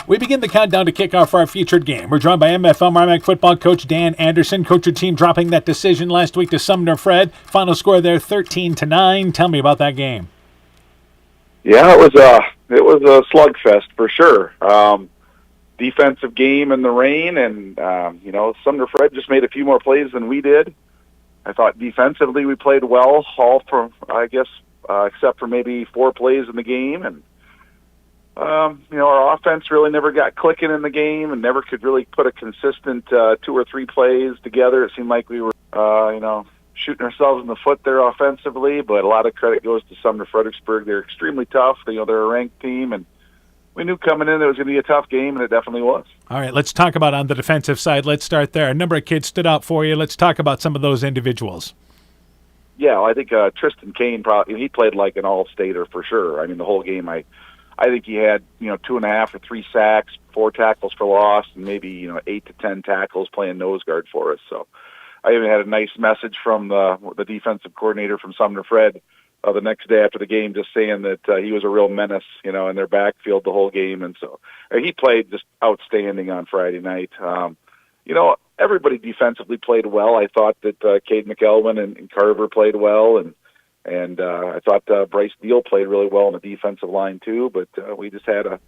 We begin the countdown to kickoff for our featured game. We're joined by MFL MarMac football coach Dan Anderson. Coach, your team dropping that decision last week to Sumner Fred. Final score there 13-9. Tell me about that game. Yeah, it was a slugfest for sure. Defensive game in the rain, and Sumner Fred just made a few more plays than we did. I thought defensively we played well, except for maybe 4 plays in the game, and our offense really never got clicking in the game and never could really put a consistent 2 or 3 plays together. It seemed like we were, shooting ourselves in the foot there offensively, but a lot of credit goes to Sumner Fredericksburg. They're extremely tough. They're a ranked team, and we knew coming in it was going to be a tough game, and it definitely was. All right, let's talk about on the defensive side. Let's start there. A number of kids stood out for you. Let's talk about some of those individuals. Yeah, well, I think Tristan Kane, he played like an all-stater for sure. I mean, the whole game, I think he had 2.5 or 3 sacks, 4 tackles for loss, and maybe 8 to 10 tackles playing nose guard for us. So I even had a nice message from the defensive coordinator from Sumner Fred the next day after the game, just saying that he was a real menace, in their backfield the whole game, and so he played just outstanding on Friday night. Everybody defensively played well. I thought that Cade McElvin and Carver played well, and I thought Bryce Deal played really well on the defensive line too. But we just had a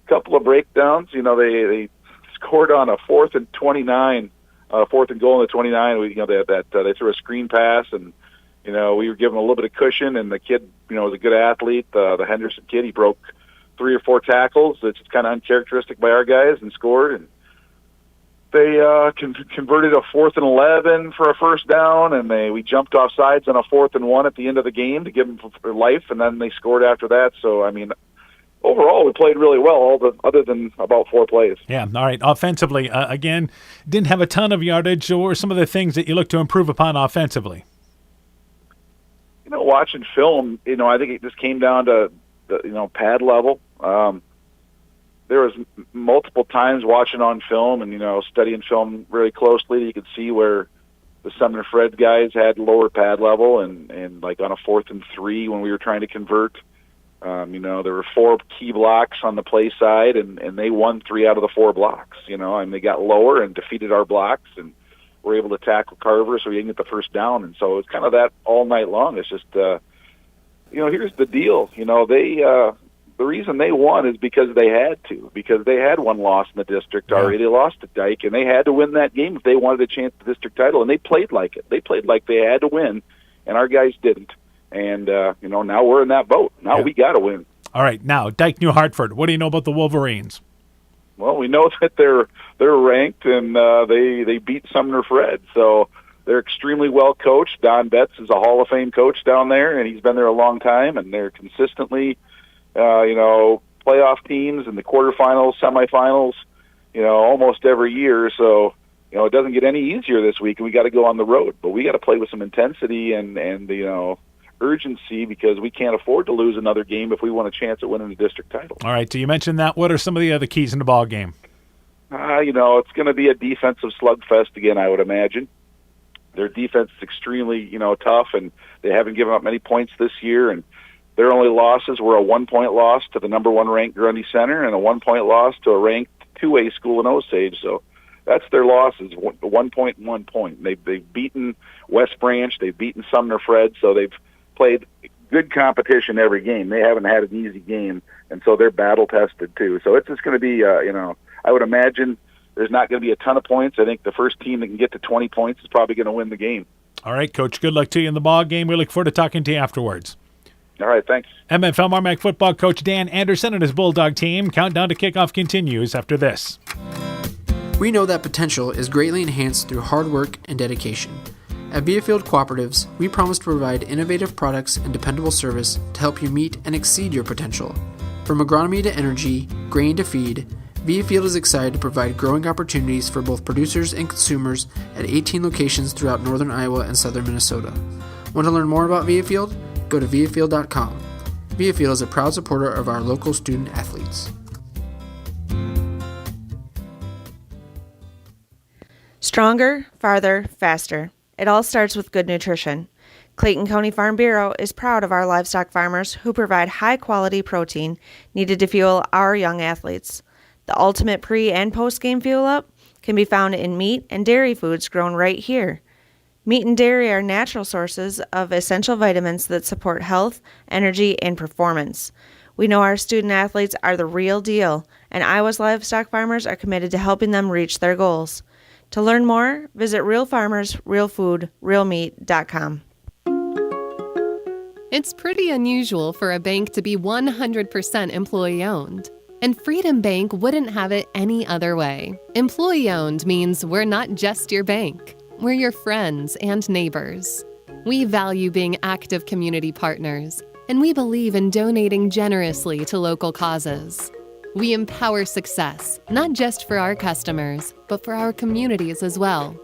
couple of breakdowns. They scored on a 4th and 29, 4th and goal on the 29. They threw a screen pass, and we were given a little bit of cushion. And the kid, was a good athlete. The Henderson kid, he broke 3 or 4 tackles. It's kind of uncharacteristic by our guys, and scored. And they converted a 4th and 11 for a first down, and we jumped off sides on a 4th and 1 at the end of the game to give them for life, and then they scored after that. So, I mean, overall, we played really well, other than about 4 plays. Yeah, all right. Offensively, again, didn't have a ton of yardage. Or some of the things that you look to improve upon offensively? Watching film, I think it just came down to the, pad level. There was multiple times watching on film and, studying film very closely. You could see where the Sumner Fred guys had lower pad level, and like on a 4th and 3 when we were trying to convert, there were 4 key blocks on the play side, and they won 3 out of the 4 blocks, and they got lower and defeated our blocks, and were able to tackle Carver so he didn't get the first down. And so it's kind of that all night long. It's just, here's the deal. The reason they won is because they had to, because they had one loss in the district already. They lost to Dike, and they had to win that game if they wanted a chance at the district title, and they played like it. They played like they had to win, and our guys didn't. And, now we're in that boat. Now we got to win. All right, now, Dike-New Hartford, what do you know about the Wolverines? Well, we know that they're ranked, and they beat Sumner Fred, so they're extremely well coached. Don Betz is a Hall of Fame coach down there, and he's been there a long time, and they're consistently playoff teams in the quarterfinals, semifinals, almost every year. So, it doesn't get any easier this week, and we got to go on the road. But we got to play with some intensity and urgency, because we can't afford to lose another game if we want a chance at winning the district title. All right, so you mentioned that. What are some of the other keys in the ball game? It's going to be a defensive slugfest again, I would imagine. Their defense is extremely, tough, and they haven't given up many points this year, and their only losses were a 1-point loss to the number 1 ranked Grundy Center and a 1-point loss to a ranked 2A school in Osage. So that's their losses, 1 point and 1 point. They've beaten West Branch, they've beaten Sumner Fred, so they've played good competition every game. They haven't had an easy game, and so they're battle-tested too. So it's just going to be, I would imagine there's not going to be a ton of points. I think the first team that can get to 20 points is probably going to win the game. All right, Coach, good luck to you in the ball game. We look forward to talking to you afterwards. All right, thanks. MFL MarMac football coach Dan Anderson and his Bulldog team. Countdown to kickoff continues after this. We know that potential is greatly enhanced through hard work and dedication. At Viafield Cooperatives, we promise to provide innovative products and dependable service to help you meet and exceed your potential. From agronomy to energy, grain to feed, Viafield is excited to provide growing opportunities for both producers and consumers at 18 locations throughout northern Iowa and southern Minnesota. Want to learn more about Viafield? Go to viafield.com. Viafield is a proud supporter of our local student athletes. Stronger, farther, faster. It all starts with good nutrition. Clayton County Farm Bureau is proud of our livestock farmers who provide high-quality protein needed to fuel our young athletes. The ultimate pre- and post-game fuel-up can be found in meat and dairy foods grown right here. Meat and dairy are natural sources of essential vitamins that support health, energy, and performance. We know our student athletes are the real deal, and Iowa's livestock farmers are committed to helping them reach their goals. To learn more, visit realfarmersrealfoodrealmeat.com. It's pretty unusual for a bank to be 100% employee-owned. And Freedom Bank wouldn't have it any other way. Employee-owned means we're not just your bank. We're your friends and neighbors. We value being active community partners, and we believe in donating generously to local causes. We empower success, not just for our customers, but for our communities as well.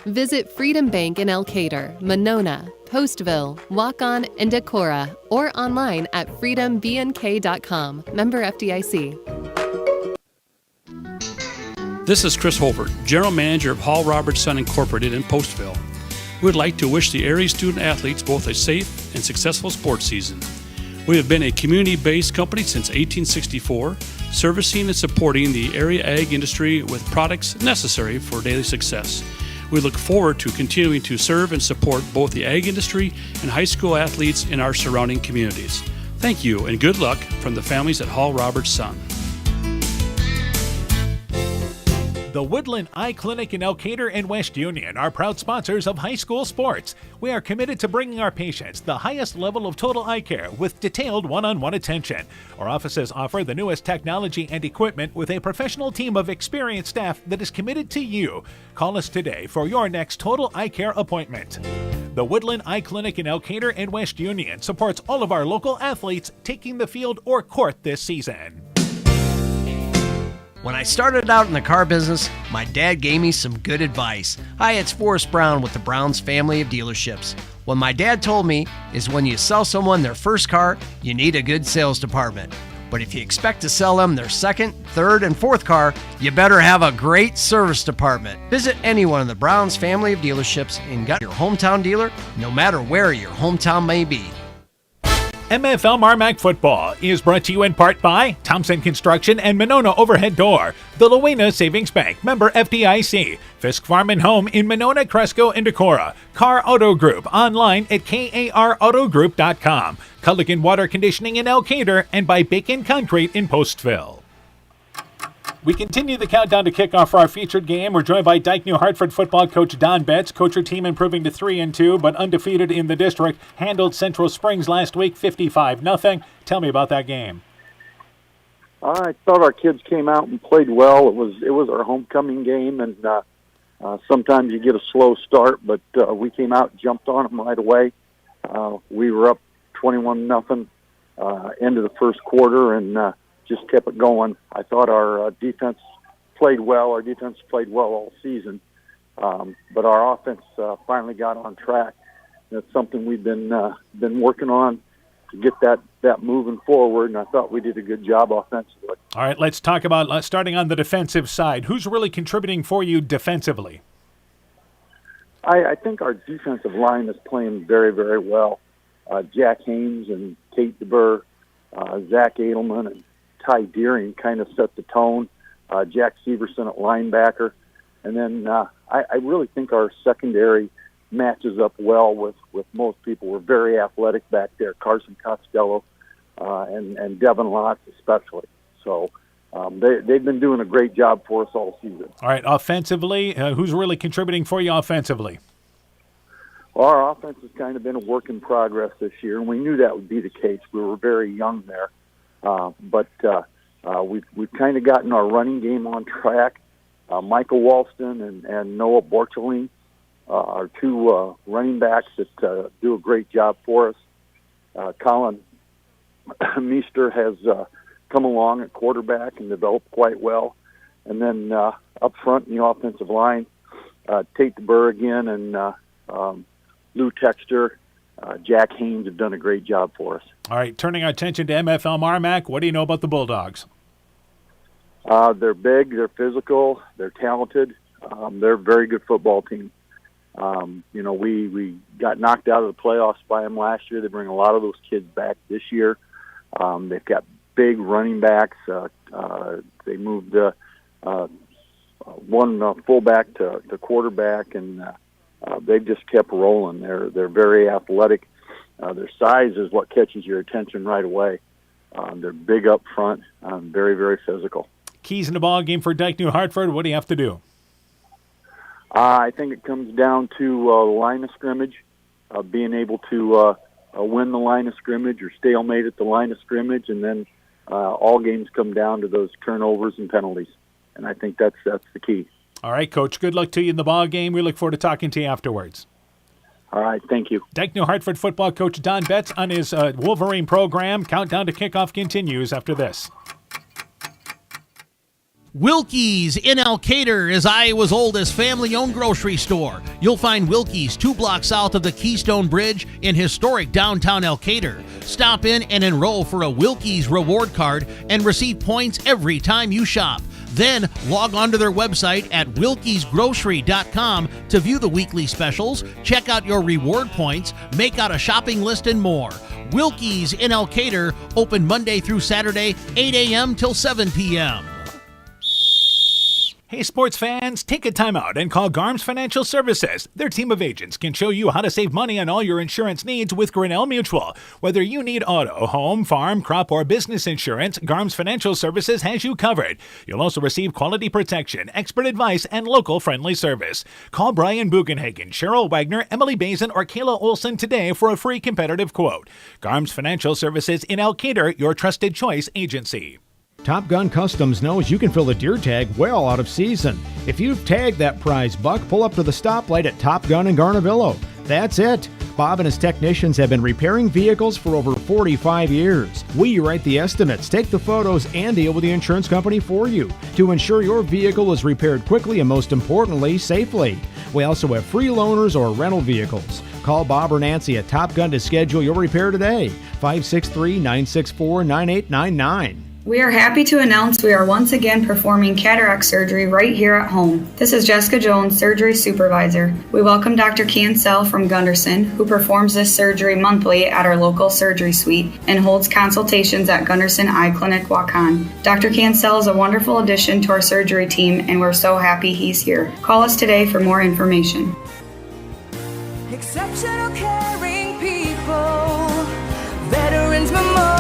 Visit Freedom Bank in Elkader, Monona, Postville, Waukon, and Decorah, or online at freedombnk.com. Member FDIC. This is Chris Holbert, General Manager of Hall Roberts Son Incorporated in Postville. We would like to wish the area student athletes both a safe and successful sports season. We have been a community-based company since 1864, servicing and supporting the area ag industry with products necessary for daily success. We look forward to continuing to serve and support both the ag industry and high school athletes in our surrounding communities. Thank you and good luck from the families at Hall Roberts Son. The Woodland Eye Clinic in Elkader and West Union are proud sponsors of high school sports. We are committed to bringing our patients the highest level of total eye care with detailed one-on-one attention. Our offices offer the newest technology and equipment with a professional team of experienced staff that is committed to you. Call us today for your next total eye care appointment. The Woodland Eye Clinic in Elkader and West Union supports all of our local athletes taking the field or court this season. When I started out in the car business, my dad gave me some good advice. Hi, it's Forrest Brown with the Brown's family of dealerships. What my dad told me is when you sell someone their first car, you need a good sales department. But if you expect to sell them their second, third, and fourth car, you better have a great service department. Visit any one of the Brown's family of dealerships and get your hometown dealer, no matter where your hometown may be. MFL MarMac football is brought to you in part by Thompson Construction and Monona Overhead Door, the Lowena Savings Bank, member FDIC, Fisk Farm and Home in Monona, Cresco, and Decorah, Car Auto Group, online at karautogroup.com, Culligan Water Conditioning in Elkader, and by Bacon Concrete in Postville. We continue the countdown to kickoff for our featured game. We're joined by Dike-New Hartford football coach Don Betz. Coach, your team improving to 3-2, but undefeated in the district. Handled Central Springs last week, 55-0. Tell me about that game. I thought our kids came out and played well. It was our homecoming game, and sometimes you get a slow start, but we came out and jumped on them right away. We were up 21-0 into the first quarter, and just kept it going. I thought our defense played well. Our defense played well all season, but our offense finally got on track. That's something we've been working on to get that moving forward, and I thought we did a good job offensively. All right, let's talk about starting on the defensive side. Who's really contributing for you defensively? I think our defensive line is playing very, very well. Jack Haynes and Kate DeBurr, Zach Edelman, and Ty Deering kind of set the tone. Jack Severson at linebacker. And then I really think our secondary matches up well with most people. We're very athletic back there, Carson Costello and Devin Lotz especially. So they've been doing a great job for us all season. All right, offensively, who's really contributing for you offensively? Well, our offense has kind of been a work in progress this year, and we knew that would be the case. We were very young there. But we've kind of gotten our running game on track. Michael Walston and Noah Borchelin are two running backs that do a great job for us. Colin Meester has come along at quarterback and developed quite well. And then up front in the offensive line, Tate DeBurr again and Lou Texter, Jack Haynes have done a great job for us. All right, turning our attention to MFL MarMac, what do you know about the Bulldogs? They're big, they're physical, they're talented. They're a very good football team. We got knocked out of the playoffs by them last year. They bring a lot of those kids back this year. They've got big running backs. They moved one fullback to quarterback, and they've just kept rolling. They're very athletic. Their size is what catches your attention right away. They're big up front, very, very physical. Keys in the ball game for Dike-New Hartford. What do you have to do? I think it comes down to the line of scrimmage, being able to win the line of scrimmage or stalemate at the line of scrimmage, and then all games come down to those turnovers and penalties. And I think that's the key. All right, Coach. Good luck to you in the ball game. We look forward to talking to you afterwards. All right, thank you. Dike-New Hartford football coach Don Betz on his Wolverine program. Countdown to kickoff continues after this. Wilkie's in Elkader is Iowa's oldest family-owned grocery store. You'll find Wilkie's 2 blocks south of the Keystone Bridge in historic downtown Elkader. Stop in and enroll for a Wilkie's reward card and receive points every time you shop. Then log on to their website at wilkiesgrocery.com to view the weekly specials, check out your reward points, make out a shopping list, and more. Wilkie's in Elkader, open Monday through Saturday, 8 a.m. till 7 p.m. Hey, sports fans, take a time out and call Garms Financial Services. Their team of agents can show you how to save money on all your insurance needs with Grinnell Mutual. Whether you need auto, home, farm, crop, or business insurance, Garms Financial Services has you covered. You'll also receive quality protection, expert advice, and local friendly service. Call Brian Bugenhagen, Cheryl Wagner, Emily Bazin, or Kayla Olson today for a free competitive quote. Garms Financial Services in Elkader, your trusted choice agency. Top Gun Customs knows you can fill the deer tag well out of season. If you've tagged that prize buck, pull up to the stoplight at Top Gun in Garnavillo. That's it. Bob and his technicians have been repairing vehicles for over 45 years. We write the estimates, take the photos, and deal with the insurance company for you to ensure your vehicle is repaired quickly and, most importantly, safely. We also have free loaners or rental vehicles. Call Bob or Nancy at Top Gun to schedule your repair today. 563-964-9899. We are happy to announce we are once again performing cataract surgery right here at home. This is Jessica Jones, surgery supervisor. We welcome Dr. Cancel from Gunderson, who performs this surgery monthly at our local surgery suite and holds consultations at Gunderson Eye Clinic, Waukon. Dr. Cancel is a wonderful addition to our surgery team, and we're so happy he's here. Call us today for more information. Exceptional caring people, Veterans Memorial.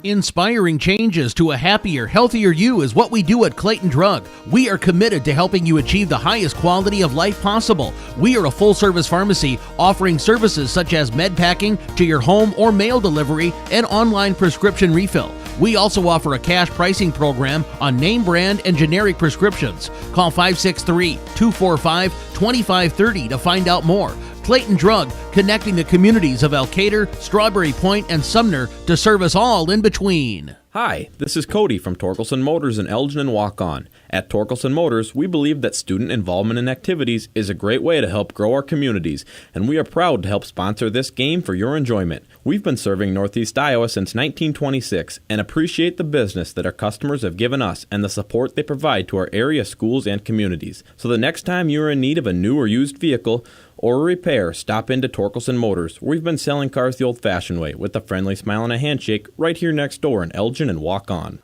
Inspiring changes to a happier, healthier you is what we do at Clayton Drug. We are committed to helping you achieve the highest quality of life possible. We are a full-service pharmacy offering services such as med packing to your home or mail delivery and online prescription refill. We also offer a cash pricing program on name brand and generic prescriptions. Call 563-245-2530 to find out more. Clayton Drug, connecting the communities of Elkader, Strawberry Point, and Sumner to serve us all in between. Hi, this is Cody from Torkelson Motors in Elgin and Waukon. At Torkelson Motors, we believe that student involvement in activities is a great way to help grow our communities, and we are proud to help sponsor this game for your enjoyment. We've been serving Northeast Iowa since 1926 and appreciate the business that our customers have given us and the support they provide to our area schools and communities. So the next time you are in need of a new or used vehicle or a repair, stop into Torkelson Motors. We've been selling cars the old-fashioned way with a friendly smile and a handshake right here next door in Elgin and Waukon.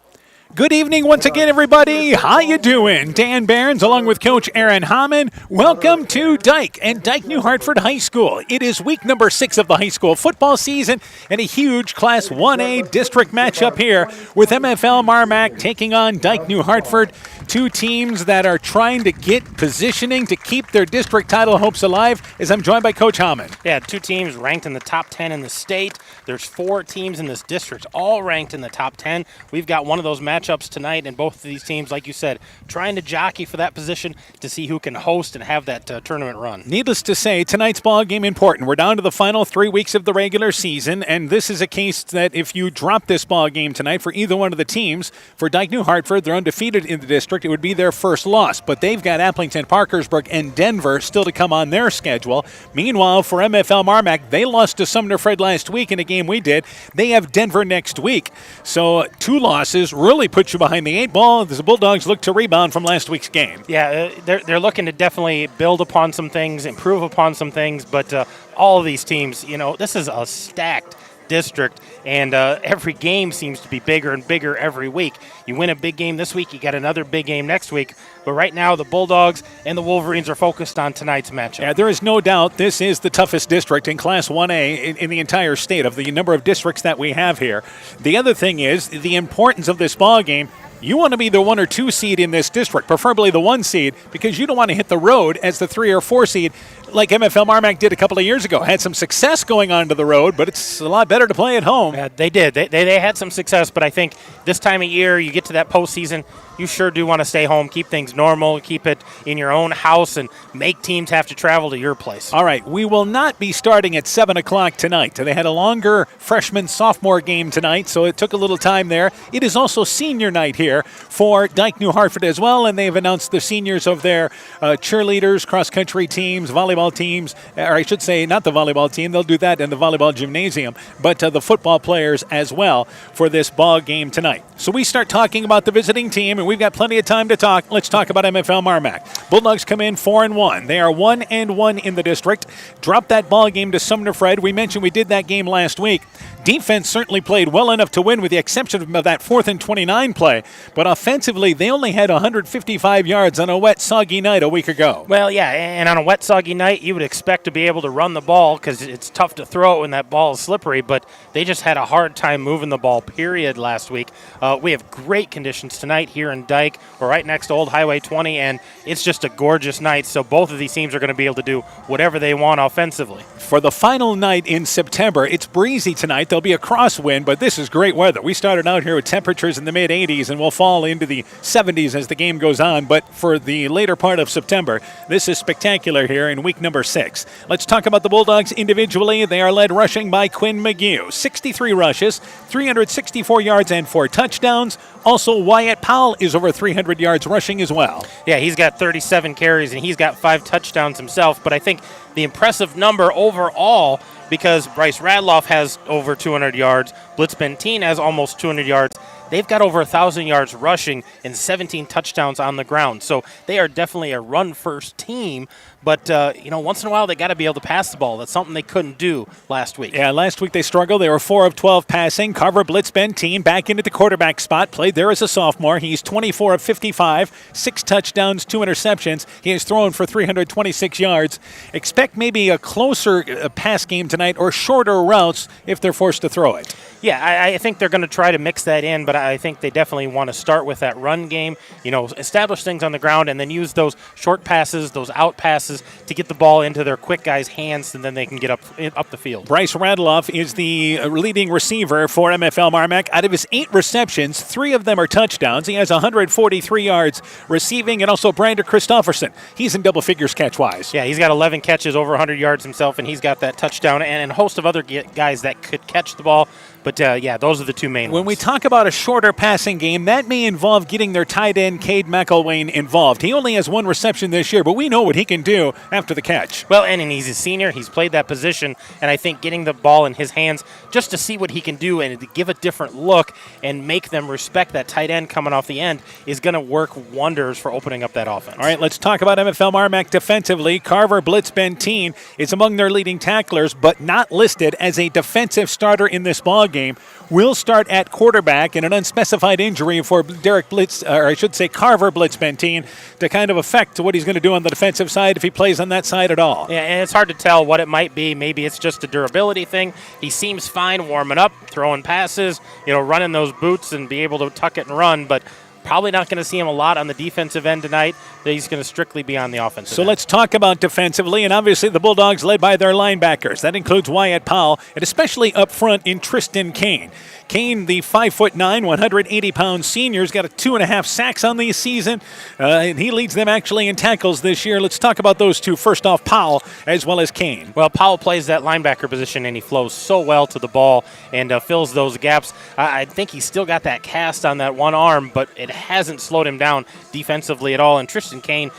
Good evening once again, everybody. How you doing? Dan Barnes along with Coach Aaron Hamann. Welcome to Dike and Dike-New Hartford High School. It is week number 6 of the high school football season and a huge Class 1A district matchup here with MFL MarMac taking on Dike-New Hartford. Two teams that are trying to get positioning to keep their district title hopes alive, as I'm joined by Coach Hamann. Yeah, two teams ranked in the top 10 in the state. There's 4 teams in this district, all ranked in the top 10. We've got one of those matchups tonight, and both of these teams, like you said, trying to jockey for that position to see who can host and have that tournament run. Needless to say, tonight's ball game important. We're down to the final 3 weeks of the regular season, and this is a case that if you drop this ball game tonight for either one of the teams, for Dike-New Hartford, they're undefeated in the district. It would be their first loss, but they've got Applington, Parkersburg, and Denver still to come on their schedule. Meanwhile, for MFL MarMac, they lost to Sumner Fred last week in a game we did. They have Denver next week. So 2 losses really put you behind the 8 ball as the Bulldogs look to rebound from last week's game. Yeah, they're looking to definitely build upon some things, improve upon some things, but all of these teams, this is a stacked district, and every game seems to be bigger and bigger every week. You win a big game this week, you got another big game next week. But right now, the Bulldogs and the Wolverines are focused on tonight's matchup. Yeah, there is no doubt this is the toughest district in Class 1A in the entire state of the number of districts that we have here. The other thing is the importance of this ball game. You want to be the 1 or 2 seed in this district, preferably the 1 seed, because you don't want to hit the road as the 3 or 4 seed like MFL MarMac did a couple of years ago. Had some success going on to the road, but it's a lot better to play at home. Yeah, they did. They had some success, but I think this time of year, you get to that postseason, you sure do want to stay home, keep things normal, keep it in your own house, and make teams have to travel to your place. All right, we will not be starting at 7 o'clock tonight. They had a longer freshman-sophomore game tonight, so it took a little time there. It is also senior night here for Dike-New Hartford as well, and they've announced the seniors of their cheerleaders, cross-country teams, volleyball teams, or I should say not the volleyball team. They'll do that in the volleyball gymnasium, but the football players as well for this ball game tonight. So we start talking about the visiting team, and we've got plenty of time to talk. Let's talk about MFL MarMac. Bulldogs come in 4-1. They are 1-1 in the district. Dropped that ball game to Sumner Fred. We mentioned we did that game last week. Defense certainly played well enough to win with the exception of that 4th and 29 play. But offensively, they only had 155 yards on a wet, soggy night a week ago. Well, yeah, and on a wet, soggy night, you would expect to be able to run the ball because it's tough to throw it when that ball is slippery, but they just had a hard time moving the ball, period, last week. We have great conditions tonight here in Dike. We're right next to Old Highway 20, and it's just a gorgeous night, so both of these teams are going to be able to do whatever they want offensively. For the final night in September, it's breezy tonight. There'll be a crosswind, but this is great weather. We started out here with temperatures in the mid-80s, and we'll fall into the 70s as the game goes on, but for the later part of September, this is spectacular here in week number 6. Let's talk about the Bulldogs individually. They are led rushing by Quinn McGew. 63 rushes, 364 yards, and 4 touchdowns. Also, Wyatt Powell is over 300 yards rushing as well. Yeah, he's got 37 carries, and he's got 5 touchdowns himself, but I think the impressive number overall, because Bryce Radloff has over 200 yards, Blitz Benteen has almost 200 yards. They've got over 1,000 yards rushing and 17 touchdowns on the ground. So they are definitely a run-first team. But, once in a while they got to be able to pass the ball. That's something they couldn't do last week. Yeah, last week they struggled. They were 4 of 12 passing. Carver Blitz Benteen back into the quarterback spot. Played there as a sophomore. He's 24 of 55, 6 touchdowns, 2 interceptions. He has thrown for 326 yards. Expect maybe a closer pass game tonight or shorter routes if they're forced to throw it. Yeah, I think they're going to try to mix that in, but I think they definitely want to start with that run game, establish things on the ground and then use those short passes, those out passes to get the ball into their quick guys' hands, and then they can get up the field. Bryce Radloff is the leading receiver for MFL MarMac. Out of his 8 receptions, 3 of them are touchdowns. He has 143 yards receiving, and also Brander Christofferson. He's in double figures catch-wise. Yeah, he's got 11 catches, over 100 yards himself, and he's got that touchdown and a host of other guys that could catch the ball. But, those are the 2 main ones. When we talk about a shorter passing game, that may involve getting their tight end, Cade McElwain, involved. He only has 1 reception this year, but we know what he can do after the catch. Well, and he's a senior. He's played that position, and I think getting the ball in his hands just to see what he can do and to give a different look and make them respect that tight end coming off the end is going to work wonders for opening up that offense. All right, let's talk about MFL MarMac defensively. Carver Blitz Benteen is among their leading tacklers, but not listed as a defensive starter in this ball game. Will start at quarterback in an unspecified injury for Carver Blitz Benteen to kind of affect what he's going to do on the defensive side if he plays on that side at all. Yeah, and it's hard to tell what it might be. Maybe it's just a durability thing. He seems fine warming up, throwing passes, running those boots and be able to tuck it and run, but probably not going to see him a lot on the defensive end tonight. He's going to strictly be on the offensive end. Let's talk about defensively, and obviously the Bulldogs led by their linebackers. That includes Wyatt Powell, and especially up front in Tristan Kane. Kane, the 5'9", 180-pound senior, has got 2.5 sacks on the season, and he leads them actually in tackles this year. Let's talk about those two. First off, Powell as well as Kane. Well, Powell plays that linebacker position, and he flows so well to the ball and fills those gaps. I think he's still got that cast on that one arm, but it hasn't slowed him down defensively at all. And Tristan Kane,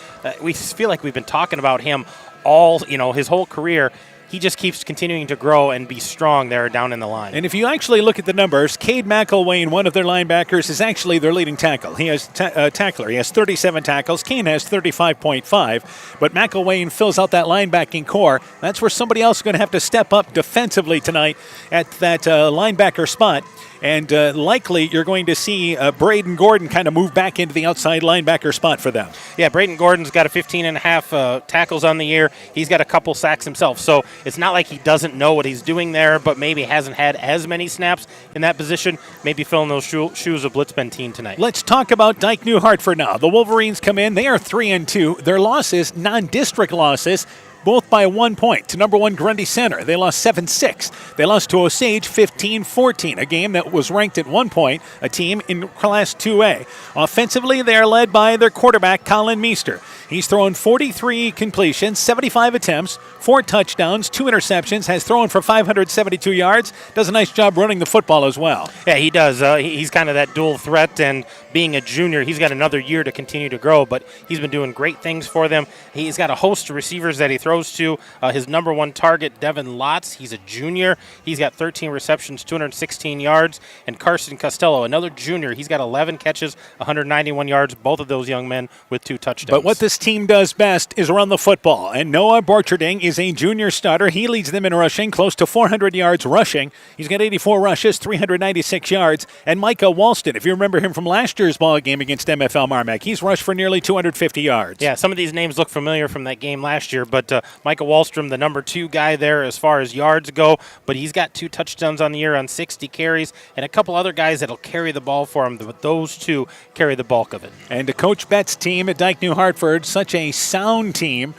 we feel like we've been talking about him all, his whole career. he just keeps continuing to grow and be strong there down in the line. And if you actually look at the numbers, Cade McElwain, one of their linebackers, is actually their leading tackle. He has tackler. He has 37 tackles. Kane has 35.5. But McElwain fills out that linebacking core. That's where somebody else is going to have to step up defensively tonight at that linebacker spot. And likely you're going to see Braden Gordon kind of move back into the outside linebacker spot for them. Yeah, Braden Gordon's got a 15.5 tackles on the year. He's got a couple sacks himself. So it's not like he doesn't know what he's doing there, but maybe hasn't had as many snaps in that position. Maybe filling those shoes of Blitz Benteen tonight. Let's talk about Dike-New Hartford now. The Wolverines come in. They are 3-2. Their losses, non-district losses, both by 1 point to number 1 Grundy Center. They lost 7-6. They lost to Osage 15-14, a game that was ranked at 1 point, a team in Class 2A. Offensively, they are led by their quarterback, Colin Meester. He's thrown 43 completions, 75 attempts, 4 touchdowns, 2 interceptions, has thrown for 572 yards, does a nice job running the football as well. Yeah, he does. He's kind of that dual threat, and being a junior, he's got another year to continue to grow, but he's been doing great things for them. He's got a host of receivers that he throws to. His number 1 target, Devin Lotz, he's a junior. He's got 13 receptions, 216 yards. And Carson Costello, another junior, he's got 11 catches, 191 yards, both of those young men with 2 touchdowns. But what this team does best is run the football, and Noah Borcherding is a junior starter. He leads them in rushing, close to 400 yards rushing. He's got 84 rushes, 396 yards. And Micah Walston, if you remember him from last year's ball game against MFL MarMac, he's rushed for nearly 250 yards. Yeah, some of these names look familiar from that game last year, but Micah Wallstrom, the number 2 guy there as far as yards go, but he's got 2 touchdowns on the year on 60 carries, and a couple other guys that'll carry the ball for him, but those 2 carry the bulk of it. And to Coach Betz' team at Dike-New Hartford, such a sound team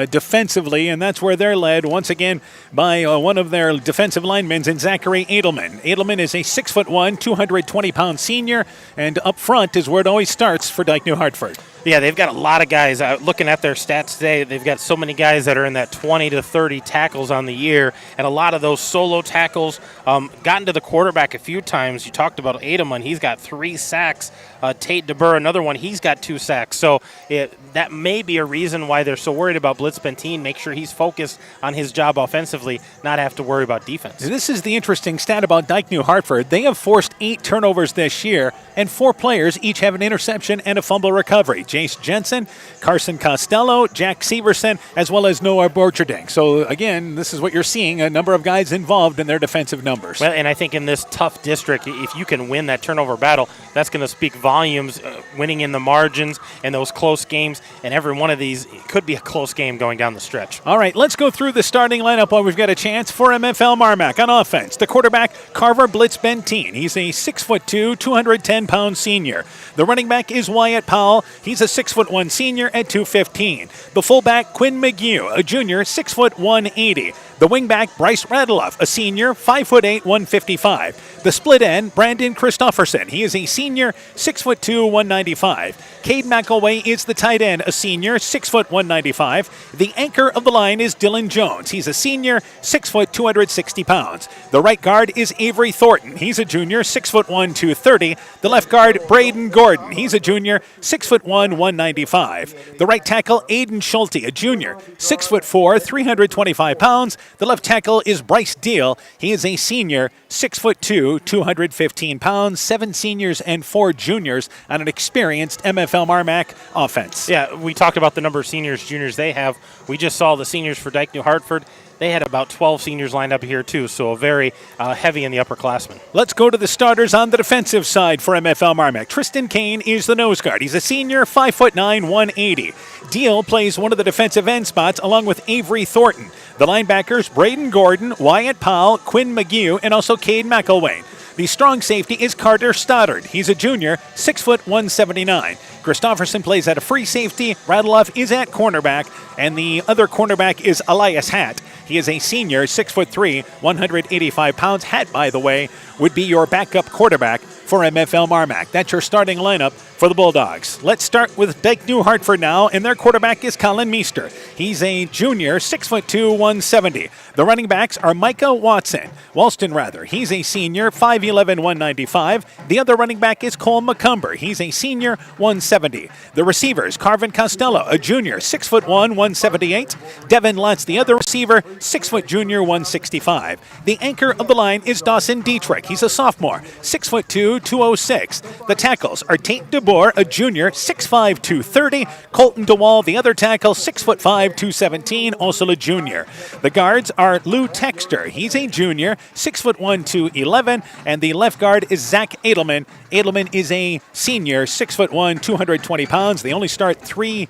defensively, and that's where they're led once again by one of their defensive linemen in Zachary Edelman. Edelman is a 6'1", 220-pound senior, and up front is where it always starts for Dike-New Hartford. Yeah, they've got a lot of guys. Looking at their stats today, they've got so many guys that are in that 20 to 30 tackles on the year, and a lot of those solo tackles gotten to the quarterback a few times. You talked about Edelman. He's got 3 sacks. Tate DeBurr, another one, he's got 2 sacks. So that may be a reason why they're so worried about Blitz Benteen. Make sure he's focused on his job offensively, not have to worry about defense. This is the interesting stat about Dike-New Hartford. They have forced 8 turnovers this year, and 4 players each have an interception and a fumble recovery. Jace Jensen, Carson Costello, Jack Severson, as well as Noah Borcherding. So, again, this is what you're seeing, a number of guys involved in their defensive numbers. Well, and I think in this tough district, if you can win that turnover battle, that's going to speak volumes, winning in the margins and those close games, and every one of these could be a close game going down the stretch. All right, let's go through the starting lineup while we've got a chance for MFL MarMac. On offense, the quarterback, Carver Blitz Benteen. He's a 6'2", 210-pound senior. The running back is Wyatt Powell. He's a 6'1" senior at 215. The fullback, Quinn McGew, a junior, 6'1", 180. The wingback, Bryce Radeloff, a senior, 5'8", 155. The split end, Brandon Christofferson. He is a senior, 6'2", 195. Cade McElway is the tight end, a senior, 6', 195. The anchor of the line is Dylan Jones. He's a senior, 6 foot, 260 pounds. The right guard is Avery Thornton. He's a junior, 6'1", 230. The left guard, Braden Gordon. He's a junior, 6'1", 195. The right tackle, Aiden Schulte, a junior, 6'4", 325 pounds. The left tackle is Bryce Deal. He is a senior, 6'2", 215 pounds. 7 seniors and 4 juniors on an experienced MFL MarMac offense. Yeah, we talked about the number of seniors, juniors they have. We just saw the seniors for Dike-New Hartford. They had about 12 seniors lined up here, too, so very heavy in the upperclassmen. Let's go to the starters on the defensive side for MFL MarMac. Tristan Kane is the nose guard. He's a senior, 5'9", 180. Deal plays one of the defensive end spots along with Avery Thornton. The linebackers, Braden Gordon, Wyatt Powell, Quinn McGew, and also Cade McElwain. The strong safety is Carter Stoddard. He's a junior, 6 foot, 179. Christofferson plays at a free safety. Radeloff is at cornerback, and the other cornerback is Elias Hatt. He is a senior, 6'3", 185 pounds. Hatt, by the way, would be your backup quarterback for MFL MarMac. That's your starting lineup for the Bulldogs. Let's start with Dike-New Hartford now, and their quarterback is Colin Meester. He's a junior, 6'2", 170. The running backs are Micah Walston. He's a senior, 5'11", 195. The other running back is Cole McCumber. He's a senior, 170. The receivers, Carvin Costello, a junior, 6'1", 178. Devin Lutz, the other receiver, 6-foot junior, 165. The anchor of the line is Dawson Dietrich. He's a sophomore, 6'2", 206. The tackles are Tate DeBoer, a junior, 6'5", 230. Colton DeWall, the other tackle, 6'5", 217, also a junior. The guards are Lou Texter. He's a junior, 6'1", 211. And the left guard is Zach Edelman. Edelman is a senior, 6'1", 220 pounds. They only start 3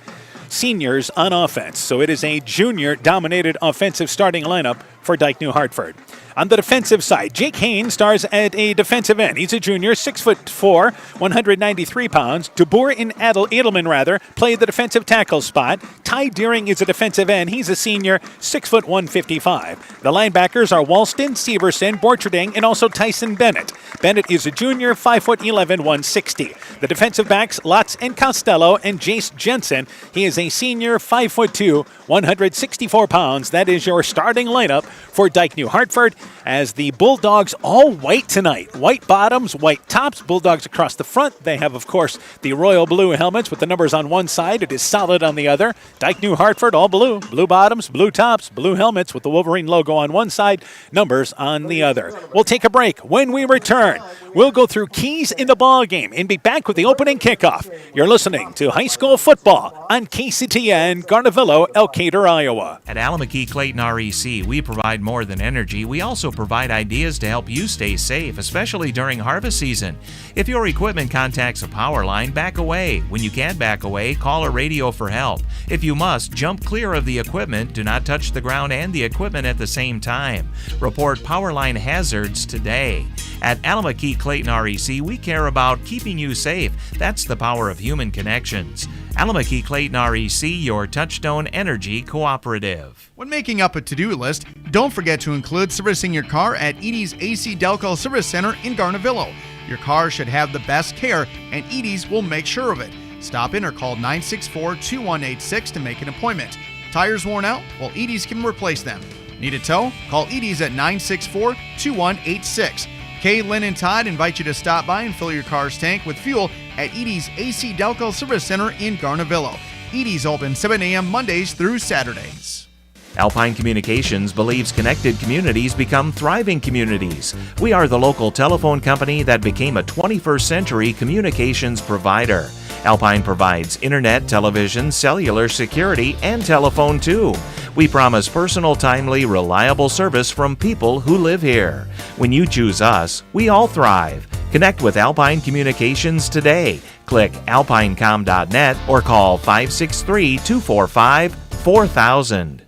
seniors on offense, so it is a junior-dominated offensive starting lineup for Dike-New Hartford. On the defensive side, Jake Haynes stars at a defensive end. He's a junior, 6'4", 193 pounds. DeBoer and Edelman played the defensive tackle spot. Ty Deering is a defensive end. He's a senior, 6', 155. The linebackers are Walston, Severson, Borcherding, and also Tyson Bennett. Bennett is a junior, 5'11", 160. The defensive backs, Lotz and Costello, and Jace Jensen. He is a senior, 5'2", 164 pounds. That is your starting lineup for Dike-New Hartford, as the Bulldogs all white tonight. White bottoms, white tops, Bulldogs across the front. They have, of course, the royal blue helmets with the numbers on one side. It is solid on the other. Dike-New Hartford, all blue. Blue bottoms, blue tops, blue helmets with the Wolverine logo on one side, numbers on the other. We'll take a break. When we return, we'll go through keys in the ball game and be back with the opening kickoff. You're listening to high school football on KCTN, Garnavillo, Elkader, Iowa. At Alameda Clayton REC, we provide more than energy. We also provide ideas to help you stay safe, especially during harvest season. If your equipment contacts a power line, back away. When you can't back away, call a radio for help. If you must, jump clear of the equipment. Do not touch the ground and the equipment at the same time. Report power line hazards today. At Alameda Clayton REC, we care about keeping you safe. That's the power of human connections. Alameda Clayton REC, your Touchstone Energy Cooperative. When making up a to-do list, don't forget to include servicing your car at Edie's AC Delco Service Center in Garnavillo. Your car should have the best care, and Edie's will make sure of it. Stop in or call 964-2186 to make an appointment. Tires worn out? Well, Edie's can replace them. Need a tow? Call Edie's at 964-2186. Kay, Lynn, and Todd invite you to stop by and fill your car's tank with fuel at Edie's AC Delco Service Center in Garnavillo. Edie's open 7 a.m. Mondays through Saturdays. Alpine Communications believes connected communities become thriving communities. We are the local telephone company that became a 21st century communications provider. Alpine provides internet, television, cellular, security, and telephone too. We promise personal, timely, reliable service from people who live here. When you choose us, we all thrive. Connect with Alpine Communications today. Click alpinecom.net or call 563-245-4000.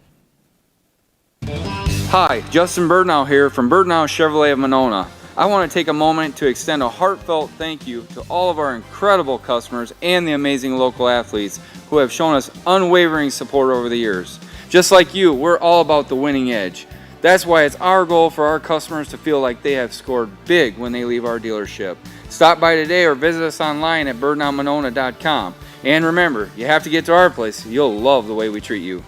Hi, Justin Birdnow here from Birdnow Chevrolet of Monona. I want to take a moment to extend a heartfelt thank you to all of our incredible customers and the amazing local athletes who have shown us unwavering support over the years. Just like you, we're all about the winning edge. That's why it's our goal for our customers to feel like they have scored big when they leave our dealership. Stop by today or visit us online at birdnowmonona.com. And remember, you have to get to our place. You'll love the way we treat you.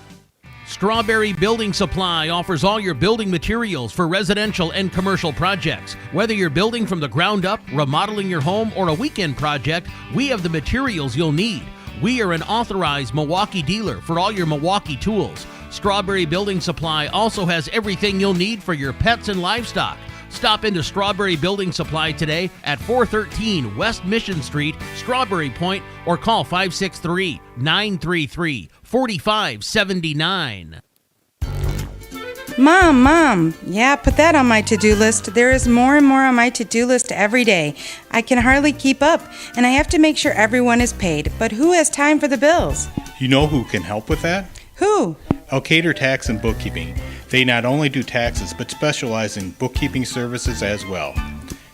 Strawberry Building Supply offers all your building materials for residential and commercial projects. Whether you're building from the ground up, remodeling your home, or a weekend project, we have the materials you'll need. We are an authorized Milwaukee dealer for all your Milwaukee tools. Strawberry Building Supply also has everything you'll need for your pets and livestock. Stop into Strawberry Building Supply today at 413 West Mission Street, Strawberry Point, or call 563-933-4579. Mom, yeah, put that on my to-do list. There is more and more on my to-do list every day. I can hardly keep up, and I have to make sure everyone is paid. But who has time for the bills? You know who can help with that? Who? Elkader Tax and Bookkeeping. They not only do taxes, but specialize in bookkeeping services as well.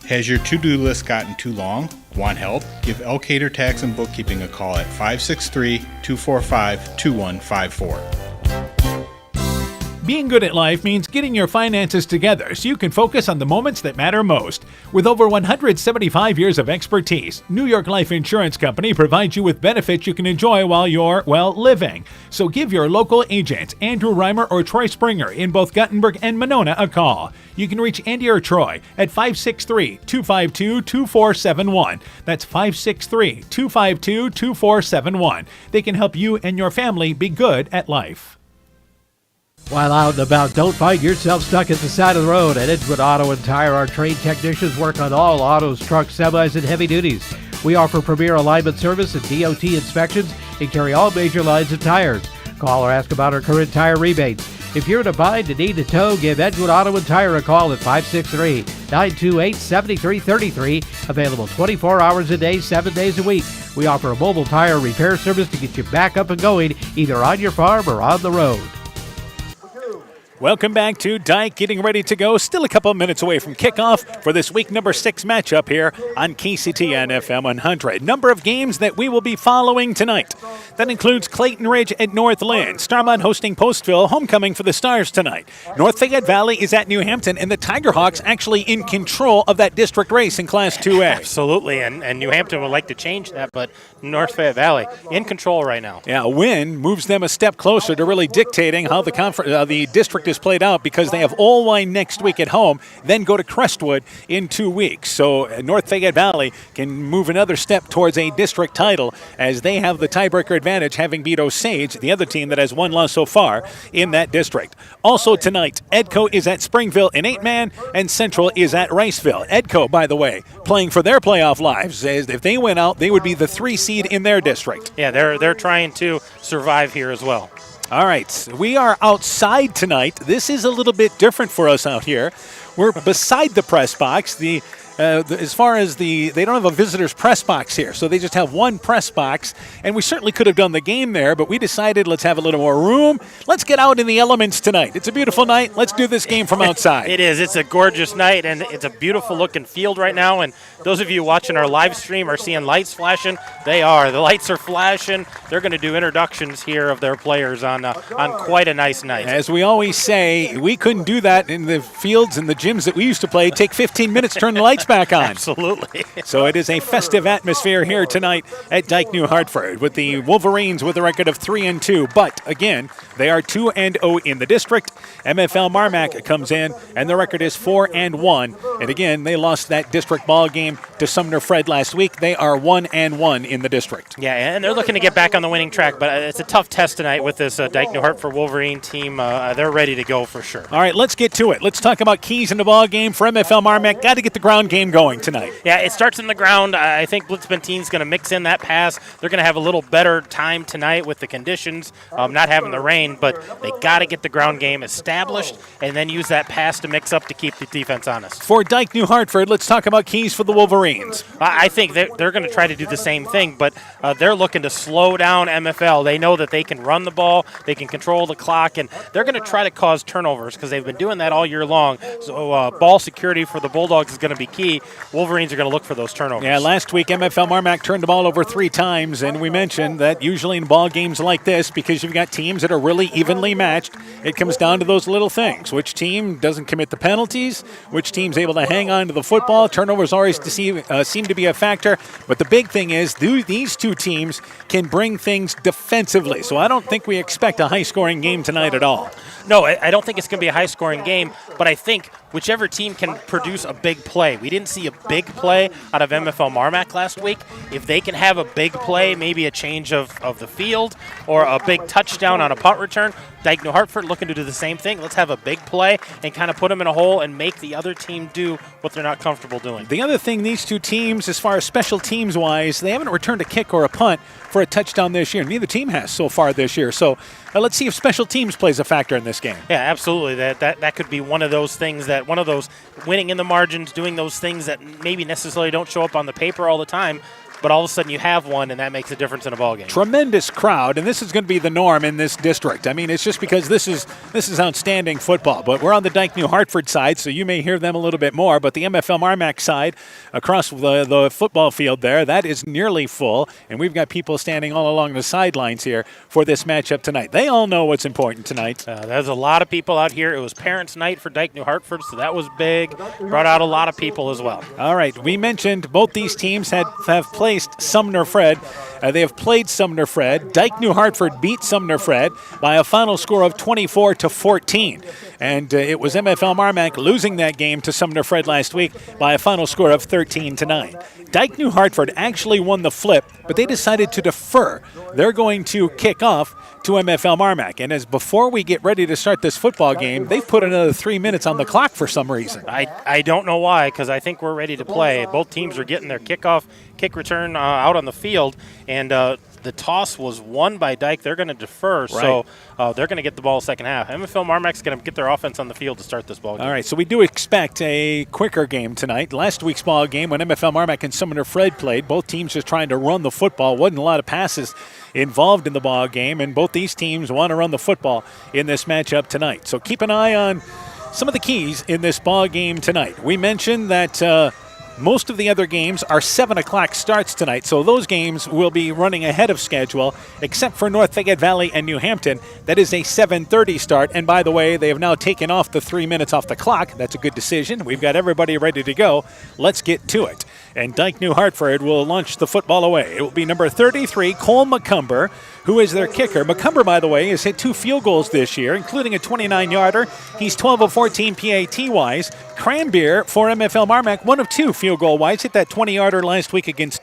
Has your to-do list gotten too long? Want help? Give Elkader Tax and Bookkeeping a call at 563-245-2154. Being good at life means getting your finances together so you can focus on the moments that matter most. With over 175 years of expertise, New York Life Insurance Company provides you with benefits you can enjoy while you're, living. So give your local agents, Andrew Reimer or Troy Springer in both Guttenberg and Monona, a call. You can reach Andy or Troy at 563-252-2471. That's 563-252-2471. They can help you and your family be good at life. While out and about, don't find yourself stuck at the side of the road. At Edgewood Auto and Tire, our trained technicians work on all autos, trucks, semis, and heavy duties. We offer premier alignment service and DOT inspections and carry all major lines of tires. Call or ask about our current tire rebates. If you're in a bind and need a tow, give Edgewood Auto and Tire a call at 563-928-7333. Available 24 hours a day, 7 days a week. We offer a mobile tire repair service to get you back up and going, either on your farm or on the road. Welcome back to Dike, getting ready to go. Still a couple of minutes away from kickoff for this week number 6 matchup here on KCTN FM 100. Number of games that we will be following tonight. That includes Clayton Ridge at Northland. Starmont hosting Postville. Homecoming for the Stars tonight. North Fayette Valley is at New Hampton, and the Tigerhawks actually in control of that district race in Class 2A. Absolutely, and New Hampton would like to change that, but North Fayette Valley in control right now. Yeah, a win moves them a step closer to really dictating how the district is played out, because they have Olwine next week at home, then go to Crestwood in 2 weeks. So North Fayette Valley can move another step towards a district title, as they have the tiebreaker advantage, having beat Osage, the other team that has one loss so far in that district. Also tonight, Edco is at Springville in 8-man, and Central is at Riceville. Edco, by the way, playing for their playoff lives. If they went out, they would be the 3 seed in their district. Yeah, they're trying to survive here as well. All right, we are outside tonight. This is a little bit different for us out here. We're beside the press box. As far as they don't have a visitor's press box here, so they just have one press box, and we certainly could have done the game there, but we decided let's have a little more room. Let's get out in the elements tonight. It's a beautiful night. Let's do this game from outside. It is. It's a gorgeous night, and it's a beautiful looking field right now, and those of you watching our live stream are seeing lights flashing. They are. The lights are flashing. They're going to do introductions here of their players on quite a nice night. As we always say, we couldn't do that in the fields and the gyms that we used to play. Take 15 minutes, turn the lights back on. Absolutely. So it is a festive atmosphere here tonight at Dike-New Hartford, with the Wolverines with a record of 3-2. But again, they are 2-0 in the district. MFL MarMac comes in, and the record is 4-1. And again, they lost that district ball game to Sumner Fred last week. They are 1-1 in the district. Yeah, and they're looking to get back on the winning track, but it's a tough test tonight with this Dike-New Hartford Wolverine team. They're ready to go for sure. All right, let's get to it. Let's talk about keys in the ball game for MFL MarMac. Got to get the ground game going tonight. Yeah, it starts in the ground. I think Blitz Benteen's going to mix in that pass. They're going to have a little better time tonight with the conditions, not having the rain, but they got to get the ground game established and then use that pass to mix up to keep the defense honest. For Dike-New Hartford, let's talk about keys for the Wolverines. I think they're going to try to do the same thing, but they're looking to slow down MFL. They know that they can run the ball, they can control the clock, and they're going to try to cause turnovers because they've been doing that all year long. So ball security for the Bulldogs is going to be key. Wolverines are going to look for those turnovers. Yeah, last week MFL MarMac turned the ball over 3 times, and we mentioned that usually in ball games like this, because you've got teams that are really evenly matched, it comes down to those little things. Which team doesn't commit the penalties? Which team's able to hang on to the football? Turnovers always seem to be a factor, but the big thing is these two teams can bring things defensively, so I don't think we expect a high-scoring game tonight at all. No, I don't think it's going to be a high-scoring game, but I think whichever team can produce a big play. We didn't see a big play out of MFL MarMac last week. If they can have a big play, maybe a change of the field or a big touchdown on a punt return, Dike-New Hartford looking to do the same thing. Let's have a big play and kind of put them in a hole and make the other team do what they're not comfortable doing. The other thing, these two teams, as far as special teams-wise, they haven't returned a kick or a punt for a touchdown this year. Neither team has so far this year. So let's see if special teams plays a factor in this game. Yeah, absolutely. That could be one of those things, one of those winning in the margins, doing those things that maybe necessarily don't show up on the paper all the time, but all of a sudden you have one, and that makes a difference in a ball game. Tremendous crowd, and this is going to be the norm in this district. I mean, it's just because this is outstanding football. But we're on the Dike-New Hartford side, so you may hear them a little bit more. But the MFL MarMac side, across the football field there, that is nearly full, and we've got people standing all along the sidelines here for this matchup tonight. They all know what's important tonight. There's a lot of people out here. It was Parents' Night for Dike-New Hartford, so that was big. Brought out a lot of people as well. All right, we mentioned both these teams have placed Sumner Fred They have played Sumner Fred. Dike-New Hartford beat Sumner Fred by a final score of 24-14. And it was MFL MarMac losing that game to Sumner Fred last week by a final score of 13-9. Dike-New Hartford actually won the flip, but they decided to defer. They're going to kick off to MFL MarMac. And as before we get ready to start this football game, they've put another 3 minutes on the clock for some reason. I don't know why, because I think we're ready to play. Both teams are getting their kick return out on the field, and the toss was won by Dike. They're going to defer, so they're going to get the ball second half. MFL MarMac's going to get their offense on the field to start this ball game. All right, so we do expect a quicker game tonight. Last week's ball game when MFL MarMac and Sumner Fred played, both teams just trying to run the football. Wasn't a lot of passes involved in the ball game, and both these teams want to run the football in this matchup tonight. So keep an eye on some of the keys in this ball game tonight. We mentioned that most of the other games are 7 o'clock starts tonight, so those games will be running ahead of schedule, except for North Fayette Valley and New Hampton. That is a 7:30 start, and by the way, they have now taken off the 3 minutes off the clock. That's a good decision. We've got everybody ready to go. Let's get to it. And Dike-New Hartford will launch the football away. It will be number 33, Cole McCumber, who is their kicker. McCumber, by the way, has hit 2 field goals this year, including a 29-yarder. He's 12 of 14 PAT-wise. Cranbeer for MFL MarMac, 1 of 2 field goal-wise. Hit that 20-yarder last week against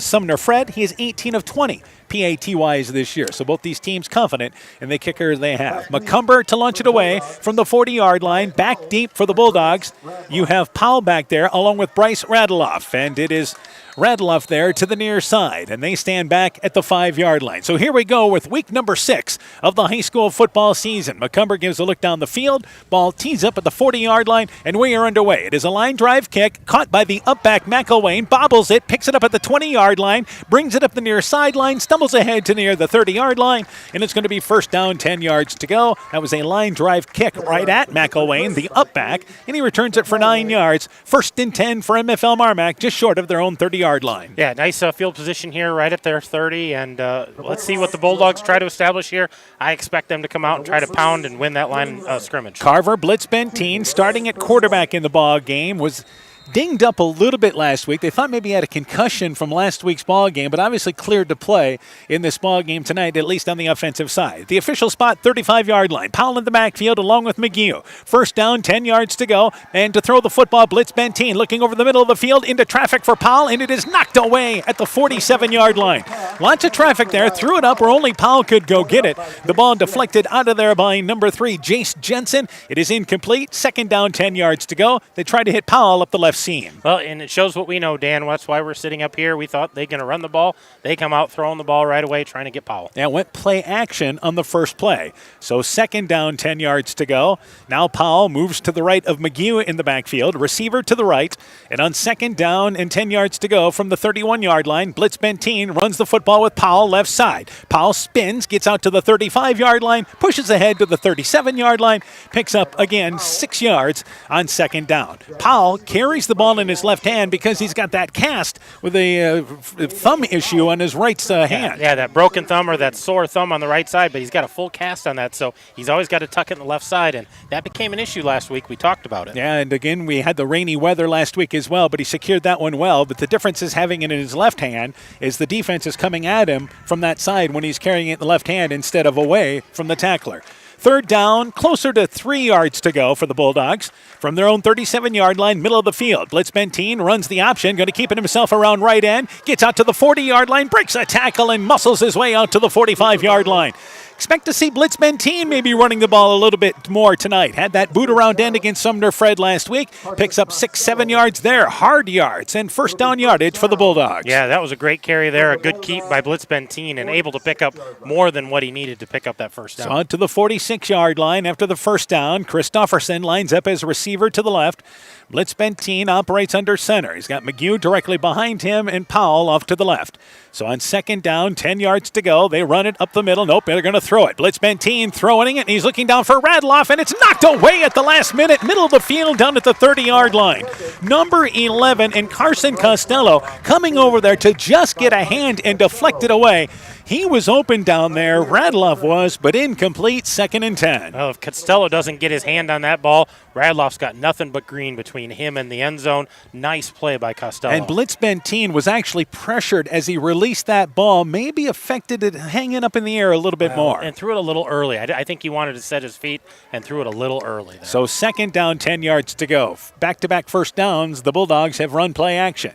Sumner Fred. He is 18 of 20 PAT-wise this year. So both these teams confident in the kicker they have. McCumber to launch it away from the 40-yard line. Back deep for the Bulldogs. You have Powell back there along with Bryce Radloff. And it is Radloff there to the near side, and they stand back at the 5-yard line. So here we go with week number 6 of the high school football season. McCumber gives a look down the field. Ball tees up at the 40-yard line, and we are underway. It is a line drive kick caught by the up-back McElwain, bobbles it, picks it up at the 20-yard line, brings it up the near sideline, stumbles ahead to near the 30-yard line, and it's going to be first down, 10 yards to go. That was a line drive kick right at McElwain, the up-back, and he returns it for 9 yards. First and 10 for MFL MarMac, just short of their own 30-yard line. Yeah, nice field position here right at their 30, and let's see what the Bulldogs try to establish here. I expect them to come out and try to pound and win that line scrimmage. Carver Blitz-Benteen starting at quarterback in the ball game was dinged up a little bit last week. They thought maybe he had a concussion from last week's ball game, but obviously cleared to play in this ball game tonight, at least on the offensive side. The official spot, 35-yard line. Powell in the backfield along with McGee. First down, 10 yards to go, and to throw the football, Blitz-Benteen looking over the middle of the field into traffic for Powell, and it is knocked away at the 47-yard line. Lots of traffic there. Threw it up where only Powell could go get it. The ball deflected out of there by number 3, Jace Jensen. It is incomplete. Second down, 10 yards to go. They tried to hit Powell up the left seam. Well, and it shows what we know, Dan. That's why we're sitting up here. We thought they're going to run the ball. They come out throwing the ball right away, trying to get Powell. Yeah, went play action on the first play. So second down, 10 yards to go. Now Powell moves to the right of McGee in the backfield. Receiver to the right. And on second down and 10 yards to go from the 31-yard line, Blitz-Benteen runs the football with Powell left side. Powell spins, gets out to the 35-yard line, pushes ahead to the 37-yard line, picks up, again, 6 yards on second down. Powell carries the ball in his left hand because he's got that cast with a thumb issue on his right hand. Yeah, that broken thumb or that sore thumb on the right side, but he's got a full cast on that, so he's always got to tuck it in the left side, and that became an issue last week. We talked about it. Yeah, and again, we had the rainy weather last week as well, but he secured that one well. But the difference is having it in his left hand is the defense is coming at him from that side when he's carrying it in the left hand instead of away from the tackler. Third down, closer to 3 yards to go for the Bulldogs. From their own 37-yard line, middle of the field. Blitz-Benteen runs the option, going to keep it himself around right end. Gets out to the 40-yard line, breaks a tackle, and muscles his way out to the 45-yard line. Expect to see Blitz-Benteen maybe running the ball a little bit more tonight. Had that boot around end against Sumner Fred last week. Picks up 6-7 yards there. Hard yards and first down yardage for the Bulldogs. Yeah, that was a great carry there. A good keep by Blitz-Benteen and able to pick up more than what he needed to pick up that first down. So on to the 46-yard line after the first down. Christofferson lines up as receiver to the left. Blitz-Benteen operates under center. He's got McGee directly behind him and Powell off to the left. So on second down, 10 yards to go. They run it up the middle. Nope, they're going to throw it. Blitz-Benteen throwing it, and he's looking down for Radloff, and it's knocked away at the last minute, middle of the field down at the 30-yard line. Number 11 and Carson Costello coming over there to just get a hand and deflect it away. He was open down there. Radloff was, but incomplete. 2nd and 10. Well, if Costello doesn't get his hand on that ball, Radloff's got nothing but green between him and the end zone. Nice play by Costello. And Blitz Benteen was actually pressured as he released that ball, maybe affected it hanging up in the air a little bit more. And threw it a little early. I think he wanted to set his feet and threw it a little early there. So 2nd down, 10 yards to go. Back-to-back first downs, the Bulldogs have run play action.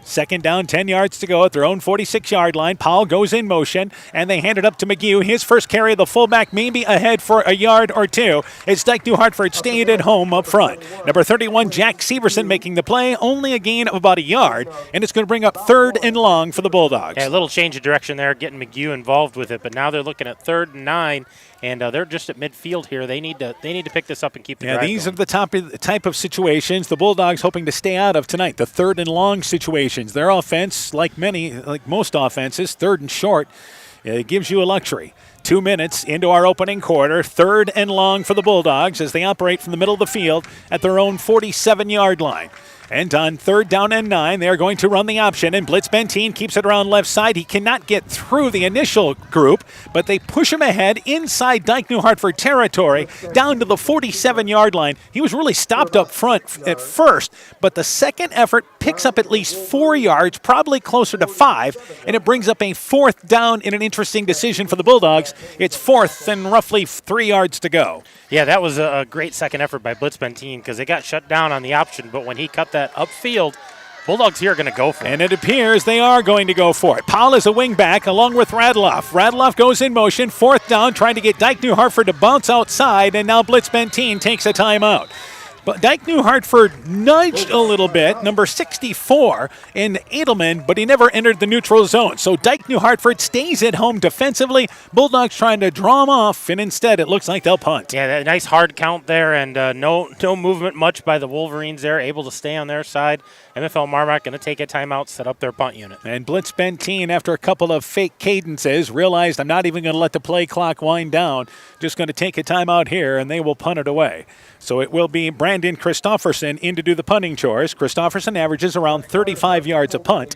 2nd down, 10 yards to go at their own 46-yard line. Powell goes in motion, and they hand it up to McGee. His first carry, the fullback maybe ahead for a yard or two. It's Dike-New Hartford staying at home up front. Number 31, Jack Severson making the play, only a gain of about a yard, and it's going to bring up 3rd and long for the Bulldogs. Yeah, a little change of direction there, getting McGee involved with it, but now they're looking at 3rd and 9. And they're just at midfield here. They need to pick this up and keep the drive these going. are the type of situations the Bulldogs hoping to stay out of tonight. The 3rd and long situations. Their offense, like most offenses, 3rd and short, it gives you a luxury. 2 minutes into our opening quarter, 3rd and long for the Bulldogs as they operate from the middle of the field at their own 47-yard line. And on 3rd down and 9, they are going to run the option, and Blitz Benteen keeps it around left side. He cannot get through the initial group, but they push him ahead inside Dike-New Hartford territory down to the 47-yard line. He was really stopped up front at first, but the second effort picks up at least 4 yards, probably closer to 5, and it brings up a 4th down in an interesting decision for the Bulldogs. It's 4th and roughly 3 yards to go. Yeah, that was a great second effort by Blitz Benteen because they got shut down on the option, but when he cut that upfield, Bulldogs here are going to go for it. And it appears they are going to go for it. Powell is a wing back along with Radloff. Radloff goes in motion, 4th down, trying to get Dike-New Hartford to bounce outside, and now Blitz Benteen takes a timeout. But Dike-New Hartford nudged a little bit, number 64 in Edelman, but he never entered the neutral zone. So Dike-New Hartford stays at home defensively. Bulldogs trying to draw him off, and instead it looks like they'll punt. Yeah, nice hard count there, and no movement much by the Wolverines there, able to stay on their side. MFL MarMac going to take a timeout, set up their punt unit. And Blitz Benteen, after a couple of fake cadences, realized I'm not even going to let the play clock wind down. Just going to take a timeout here, and they will punt it away. So it will be Brandon Christofferson in to do the punting chores. Christofferson averages around 35 yards a punt.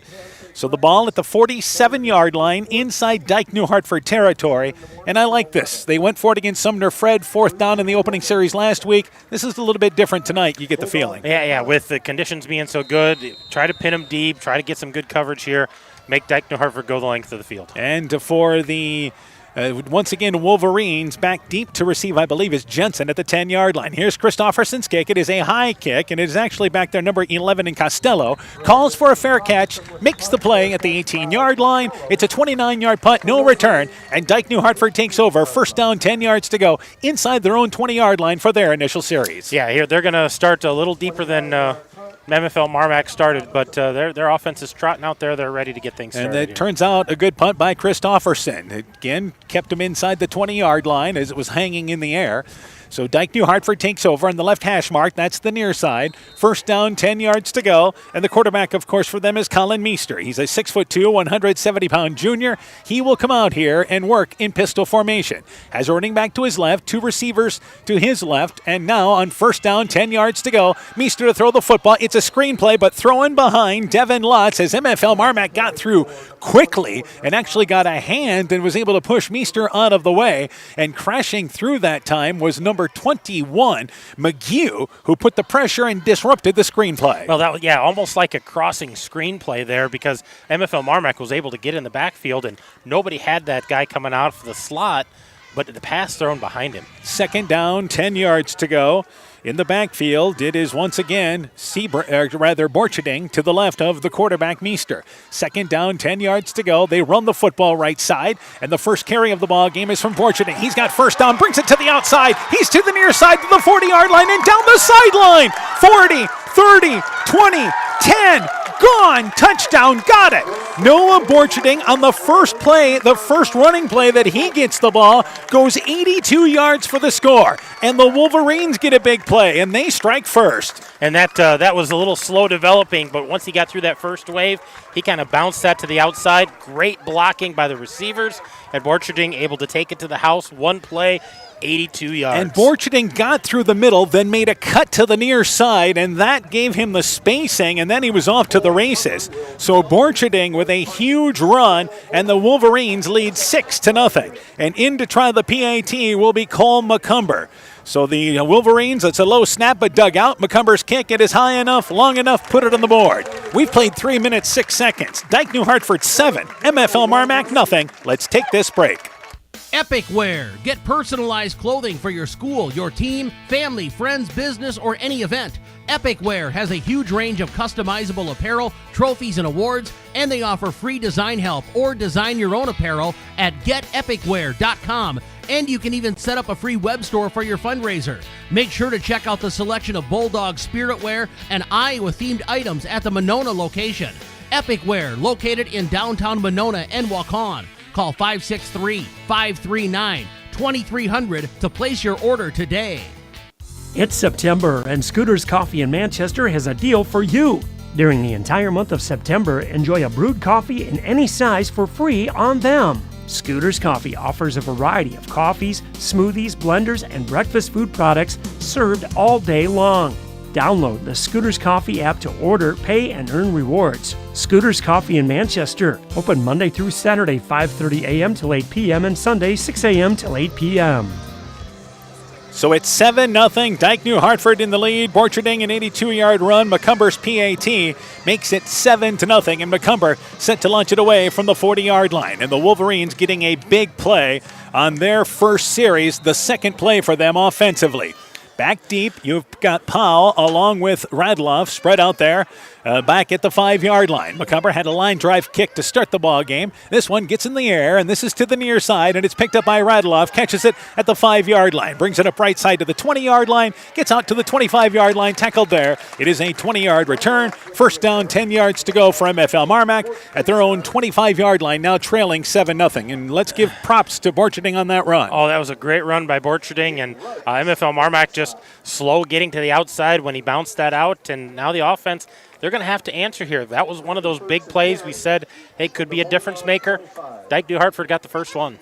So the ball at the 47-yard line inside Dike-New Hartford territory. And I like this. They went for it against Sumner Fred, 4th down in the opening series last week. This is a little bit different tonight, you get the feeling. Yeah, with the conditions being so good, try to pin them deep, try to get some good coverage here, make Dike-New Hartford go the length of the field. And for the once again, Wolverines back deep to receive, I believe, is Jensen at the 10-yard line. Here's Christofferson's kick. It is a high kick, and it is actually back there, number 11 in Costello. Calls for a fair catch, makes the play at the 18-yard line. It's a 29-yard punt, no return, and Dike-New Hartford takes over. 1st down, 10 yards to go, inside their own 20-yard line for their initial series. Yeah, here they're going to start a little deeper than MFL MarMac started, but their offense is trotting out there. They're ready to get things started. And it turns out a good punt by Christofferson. Again, kept him inside the 20-yard line as it was hanging in the air. So Dike-New Hartford takes over on the left hash mark. That's the near side. 1st down, 10 yards to go. And the quarterback, of course, for them is Colin Meester. He's a 6'2", 170-pound junior. He will come out here and work in pistol formation. Has a running back to his left, 2 receivers to his left. And now on 1st down, 10 yards to go. Meester to throw the football. It's a screenplay, but throwing behind Devin Lutz as MFL MarMac got through quickly and actually got a hand and was able to push Meester out of the way. And crashing through that time was number 21, McGee, who put the pressure and disrupted the screenplay. Well, that was, almost like a crossing screenplay there because MFL MarMac was able to get in the backfield and nobody had that guy coming out of the slot, but the pass thrown behind him. 2nd down, 10 yards to go. In the backfield, it is once again Borcherding to the left of the quarterback, Meester. 2nd down, 10 yards to go. They run the football right side, and the first carry of the ball game is from Borcherding. He's got 1st down, brings it to the outside. He's to the near side to the 40-yard line and down the sideline. 40, 30, 20, 10. Gone! Touchdown! Got it! Noah Borcherding on the first play, the first running play that he gets the ball, goes 82 yards for the score. And the Wolverines get a big play, and they strike first. And that was a little slow developing, but once he got through that first wave, he kind of bounced that to the outside. Great blocking by the receivers, and Borcherding able to take it to the house. One play, 82 yards. And Borcherding got through the middle, then made a cut to the near side, and that gave him the spacing, and then he was off to the races. So Borcherding with a huge run, and the Wolverines lead 6-0. And in to try the PAT will be Cole McCumber. So the Wolverines, it's a low snap, but dug out. McCumber's kick, it is high enough, long enough, put it on the board. We've played 3 minutes, 6 seconds. Dike-New Hartford 7, MFL MarMac nothing. Let's take this break. Epic Wear. Get personalized clothing for your school, your team, family, friends, business, or any event. Epic Wear has a huge range of customizable apparel, trophies, and awards, and they offer free design help or design your own apparel at getepicwear.com. And you can even set up a free web store for your fundraiser. Make sure to check out the selection of Bulldog Spirit Wear and Iowa-themed items at the Monona location. Epic Wear, located in downtown Monona and Waukon. Call 563-539-2300 to place your order today. It's September, and Scooters Coffee in Manchester has a deal for you. During the entire month of September, enjoy a brewed coffee in any size for free on them. Scooters Coffee offers a variety of coffees, smoothies, blenders, and breakfast food products served all day long. Download the Scooters Coffee app to order, pay, and earn rewards. Scooters Coffee in Manchester, open Monday through Saturday 5:30 a.m. till 8 p.m. and Sunday 6 a.m. till 8 p.m. So it's 7-0. Dike-New Hartford in the lead. Borcherding an 82-yard run. McCumber's PAT makes it 7-0. And McCumber set to launch it away from the 40-yard line. And the Wolverines getting a big play on their first series, the second play for them offensively. Back deep, you've got Powell along with Radloff spread out there back at the 5-yard line. McCumber had a line drive kick to start the ball game. This one gets in the air, and this is to the near side, and it's picked up by Radloff, catches it at the 5-yard line, brings it up right side to the 20-yard line, gets out to the 25-yard line, tackled there. It is a 20-yard return. First down, 10 yards to go for MFL MarMac at their own 25-yard line, now trailing 7-0. And let's give props to Borcherding on that run. Oh, that was a great run by Borcherding, and MFL MarMac just slow getting to the outside when he bounced that out, and now the offense, they're going to have to answer here. That was one of those big plays we said, hey, could be a difference maker. Dike-New Hartford got the first one.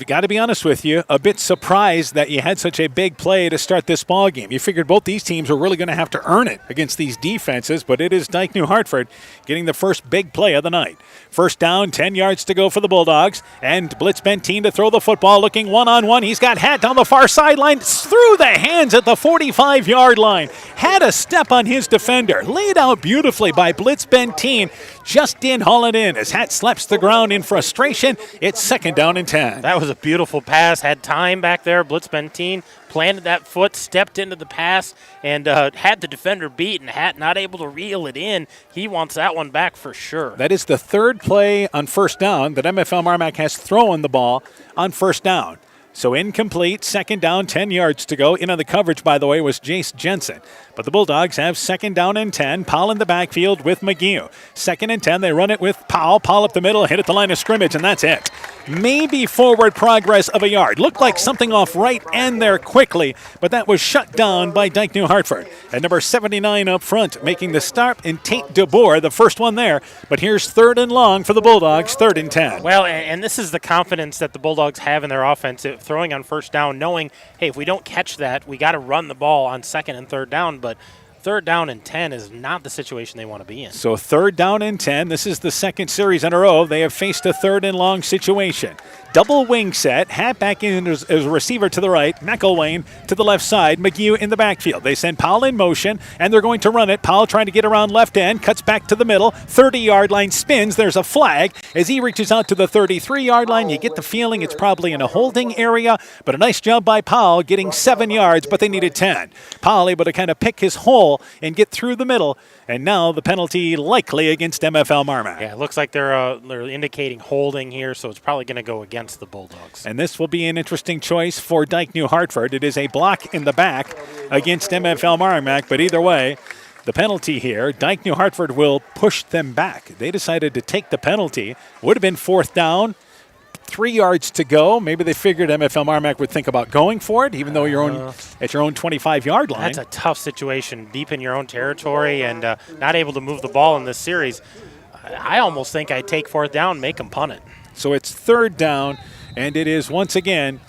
Got to be honest with you, a bit surprised that you had such a big play to start this ball game. You figured both these teams were really going to have to earn it against these defenses, but it is Dike-New Hartford getting the first big play of the night. First down, 10 yards to go for the Bulldogs, and Blitz Benteen to throw the football, looking one-on-one. He's got Hatt down the far sideline, through the hands at the 45-yard line. Had a step on his defender, laid out beautifully by Blitz Benteen, just didn't haul it in as Hatt slaps the ground in frustration. It's second down and 10. That was a beautiful pass, had time back there. Blitz Benteen planted that foot, stepped into the pass, and had the defender beat, and Hatt not able to reel it in. He wants that one back for sure. That is the third play on first down that MFL MarMac has thrown the ball on first down. So incomplete, second down, 10 yards to go. In on the coverage, by the way, was Jace Jensen. But the Bulldogs have second down and 10. Powell in the backfield with McGee. Second and 10, they run it with Powell. Powell up the middle, hit at the line of scrimmage, and that's it. Maybe forward progress of a yard. Looked like something off right end there quickly, but that was shut down by Dike-New Hartford. And number 79 up front, making the start, and Tate DeBoer, the first one there. But here's third and long for the Bulldogs, third and 10. Well, and this is the confidence that the Bulldogs have in their offense, throwing on first down, knowing, hey, if we don't catch that, we got to run the ball on second and third down, but third down and 10 is not the situation they want to be in. So third down and 10. This is the second series in a row. They have faced a third and long situation. Double wing set. Hatt back in as a receiver to the right. McElwain to the left side. McGee in the backfield. They send Powell in motion, and they're going to run it. Powell trying to get around left end. Cuts back to the middle. 30-yard line spins. There's a flag. As he reaches out to the 33-yard line, you get the feeling it's probably in a holding area, but a nice job by Powell getting 7 yards, but they needed 10. Powell able to kind of pick his hole and get through the middle, and now the penalty likely against MFL MarMac. Yeah, it looks like they're indicating holding here, so it's probably going to go against the Bulldogs. And this will be an interesting choice for Dike-New Hartford. It is a block in the back against MFL MarMac, but either way, the penalty here, Dike-New Hartford will push them back. They decided to take the penalty. Would have been fourth down. 3 yards to go. Maybe they figured MFL MarMac would think about going for it, even though you're at your own 25-yard line. That's a tough situation, deep in your own territory, and not able to move the ball in this series. I almost think I'd take fourth down, make them punt it. So it's third down, and it is once again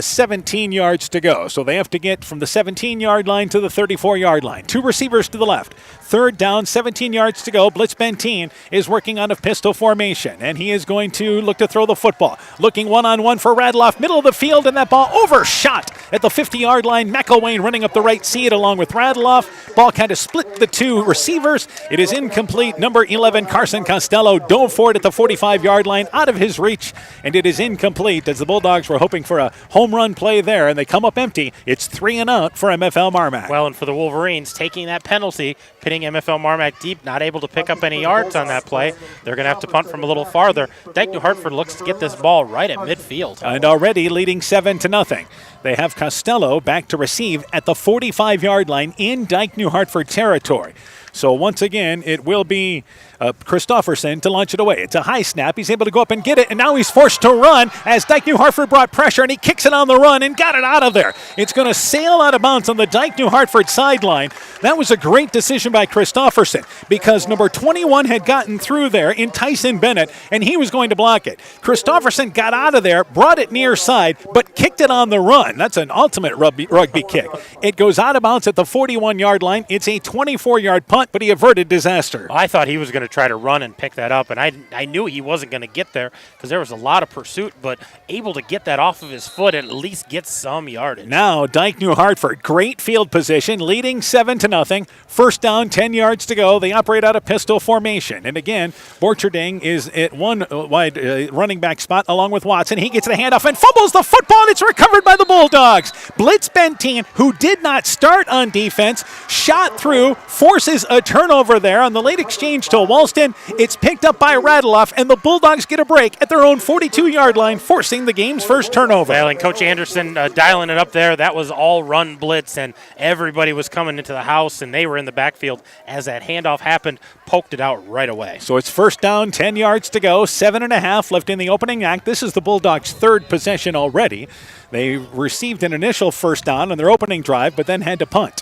17 yards to go. So they have to get from the 17-yard line to the 34-yard line. 2 receivers to the left. Third down, 17 yards to go. Blitz Benteen is working on a pistol formation, and he is going to look to throw the football. Looking one-on-one for Radloff, middle of the field, and that ball overshot at the 50-yard line. McElwain running up the right seat along with Radloff. Ball kind of split the 2 receivers. It is incomplete. Number 11, Carson Costello, dove for it at the 45-yard line, out of his reach, and it is incomplete as the Bulldogs were hoping for a home run play there, and they come up empty. It's 3 and out for MFL MarMac. Well, and for the Wolverines, taking that penalty, pitting MFL MarMac deep, not able to pick up any yards on that play. They're going to have to punt from a little farther. Dike-New Hartford looks to get this ball right at midfield. And already leading 7-0. They have Costello back to receive at the 45-yard line in Dike-New Hartford territory. So once again, it will be Christofferson to launch it away. It's a high snap. He's able to go up and get it, and now he's forced to run as Dike-New Hartford brought pressure, and he kicks it on the run and got it out of there. It's going to sail out of bounds on the Dike-New Hartford sideline. That was a great decision by Christofferson because number 21 had gotten through there in Tyson Bennett, and he was going to block it. Christofferson got out of there, brought it near side, but kicked it on the run. That's an ultimate rugby kick. It goes out of bounds at the 41-yard line. It's a 24-yard punt, but he averted disaster. I thought he was going to try to run and pick that up, and I knew he wasn't going to get there because there was a lot of pursuit, but able to get that off of his foot and at least get some yardage. Now Dike-New Hartford, great field position, leading 7-0. First down, 10 yards to go. They operate out of pistol formation, and again, Borcherding is at one wide running back spot along with Watson. He gets the handoff and fumbles the football, and it's recovered by the Bulldogs. Blitz Benteen, who did not start on defense, shot through, forces a turnover there on the late exchange to Walston. It's picked up by Radloff, and the Bulldogs get a break at their own 42-yard line, forcing the game's first turnover. Well, and Coach Anderson dialing it up there. That was all run blitz, and everybody was coming into the house, and they were in the backfield as that handoff happened, poked it out right away. So it's first down, 10 yards to go, 7.5 left in the opening act. This is the Bulldogs' third possession already. They received an initial first down on their opening drive, but then had to punt.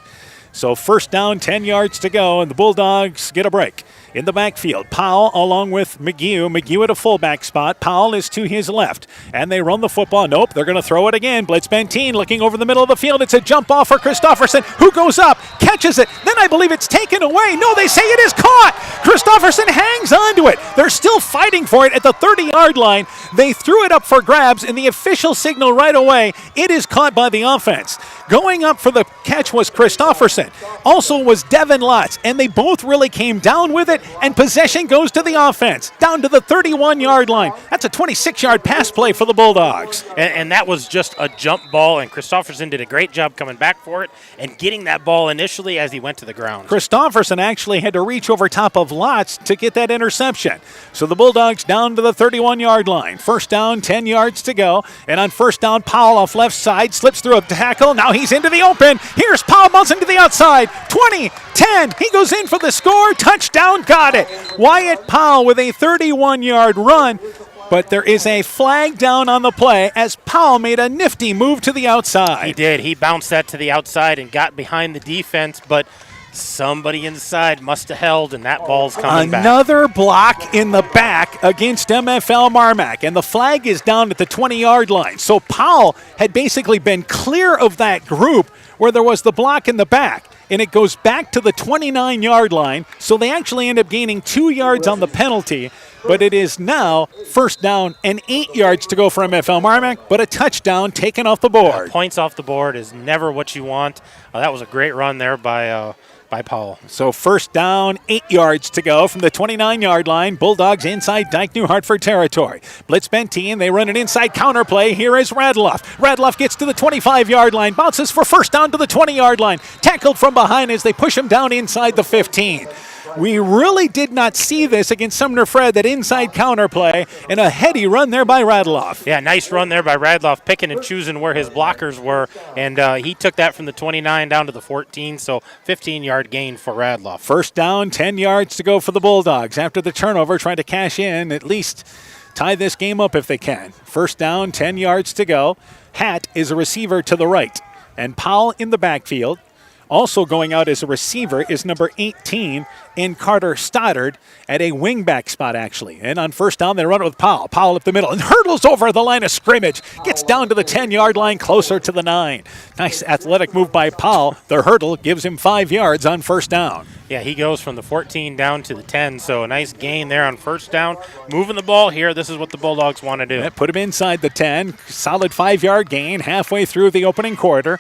So first down, 10 yards to go, and the Bulldogs get a break. In the backfield, Powell along with McGew. McGew at a fullback spot. Powell is to his left. And they run the football. Nope, they're going to throw it again. Blitz Benteen looking over the middle of the field. It's a jump ball for Christofferson, who goes up, catches it. Then I believe it's taken away. No, they say it is caught. Christofferson hangs onto it. They're still fighting for it at the 30-yard line. They threw it up for grabs, and the official signal right away, it is caught by the offense. Going up for the catch was Christofferson. Also was Devin Lotz, and they both really came down with it, and possession goes to the offense, down to the 31-yard line. That's a 26-yard pass play for the Bulldogs. And that was just a jump ball, and Christofferson did a great job coming back for it and getting that ball initially as he went to the ground. Christofferson actually had to reach over top of Lotz to get that interception. So the Bulldogs down to the 31-yard line. First down, 10 yards to go. And on first down, Powell off left side, slips through a tackle. Now he's into the open. Here's Powell bouncing to the outside. 20, 10. He goes in for the score. Touchdown, got it. Wyatt Powell with a 31-yard run. But there is a flag down on the play as Powell made a nifty move to the outside. He did. He bounced that to the outside and got behind the defense, but somebody inside must have held, and that ball's coming back. Another block in the back against MFL MarMac, and the flag is down at the 20-yard line. So Powell had basically been clear of that group where there was the block in the back, and it goes back to the 29-yard line. So they actually end up gaining 2 yards on the penalty, but it is now first down and 8 yards to go for MFL MarMac, but a touchdown taken off the board. Points off the board is never what you want. That was a great run there by Powell. So first down, 8 yards to go from the 29-yard line. Bulldogs inside Dike-New Hartford territory. Blitz Benteen, they run an inside counter play. Here is Radloff. Radloff gets to the 25-yard line, bounces for first down to the 20-yard line. Tackled from behind as they push him down inside the 15. We really did not see this against Sumner Fred, that inside counter play, and a heady run there by Radloff. Yeah, nice run there by Radloff, picking and choosing where his blockers were, and he took that from the 29 down to the 14, so 15-yard gain for Radloff. First down, 10 yards to go for the Bulldogs after the turnover, trying to cash in, at least tie this game up if they can. First down, 10 yards to go. Hatt is a receiver to the right, and Powell in the backfield. Also going out as a receiver is number 18 in Carter Stoddard at a wingback spot, actually. And on first down, they run it with Powell. Powell up the middle and hurdles over the line of scrimmage. Gets down to the 10-yard line, closer to the 9. Nice athletic move by Powell. The hurdle gives him 5 yards on first down. Yeah, he goes from the 14 down to the 10, so a nice gain there on first down. Moving the ball here, this is what the Bulldogs want to do. Yeah, put him inside the 10. Solid 5-yard gain halfway through the opening quarter.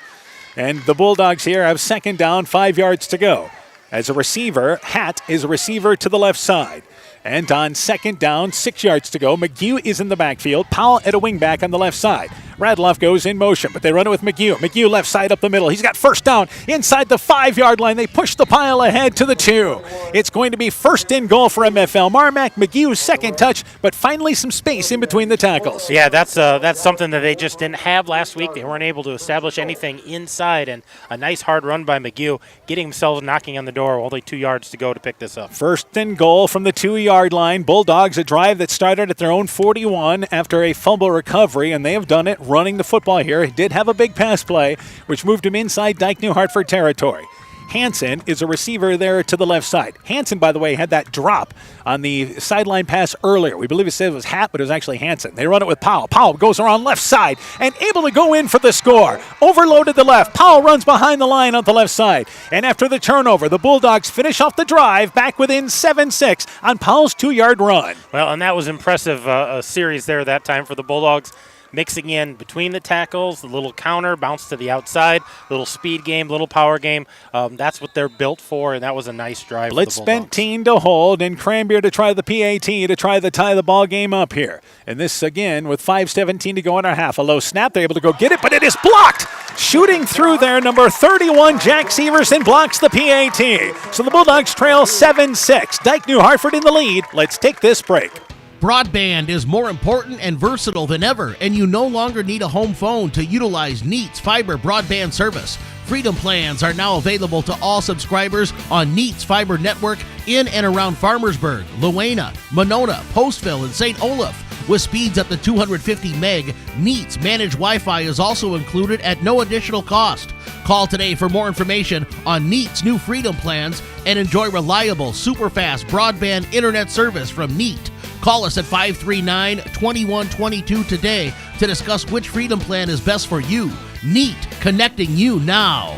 And the Bulldogs here have second down, 5 yards to go. As a receiver, Hatt is a receiver to the left side. And on second down, 6 yards to go, McGee is in the backfield. Powell at a wingback on the left side. Radloff goes in motion, but they run it with McGee. McGee left side up the middle. He's got first down inside the 5-yard line. They push the pile ahead to the 2. It's going to be first and goal for MFL. MarMac, McGee's second touch, but finally some space in between the tackles. Yeah, that's something that they just didn't have last week. They weren't able to establish anything inside, and a nice hard run by McGee, getting himself knocking on the door. Only 2 yards to go to pick this up. First and goal from the 2-yard line. Bulldogs, a drive that started at their own 41 after a fumble recovery, and they have done it running the football here. He did have a big pass play, which moved him inside Dike-New Hartford territory. Hansen is a receiver there to the left side. Hansen, by the way, had that drop on the sideline pass earlier. We believe it said it was Hatt, but it was actually Hansen. They run it with Powell. Powell goes around left side and able to go in for the score. Overloaded the left. Powell runs behind the line on the left side. And after the turnover, the Bulldogs finish off the drive back within 7-6 on Powell's 2-yard run. Well, and that was impressive, a series there that time for the Bulldogs. Mixing in between the tackles, the little counter, bounce to the outside, little speed game, little power game. That's what they're built for, and that was a nice drive Blitz for the Bulldogs. Benteen to hold, and Cranbeer to try the PAT to try to tie the ball game up here. And this, again, with 5:17 to go in our half. A low snap, they're able to go get it, but it is blocked. Shooting through there, number 31, Jack Severson, blocks the PAT. So the Bulldogs trail 7-6. Dike-New Hartford in the lead. Let's take this break. Broadband is more important and versatile than ever, and you no longer need a home phone to utilize Neat's fiber broadband service. Freedom plans are now available to all subscribers on Neat's fiber network in and around Farmersburg, Luena, Monona, Postville, and St. Olaf. With speeds up to 250 meg, Neat's managed Wi-Fi is also included at no additional cost. Call today for more information on Neat's new Freedom plans and enjoy reliable, super-fast broadband internet service from Neat. Call us at 539-2122 today to discuss which Freedom plan is best for you. Neat, connecting you now.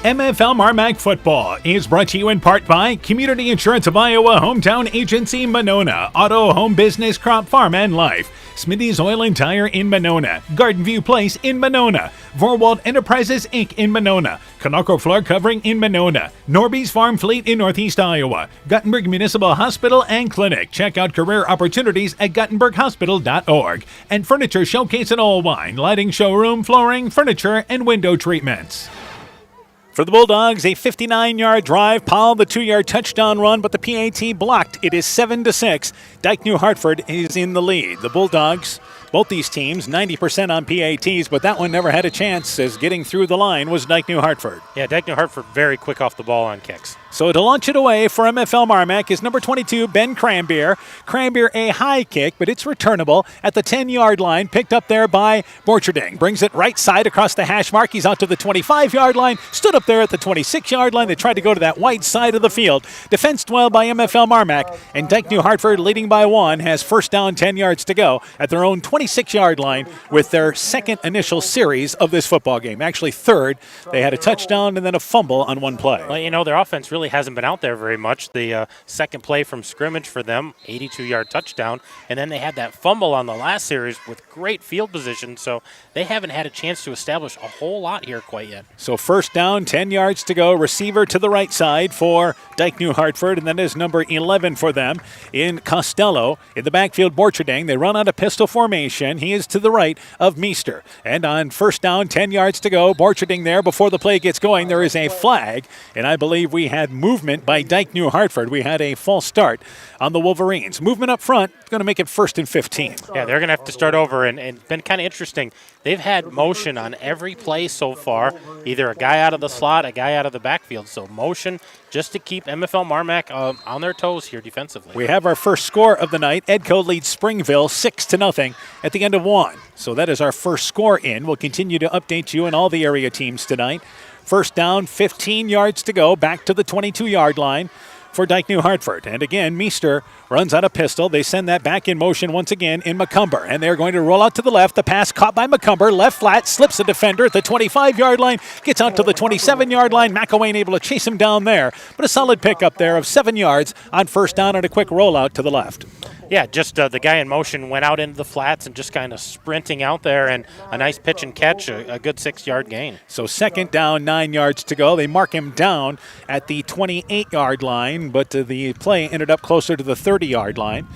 MFL MarMac Football is brought to you in part by Community Insurance of Iowa, Hometown Agency, Monona, Auto, Home Business, Crop Farm, and Life, Smithy's Oil and Tire in Monona, Garden View Place in Monona, Vorwald Enterprises, Inc. in Monona, Conoco Floor Covering in Monona, Norby's Farm Fleet in Northeast Iowa, Guttenberg Municipal Hospital and Clinic. Check out career opportunities at guttenberghospital.org. And Furniture Showcase at All Wine, lighting showroom, flooring, furniture, and window treatments. For the Bulldogs, a 59-yard drive. Powell, the 2-yard touchdown run, but the PAT blocked. It is 7-6. Dike-New Hartford is in the lead. The Bulldogs, both these teams, 90% on PATs, but that one never had a chance as getting through the line was Dike-New Hartford. Yeah, Dike-New Hartford very quick off the ball on kicks. So to launch it away for MFL MarMac is number 22, Ben Cranbeer. Cranbeer a high kick, but it's returnable at the 10-yard line, picked up there by Borcherding. Brings it right side across the hash mark. He's out to the 25-yard line, stood up there at the 26-yard line. They tried to go to that white side of the field. Defensed well by MFL MarMac, and Dike-New Hartford, leading by 1, has first down, 10 yards to go at their own 26-yard line with their second initial series of this football game. Actually third. They had a touchdown and then a fumble on one play. Well, you know, their offense really hasn't been out there very much. The second play from scrimmage for them, 82-yard touchdown, and then they had that fumble on the last series with great field position, so they haven't had a chance to establish a whole lot here quite yet. So first down, 10 yards to go. Receiver to the right side for Dike-New Hartford, and that is number 11 for them in Costello. In the backfield, Borcherding. They run out of pistol formation. He is to the right of Meester. And on first down, 10 yards to go. Borcherding there before the play gets going. There is a flag, and I believe we had movement by Dike-New Hartford. We had a false start on the Wolverines. Movement up front, going to make it 1st and 15. Yeah, they're going to have to start over, and it's been kind of interesting. They've had motion on every play so far, either a guy out of the slot, a guy out of the backfield. So motion just to keep MFL MarMac on their toes here defensively. We have our first score of the night. Edco leads Springville 6-0 at the end of 1. So that is our first score in. We'll continue to update you and all the area teams tonight First down, 15 yards to go, back to the 22-yard line for Dike-New Hartford. And again, Meester runs out a pistol. They send that back in motion once again in McCumber. And they're going to roll out to the left. The pass caught by McCumber. Left flat, slips the defender at the 25-yard line. Gets out to the 27-yard line. McElwain able to chase him down there. But a solid pickup there of 7 yards on first down and a quick rollout to the left. Yeah, just the guy in motion went out into the flats and just kind of sprinting out there, and a nice pitch and catch, a good 6-yard gain. So second down, 9 yards to go. They mark him down at the 28-yard line, but the play ended up closer to the 30-yard line.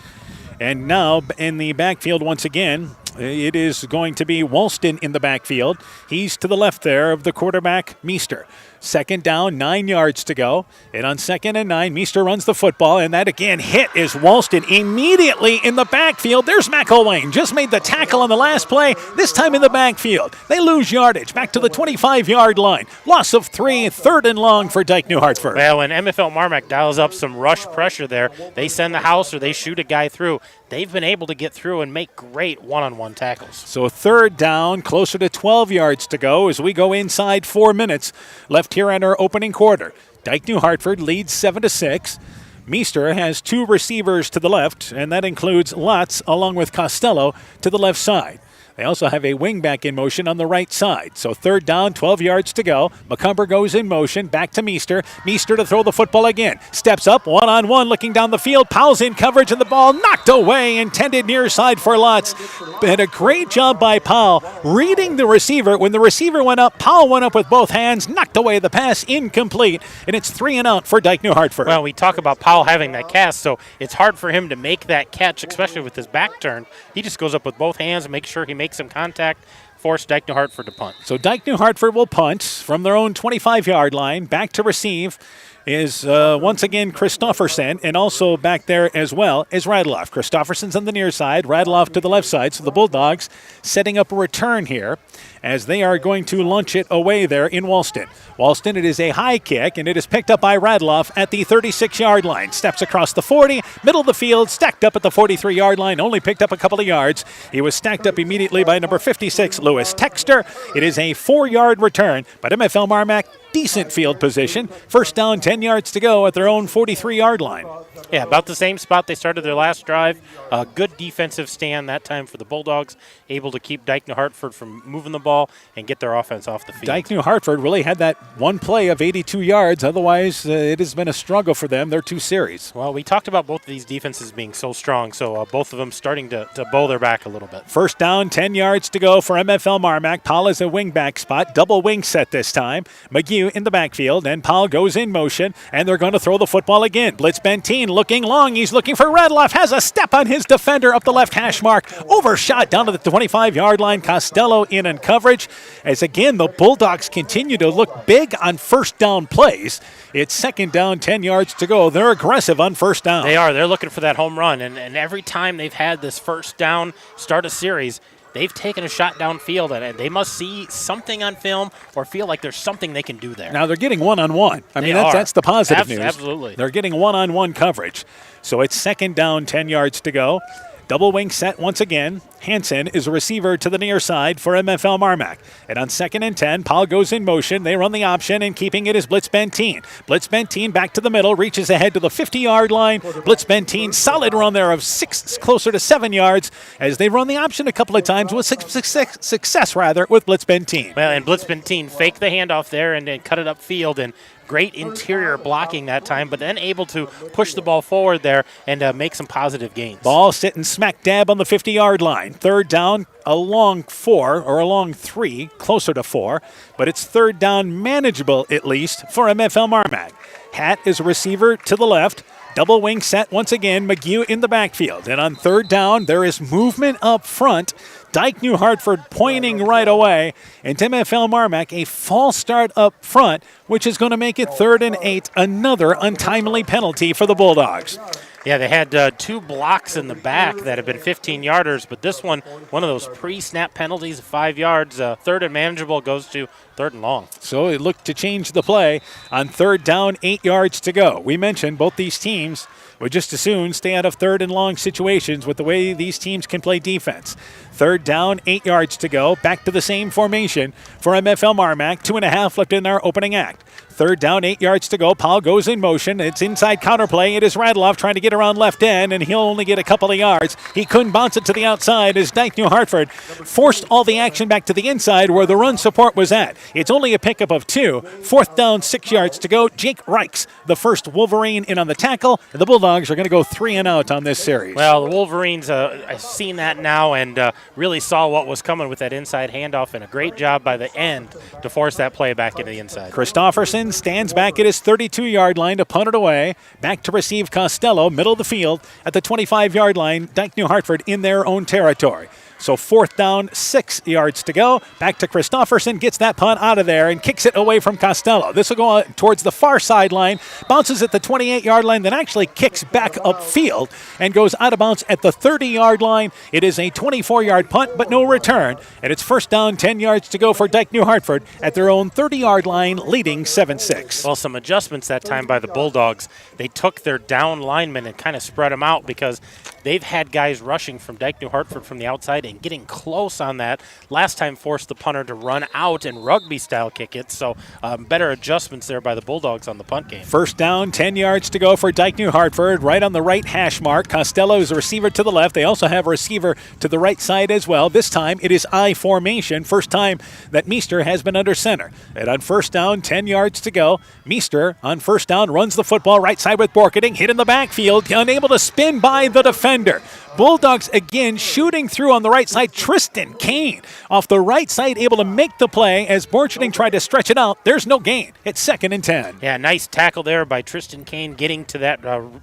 And now in the backfield once again, it is going to be Walston in the backfield. He's to the left there of the quarterback, Meester. Second down, 9 yards to go. And on 2nd and 9, Meester runs the football. And that again hit is Walston immediately in the backfield. There's McElwain. Just made the tackle on the last play, this time in the backfield. They lose yardage back to the 25-yard line. Loss of 3, 3rd and long for Dike-New Hartford. Well, when MFL MarMac dials up some rush pressure there, they send the house or they shoot a guy through. They've been able to get through and make great one-on-one tackles. So third down, closer to 12 yards to go as we go inside 4 minutes left here in our opening quarter. Dike-New Hartford leads 7-6. Meester has 2 receivers to the left, and that includes Lutz along with Costello to the left side. They also have a wingback in motion on the right side. So third down, 12 yards to go. McCumber goes in motion, back to Meester. Meester to throw the football again. Steps up, one-on-one, looking down the field. Powell's in coverage, and the ball knocked away, intended near side for Lutz. And a great job by Powell reading the receiver. When the receiver went up, Powell went up with both hands, knocked away the pass, incomplete, and it's 3 and out for Dike-New Hartford. Well, we talk about Powell having that cast, so it's hard for him to make that catch, especially with his back turned. He just goes up with both hands and makes sure he makes some contact, force Dike-New Hartford to punt. So Dike-New Hartford will punt from their own 25-yard line. Back to receive is once again Christofferson, and also back there as well is Radloff. Christofferson's on the near side, Radloff to the left side. So the Bulldogs setting up a return here as they are going to launch it away there in Walston. Walston, it is a high kick, and it is picked up by Radloff at the 36-yard line. Steps across the 40, middle of the field, stacked up at the 43-yard line, only picked up a couple of yards. He was stacked up immediately by number 56, Lewis Texter. It is a 4-yard return, but MFL MarMac, decent field position. First down, 10 yards to go at their own 43-yard line. Yeah, about the same spot they started their last drive. A good defensive stand that time for the Bulldogs, able to keep Dike-New Hartford from moving the ball and get their offense off the field. Dike-New Hartford really had that one play of 82 yards. Otherwise, it has been a struggle for them. They're 2 series. Well, we talked about both of these defenses being so strong, so both of them starting to bow their back a little bit. First down, 10 yards to go for MFL MarMac. Powell is a wingback spot, double wing set this time. McGee in the backfield, and Powell goes in motion, and they're going to throw the football again. Blitz Benteen looking long. He's looking for Radloff. Has a step on his defender up the left hash mark. Overshot down to the 25-yard line. Costello in coverage. As again, the Bulldogs continue to look big on first down plays. It's second down, 10 yards to go. They're aggressive on first down. They are. They're looking for that home run. And every time they've had this first down start a series, they've taken a shot downfield, and they must see something on film or feel like there's something they can do there. Now they're getting one-on-one. I mean, that's the positive news. Absolutely. They're getting one-on-one coverage. So it's second down, 10 yards to go. Double wing set once again. Hansen is a receiver to the near side for MFL MarMac. And on 2nd and 10, Powell goes in motion. They run the option, and keeping it is Blitz Benteen. Blitz Benteen back to the middle, reaches ahead to the 50-yard line. Blitz Benteen, solid run there of 6, closer to 7 yards, as they run the option a couple of times with success with Blitz Benteen. Well, and Blitz Benteen faked the handoff there and then cut it upfield, and great interior blocking that time, but then able to push the ball forward there and make some positive gains. Ball sitting smack dab on the 50-yard line. Third down, a long 4 or a long 3, closer to 4, but it's third down manageable at least for MFL MarMac. Hatt is a receiver to the left. Double wing set once again. McGee in the backfield. And on third down, there is movement up front. Dike-New Hartford pointing right away. And MFL MarMac, a false start up front, which is going to make it 3rd and 8. Another untimely penalty for the Bulldogs. Yeah, they had 2 blocks in the back that have been 15-yarders, but this one of those pre-snap penalties of 5 yards, third and manageable, goes to third and long. So it looked to change the play on third down, 8 yards to go. We mentioned both these teams would just as soon stay out of third and long situations with the way these teams can play defense. Third down, 8 yards to go. Back to the same formation for MFL MarMac. 2.5 left in our opening act. Third down, 8 yards to go. Powell goes in motion. It's inside counterplay. It is Radloff trying to get around left end, and he'll only get a couple of yards. He couldn't bounce it to the outside as Dike-New Hartford forced all the action back to the inside where the run support was at. It's only a pickup of 2. Fourth down, 6 yards to go. Jake Reichs, the first Wolverine in on the tackle. And the Bulldogs are going to go 3 and out on this series. Well, the Wolverines have seen that now and really saw what was coming with that inside handoff, and a great job by the end to force that play back into the inside. Christofferson stands back at his 32-yard line to punt it away. Back to receive Costello, middle of the field at the 25-yard line. Dike-New Hartford in their own territory. So fourth down, 6 yards to go. Back to Christofferson, gets that punt out of there and kicks it away from Costello. This will go towards the far sideline, bounces at the 28-yard line, then actually kicks back upfield and goes out of bounds at the 30-yard line. It is a 24-yard punt, but no return. And it's first down, 10 yards to go for Dike-New Hartford at their own 30-yard line, leading 7-6. Well, some adjustments that time by the Bulldogs. They took their down linemen and kind of spread them out because they've had guys rushing from Dike-New Hartford from the outside and getting close on that. Last time forced the punter to run out and rugby-style kick it, so better adjustments there by the Bulldogs on the punt game. First down, 10 yards to go for Dike-New Hartford, right on the right hash mark. Costello is a receiver to the left. They also have a receiver to the right side as well. This time it is I formation. First time that Meester has been under center. And on first down, 10 yards to go. Meester on first down runs the football right side with Borketing, hit in the backfield, unable to spin by the defender. Bulldogs again shooting through on the right side. Tristan Kane off the right side able to make the play as Borcherding tried to stretch it out. There's no gain. It's second and 10. Yeah, nice tackle there by Tristan Kane getting to that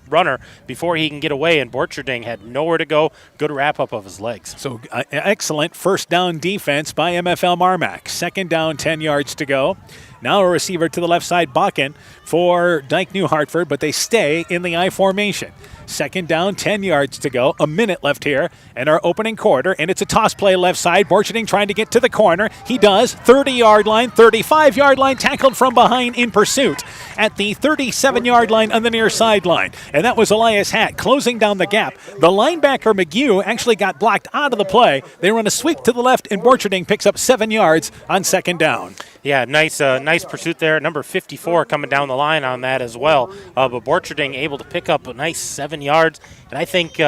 runner before he can get away, and Borcherding had nowhere to go. Good wrap-up of his legs. So excellent first down defense by MFL MarMac. Second down, 10 yards to go. Now a receiver to the left side, Bakken, for Dike-New Hartford, but they stay in the I formation. Second down, 10 yards to go. A minute left here in our opening quarter, and it's a toss play left side. Borcherding trying to get to the corner. He does. 30-yard line, 35-yard line, tackled from behind in pursuit at the 37-yard line on the near sideline. And that was Elias Hatt closing down the gap. The linebacker, McGew, actually got blocked out of the play. They run a sweep to the left, and Borcherding picks up 7 yards on second down. Yeah, nice pursuit there. Number 54 coming down the line on that as well. But Borcherding able to pick up a nice 7 yards. And I think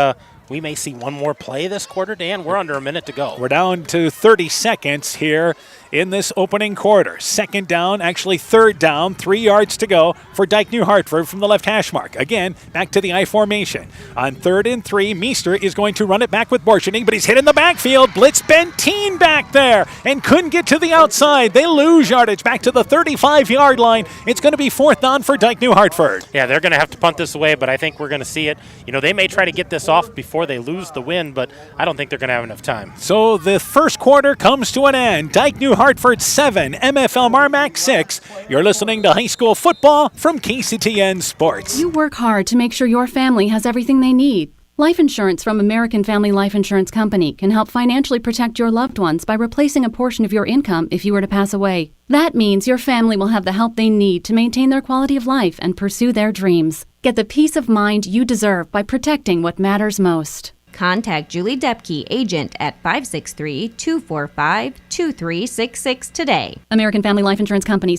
we may see one more play this quarter, Dan. We're under a minute to go. We're down to 30 seconds here in this opening quarter. Second down, actually third down, 3 yards to go for Dike-New Hartford from the left hash mark. Again, back to the I formation. On 3rd and 3, Meester is going to run it back with Borcherding, but he's hit in the backfield. Blitz Benteen back there and couldn't get to the outside. They lose yardage back to the 35-yard line. It's going to be fourth down for Dike-New Hartford. Yeah, they're going to have to punt this away, but I think we're going to see it. You know, they may try to get this off before they lose the win, but I don't think they're going to have enough time. So the first quarter comes to an end. Dike-New Hartford 7, MFL MarMac 6. You're listening to high school football from KCTN Sports. You work hard to make sure your family has everything they need. Life insurance from American Family Life Insurance Company can help financially protect your loved ones by replacing a portion of your income if you were to pass away. That means your family will have the help they need to maintain their quality of life and pursue their dreams. Get the peace of mind you deserve by protecting what matters most. Contact Julie Depke, agent at 563-245-2366 today. American Family Life Insurance Company.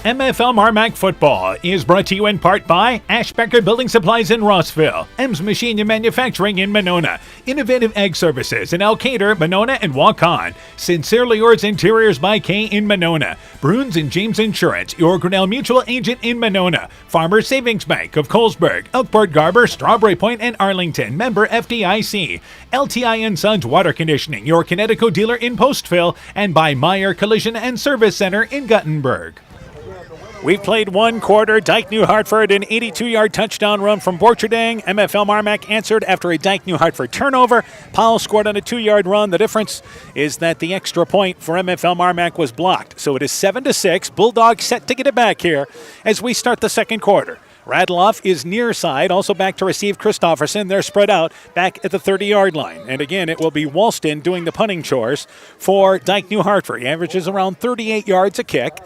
MFL MarMac football is brought to you in part by Ashbecker Building Supplies in Rossville, Ems Machine and Manufacturing in Monona, Innovative Egg Services in Elkader, Monona, and Waukon, Sincerely Yours Interiors by K in Monona, Bruins and James Insurance, your Grinnell Mutual Agent in Monona, Farmers Savings Bank of Colesburg, Elkport Garber, Strawberry Point, and Arlington, member FDIC, LTI & Sons Water Conditioning, your Connecticut dealer in Postville, and by Meyer Collision and Service Center in Guttenberg. We've played one quarter. Dike-New Hartford, an 82-yard touchdown run from Borcherding. MFL MarMac answered after a Dike-New Hartford turnover. Powell scored on a 2-yard run. The difference is that the extra point for MFL MarMac was blocked. So it is 7-6. Bulldogs set to get it back here as we start the second quarter. Radloff is near side, also back to receive Christofferson. They're spread out back at the 30-yard line. And again, it will be Walston doing the punting chores for Dike-New Hartford. He averages around 38 yards a kick.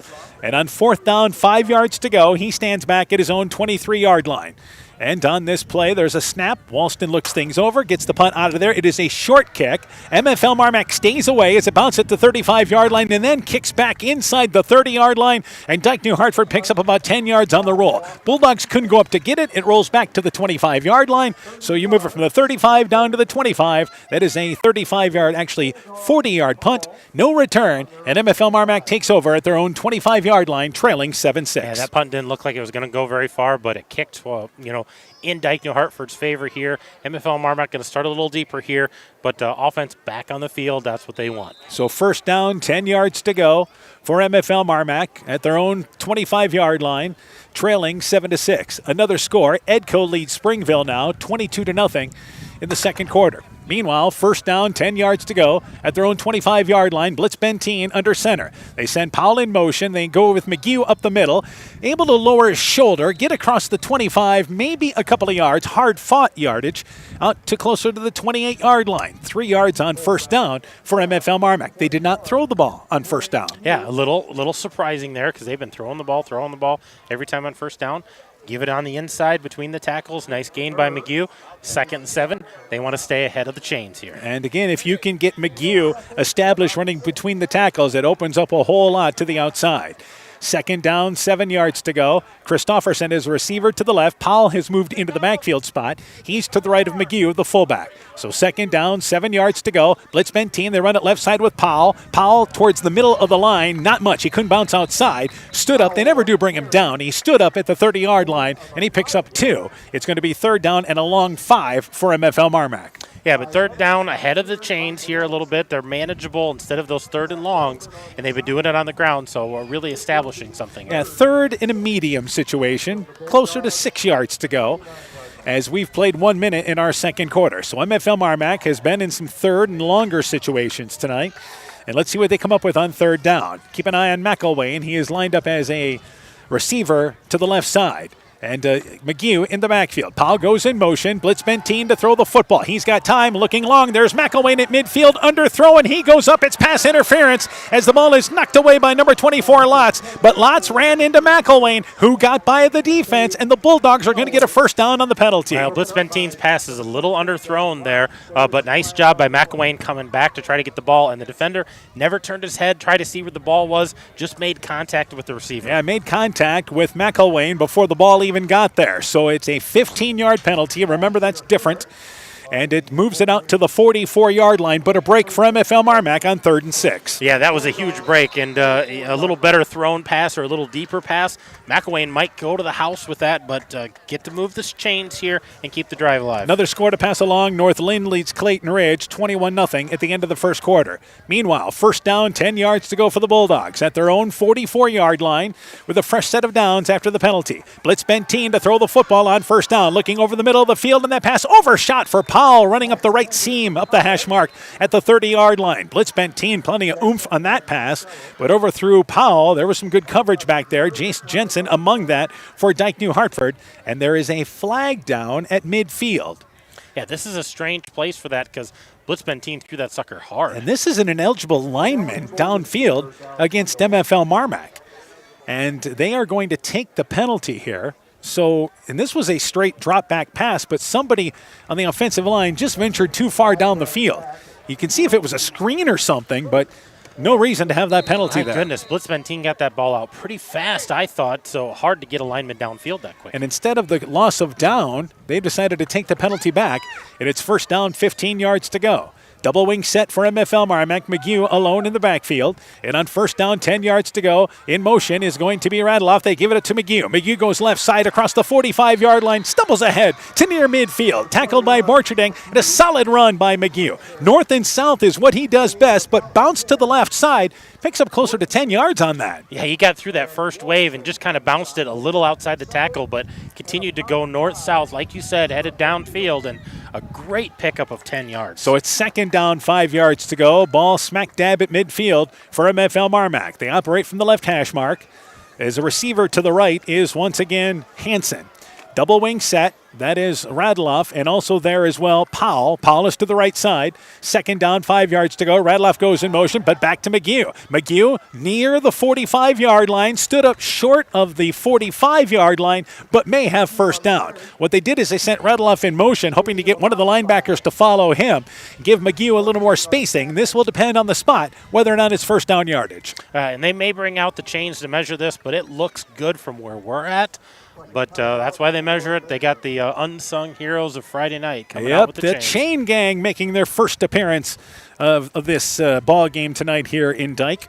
And on 4th down, 5 yards to go, he stands back at his own 23-yard line. And on this play, there's a snap. Walston looks things over, gets the punt out of there. It is a short kick. MFL MarMac stays away as it bounces at the 35-yard line and then kicks back inside the 30-yard line. And Dike-New Hartford picks up about 10 yards on the roll. Bulldogs couldn't go up to get it. It rolls back to the 25-yard line. So you move it from the 35 down to the 25. That is a 35-yard, actually 40-yard punt. No return. And MFL MarMac takes over at their own 25-yard line, trailing 7-6. Yeah, that punt didn't look like it was going to go very far, but it kicked, in Dike-New Hartford's favor here. MFL MarMac going to start a little deeper here, but offense back on the field. That's what they want. So first down, 10 yards to go for MFL MarMac at their own 25-yard line, trailing 7-6. Another score. Edco leads Springville now, 22-0 in the second quarter. Meanwhile, first down, 10 yards to go at their own 25-yard line. Blitz Benteen under center. They send Powell in motion. They go with McGee up the middle. Able to lower his shoulder, get across the 25, maybe a couple of yards, hard-fought yardage, out to closer to the 28-yard line. 3 yards on first down for MFL MarMac. They did not throw the ball on first down. Yeah, a little surprising there because they've been throwing the ball every time on first down. Give it on the inside between the tackles. Nice gain by McGee. 2nd and 7. They want to stay ahead of the chains here. And again, if you can get McGee established running between the tackles, it opens up a whole lot to the outside. Second down, 7 yards to go. Christofferson is a receiver to the left. Powell has moved into the backfield spot. He's to the right of McGee, the fullback. So second down, 7 yards to go. Blitz Benteen, they run it left side with Powell. Powell towards the middle of the line, not much. He couldn't bounce outside. Stood up. They never do bring him down. He stood up at the 30-yard line, and he picks up 2. It's going to be third down and a long 5 for MFL MarMac. Yeah, but third down ahead of the chains here a little bit. They're manageable instead of those third and longs, and they've been doing it on the ground, so we're really establishing something. Yeah, third in a medium situation, closer to 6 yards to go, as we've played 1 minute in our second quarter. So MFL MarMac has been in some third and longer situations tonight, and let's see what they come up with on third down. Keep an eye on McElwain. He is lined up as a receiver to the left side. And McGee in the backfield. Powell goes in motion. Blitz Benteen to throw the football. He's got time, looking long. There's McElwain at midfield, underthrow, and he goes up. It's pass interference as the ball is knocked away by number 24, Lotz. But Lotz ran into McElwain, who got by the defense, and the Bulldogs are going to get a first down on the penalty. Well, Blitz Benteen's pass is a little underthrown there, but nice job by McElwain coming back to try to get the ball, and the defender never turned his head, tried to see where the ball was, just made contact with the receiver. Yeah, made contact with McElwain before the ball even got there. So it's a 15-yard penalty. Remember, that's different. And it moves it out to the 44-yard line, but a break for MFL MarMac on 3rd and 6. Yeah, that was a huge break, and a little better thrown pass or a little deeper pass. McElwain might go to the house with that, but get to move the chains here and keep the drive alive. Another score to pass along. North Lynn leads Clayton Ridge 21-0 at the end of the first quarter. Meanwhile, first down, 10 yards to go for the Bulldogs at their own 44-yard line with a fresh set of downs after the penalty. Blitz Benteen to throw the football on first down, looking over the middle of the field, and that pass overshot for Powell running up the right seam, up the hash mark at the 30-yard line. Blitz Benteen, plenty of oomph on that pass, but overthrew Powell. There was some good coverage back there. Jace Jensen among that for Dike-New Hartford, and there is a flag down at midfield. Yeah, this is a strange place for that because Blitz Benteen threw that sucker hard. And this is an ineligible lineman downfield against MFL MarMac. And they are going to take the penalty here. So, and this was a straight drop back pass, but somebody on the offensive line just ventured too far down the field. You can see if it was a screen or something, but no reason to have that penalty there. My goodness, Blitz Benteen got that ball out pretty fast, I thought, so hard to get a lineman downfield that quick. And instead of the loss of down, they've decided to take the penalty back, and it's first down, 15 yards to go. Double wing set for MFL MarMac. McGee alone in the backfield. And on first down, 10 yards to go. In motion is going to be Radloff. They give it to McGee. McGee goes left side across the 45-yard line. Stumbles ahead to near midfield. Tackled by Borcherding. And a solid run by McGee. North and south is what he does best, but bounced to the left side. Picks up closer to 10 yards on that. Yeah, he got through that first wave and just kind of bounced it a little outside the tackle, but continued to go north-south, like you said, headed downfield, and a great pickup of 10 yards. So it's second down, 5 yards to go. Ball smack dab at midfield for MFL MarMac. They operate from the left hash mark. As a receiver to the right is once again Hansen. Double wing set. That is Radloff, and also there as well Powell. Powell is to the right side. Second down, 5 yards to go. Radloff goes in motion, but back to McGew. McGew near the 45-yard line, stood up short of the 45-yard line, but may have first down. What they did is they sent Radloff in motion, hoping to get one of the linebackers to follow him, give McGew a little more spacing. This will depend on the spot, whether or not it's first down yardage. And they may bring out the chains to measure this, but it looks good from where we're at. But that's why they measure it. They got the unsung heroes of Friday night coming out with the chain gang making their first appearance of this ball game tonight here in Dike.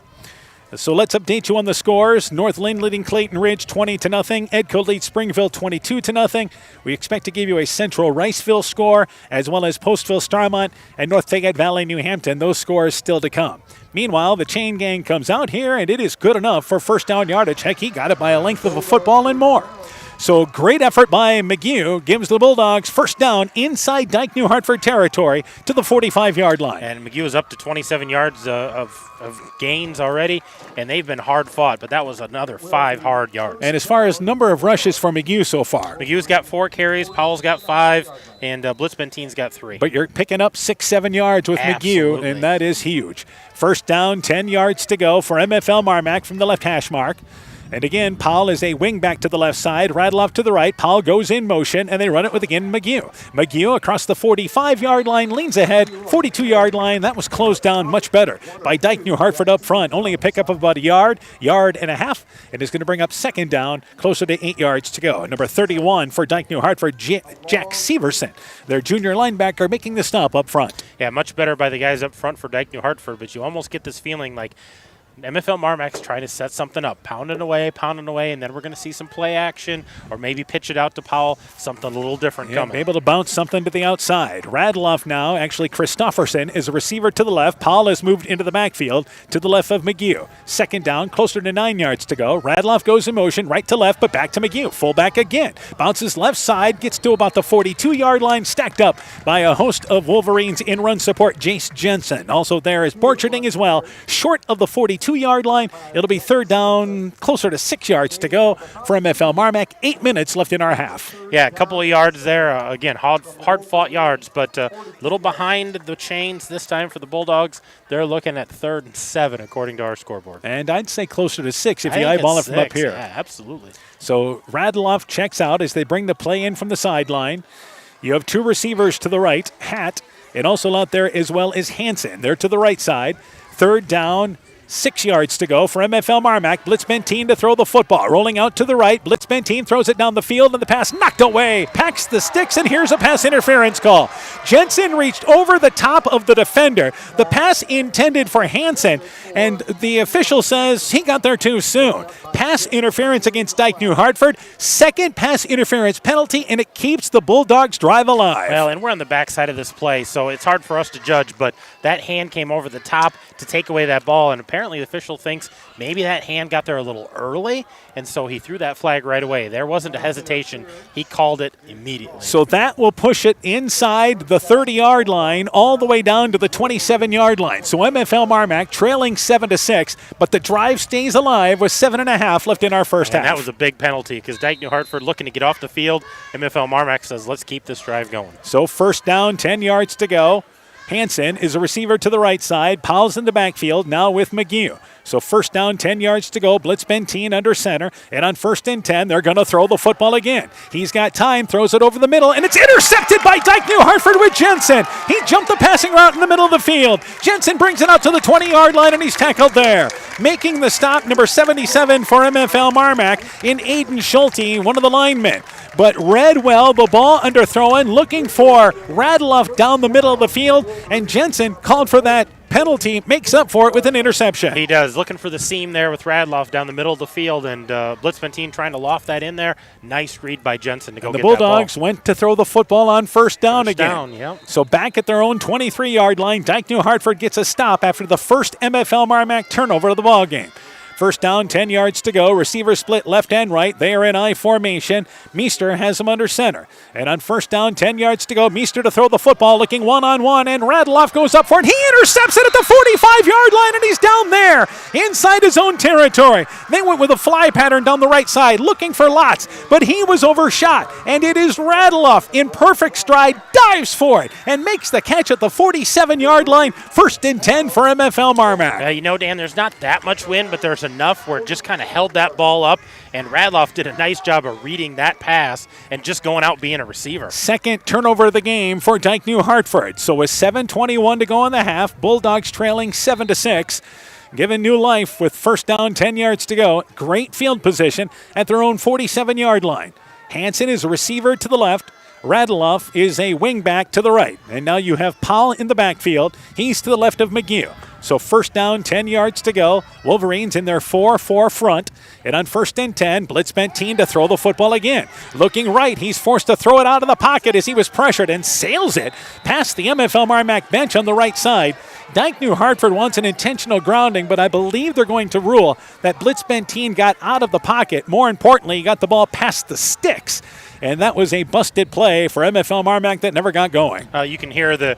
So let's update you on the scores. North Lynn leading Clayton Ridge 20-0. Edco leads Springville 22-0. We expect to give you a Central Riceville score, as well as Postville Starmont and North Fayette Valley New Hampton. Those scores still to come. Meanwhile, the chain gang comes out here, and it is good enough for first down yardage. Heck, he got it by a length of a football and more. So great effort by McGew gives the Bulldogs first down inside Dike-New Hartford territory to the 45-yard line. And McGew is up to 27 yards of gains already, and they've been hard fought, but that was another 5 hard yards. And as far as number of rushes for McGew so far? McGew's got 4 carries, Powell's got 5, and Blitzbenteen's got 3. But you're picking up 6-7 yards with McGew, and that is huge. First down, 10 yards to go for MFL MarMac from the left hash mark. And again, Powell is a wing back to the left side, Radloff to the right. Powell goes in motion, and they run it with, again, McGew. McGew across the 45-yard line, leans ahead, 42-yard line. That was closed down much better by Dike-New Hartford up front. Only a pickup of about a yard and a half. It is going to bring up second down, closer to 8 yards to go. Number 31 for Dike-New Hartford, Jack Severson, their junior linebacker, making the stop up front. Yeah, much better by the guys up front for Dike-New Hartford, but you almost get this feeling like MFL MarMac's trying to set something up, pounding away, and then we're going to see some play action or maybe pitch it out to Powell, something a little different coming. Able to bounce something to the outside. Radloff now, actually Christofferson, is a receiver to the left. Powell has moved into the backfield to the left of McGew. Second down, closer to 9 yards to go. Radloff goes in motion, right to left, but back to McGew. Fullback again. Bounces left side, gets to about the 42-yard line, stacked up by a host of Wolverines in run support, Jace Jensen. Also there is Borcherding as well, short of the 42-yard line. It'll be third down, closer to 6 yards to go for MFL MarMac. 8 minutes left in our half. Yeah, a couple of yards there. Again, hard-fought yards, but a little behind the chains this time for the Bulldogs. They're looking at 3rd and 7, according to our scoreboard. And I'd say closer to 6 if you eyeball it from up here. Yeah, absolutely. So Radloff checks out as they bring the play in from the sideline. You have 2 receivers to the right, Hatt, and also out there as well as Hansen. They're to the right side. Third down, 6 yards to go for MFL MarMac. Blitzbenteen to throw the football. Rolling out to the right. Blitzbenteen throws it down the field, and the pass knocked away. Packs the sticks, and here's a pass interference call. Jensen reached over the top of the defender. The pass intended for Hansen, and the official says he got there too soon. Pass interference against Dike-New Hartford. Second pass interference penalty, and it keeps the Bulldogs' drive alive. Well, and we're on the backside of this play, so it's hard for us to judge, but that hand came over the top to take away that ball, and apparently the official thinks maybe that hand got there a little early, and so he threw that flag right away. There wasn't a hesitation. He called it immediately. So that will push it inside the 30-yard line all the way down to the 27-yard line. So MFL MarMac trailing 7-6, but the drive stays alive with 7.5 left in our first half. That was a big penalty because Dike-New Hartford looking to get off the field. MFL MarMac says, let's keep this drive going. So first down, 10 yards to go. Hansen is a receiver to the right side. Powell's in the backfield, now with McGew. So first down, 10 yards to go. Blitzbenteen under center. And on 1st and 10, they're going to throw the football again. He's got time, throws it over the middle, and it's intercepted by Dike-New Hartford with Jensen. He jumped the passing route in the middle of the field. Jensen brings it out to the 20-yard line, and he's tackled there. Making the stop, number 77 for MFL MarMac in Aiden Schulte, one of the linemen. But read well, the ball underthrown, looking for Radloff down the middle of the field, and Jensen called for that penalty, makes up for it with an interception. He does, looking for the seam there with Radloff down the middle of the field, and Blitzbenteen trying to loft that in there. Nice read by Jensen to go get that ball. The Bulldogs went to throw the football on first down again. Yep. So back at their own 23-yard line, Dike-New Hartford gets a stop after the first MFL MarMac turnover of the ball game. First down, 10 yards to go. Receiver split left and right. They are in I formation. Meester has them under center. And on first down, 10 yards to go. Meester to throw the football, looking one-on-one, and Radloff goes up for it. He intercepts it at the 45-yard line, and he's down there. inside his own territory. They went with a fly pattern down the right side, looking for Lotz, but he was overshot, and it is Radloff in perfect stride, dives for it, and makes the catch at the 47-yard line. 1st and 10 for MFL MarMac. Dan, there's not that much wind, but there's enough where it just kind of held that ball up, and Radloff did a nice job of reading that pass and just going out being a receiver. Second turnover of the game for Dike-New Hartford. So with 7:21 to go in the half, Bulldogs trailing 7-6. Given new life with 1st down, 10 yards to go. Great field position at their own 47-yard line. Hansen is a receiver to the left. Radloff is a wingback to the right. And now you have Powell in the backfield. He's to the left of McGew. So 1st down, 10 yards to go. Wolverines in their 4-4 front. And on 1st and 10, Blitz Benteen to throw the football again. Looking right, he's forced to throw it out of the pocket as he was pressured and sails it past the MFL MarMac bench on the right side. Dike-New Hartford wants an intentional grounding, but I believe they're going to rule that Blitz Benteen got out of the pocket. More importantly, he got the ball past the sticks. And that was a busted play for MFL MarMac that never got going. You can hear the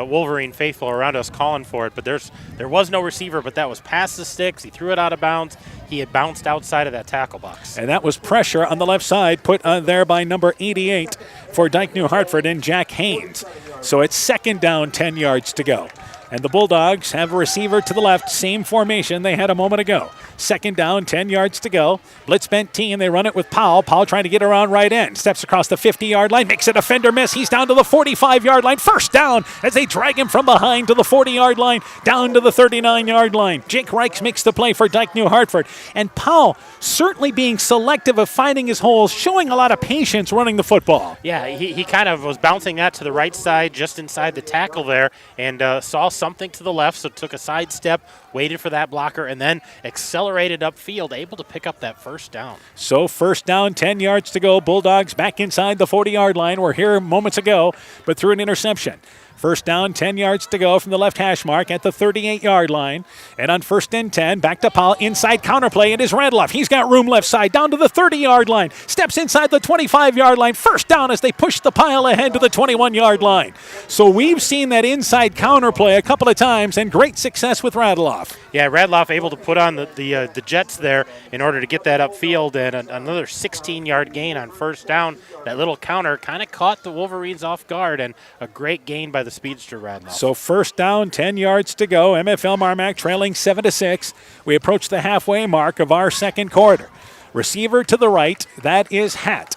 Wolverine faithful around us calling for it, but there was no receiver, but that was past the sticks. He threw it out of bounds. He had bounced outside of that tackle box. And that was pressure on the left side put there by number 88 for Dike-New Hartford and Jack Haynes. So it's 2nd down, 10 yards to go. And the Bulldogs have a receiver to the left, same formation they had a moment ago. 2nd down, 10 yards to go. Blitz Benteen, they run it with Powell. Powell trying to get around right end. Steps across the 50-yard line, makes a defender miss. He's down to the 45-yard line. 1st down as they drag him from behind to the 40-yard line, down to the 39-yard line. Jake Reichs makes the play for Dike-New Hartford. And Powell certainly being selective of finding his holes, showing a lot of patience running the football. Yeah, he kind of was bouncing that to the right side, just inside the tackle there, and saw something to the left, so took a side step, waited for that blocker, and then accelerated upfield, able to pick up that 1st down. So 1st down, 10 yards to go. Bulldogs back inside the 40-yard line. We're here moments ago, but through an interception. 1st down, 10 yards to go from the left hash mark at the 38-yard line. And on 1st and 10, back to Powell, inside counterplay. It is Radloff. He's got room left side, down to the 30-yard line. Steps inside the 25-yard line. 1st down as they push the pile ahead to the 21-yard line. So we've seen that inside counterplay a couple of times, and great success with Radloff. Yeah, Radloff able to put on the jets there in order to get that upfield, and another 16-yard gain on 1st down. That little counter kind of caught the Wolverines off guard, and a great gain by the speedster Radloff. So 1st down, 10 yards to go. MFL MarMac trailing 7-6. We approach the halfway mark of our 2nd quarter. Receiver to the right, that is Hatt.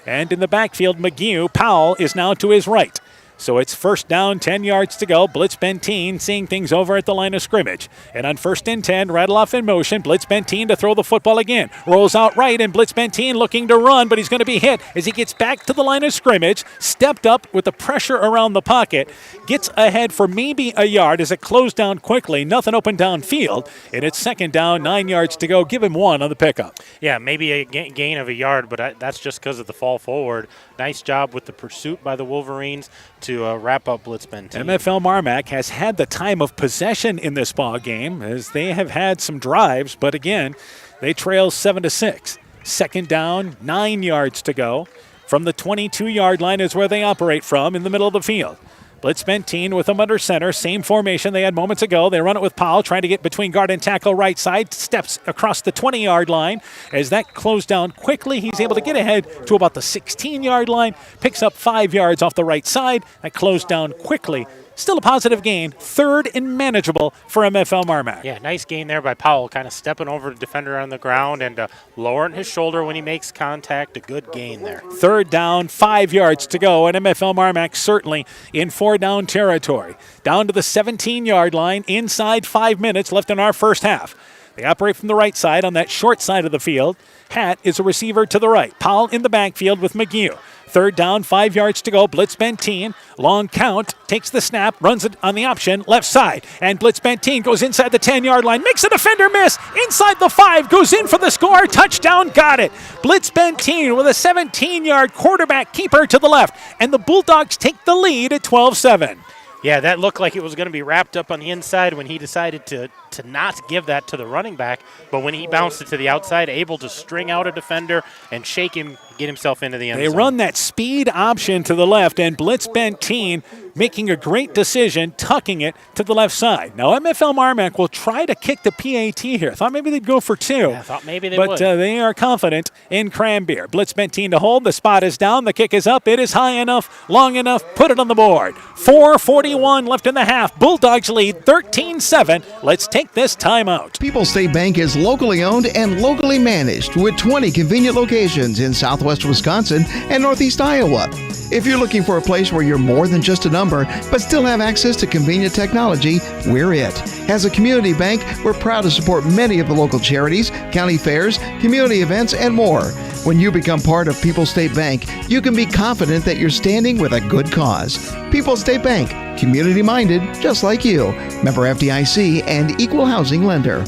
And in the backfield, McGew. Powell is now to his right. So it's 1st down, 10 yards to go. Blitz Benteen seeing things over at the line of scrimmage. And on 1st and 10, Radloff in motion. Blitz Benteen to throw the football again. Rolls out right, and Blitz Benteen looking to run, but he's going to be hit as he gets back to the line of scrimmage. Stepped up with the pressure around the pocket. Gets ahead for maybe a yard as it closed down quickly. Nothing open downfield. And it's 2nd down, 9 yards to go. Give him 1 on the pickup. Yeah, maybe a gain of a yard, but that's just because of the fall forward. Nice job with the pursuit by the Wolverines to wrap up Blitz Benteen. MFL MarMac has had the time of possession in this ball game as they have had some drives, but again, they trail 7-6. 2nd down, 9 yards to go. From the 22-yard line is where they operate from in the middle of the field. Blitz Benteen with them under center. Same formation they had moments ago. They run it with Powell, trying to get between guard and tackle right side. Steps across the 20-yard line. As that closed down quickly, he's able to get ahead to about the 16-yard line. Picks up 5 yards off the right side. That closed down quickly. Still a positive gain. 3rd and manageable for MFL MarMac. Yeah, nice gain there by Powell, kind of stepping over the defender on the ground and lowering his shoulder when he makes contact. A good gain there. 3rd down, 5 yards to go, and MFL MarMac certainly in 4-down territory. Down to the 17-yard line, inside 5 minutes left in our 1st half. They operate from the right side on that short side of the field. Hatt is a receiver to the right. Powell in the backfield with McGew. 3rd down, 5 yards to go. Blitz Benteen, long count, takes the snap, runs it on the option, left side. And Blitz Benteen goes inside the 10-yard line, makes a defender miss, inside the 5, goes in for the score, touchdown, got it. Blitz Benteen with a 17-yard quarterback keeper to the left. And the Bulldogs take the lead at 12-7. Yeah, that looked like it was going to be wrapped up on the inside when he decided to not give that to the running back. But when he bounced it to the outside, able to string out a defender and shake him get himself into the end They zone. run that speed option to the left, and Blitz Benteen making a great decision, tucking it to the left side. Now, MFL MarMac will try to kick the PAT here. Thought maybe they'd go for 2. Yeah, I thought maybe they would. would. But they are confident in Cranbeer. Blitz Benteen to hold. The spot is down. The kick is up. It is high enough, long enough. Put it on the board. 4:41 left in the half. Bulldogs lead 13-7. Let's take this timeout. People's State Bank is locally owned and locally managed with 20 convenient locations in southwest Wisconsin and northeast Iowa. If you're looking for a place where you're more than just a number, but still have access to convenient technology, we're it. As a community bank, we're proud to support many of the local charities, county fairs, community events, and more. When you become part of People's State Bank, you can be confident that you're standing with a good cause. People's State Bank, community-minded, just like you. Member FDIC and equal housing lender.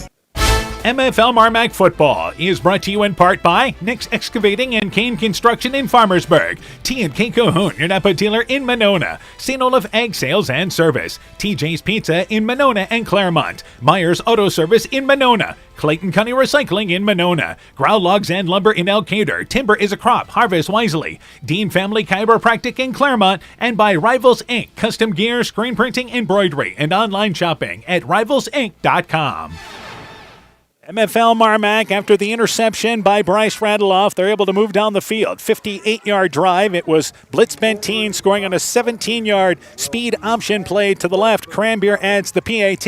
MFL MarMac football is brought to you in part by Nick's Excavating and Kane Construction in Farmersburg, T&K Cahoon, your Napa dealer in Monona, St. Olaf Egg Sales and Service, TJ's Pizza in Monona and Claremont, Myers Auto Service in Monona, Clayton County Recycling in Monona, Growl Logs and Lumber in Elkader, Timber is a Crop, Harvest Wisely, Dean Family Chiropractic in Claremont, and by Rivals Inc., custom gear, screen printing, embroidery, and online shopping at rivalsinc.com. MFL MarMac, after the interception by Bryce Radeloff, they're able to move down the field. 58-yard drive. It was Blitz Benteen scoring on a 17-yard speed option play to the left. Cranbeer adds the PAT.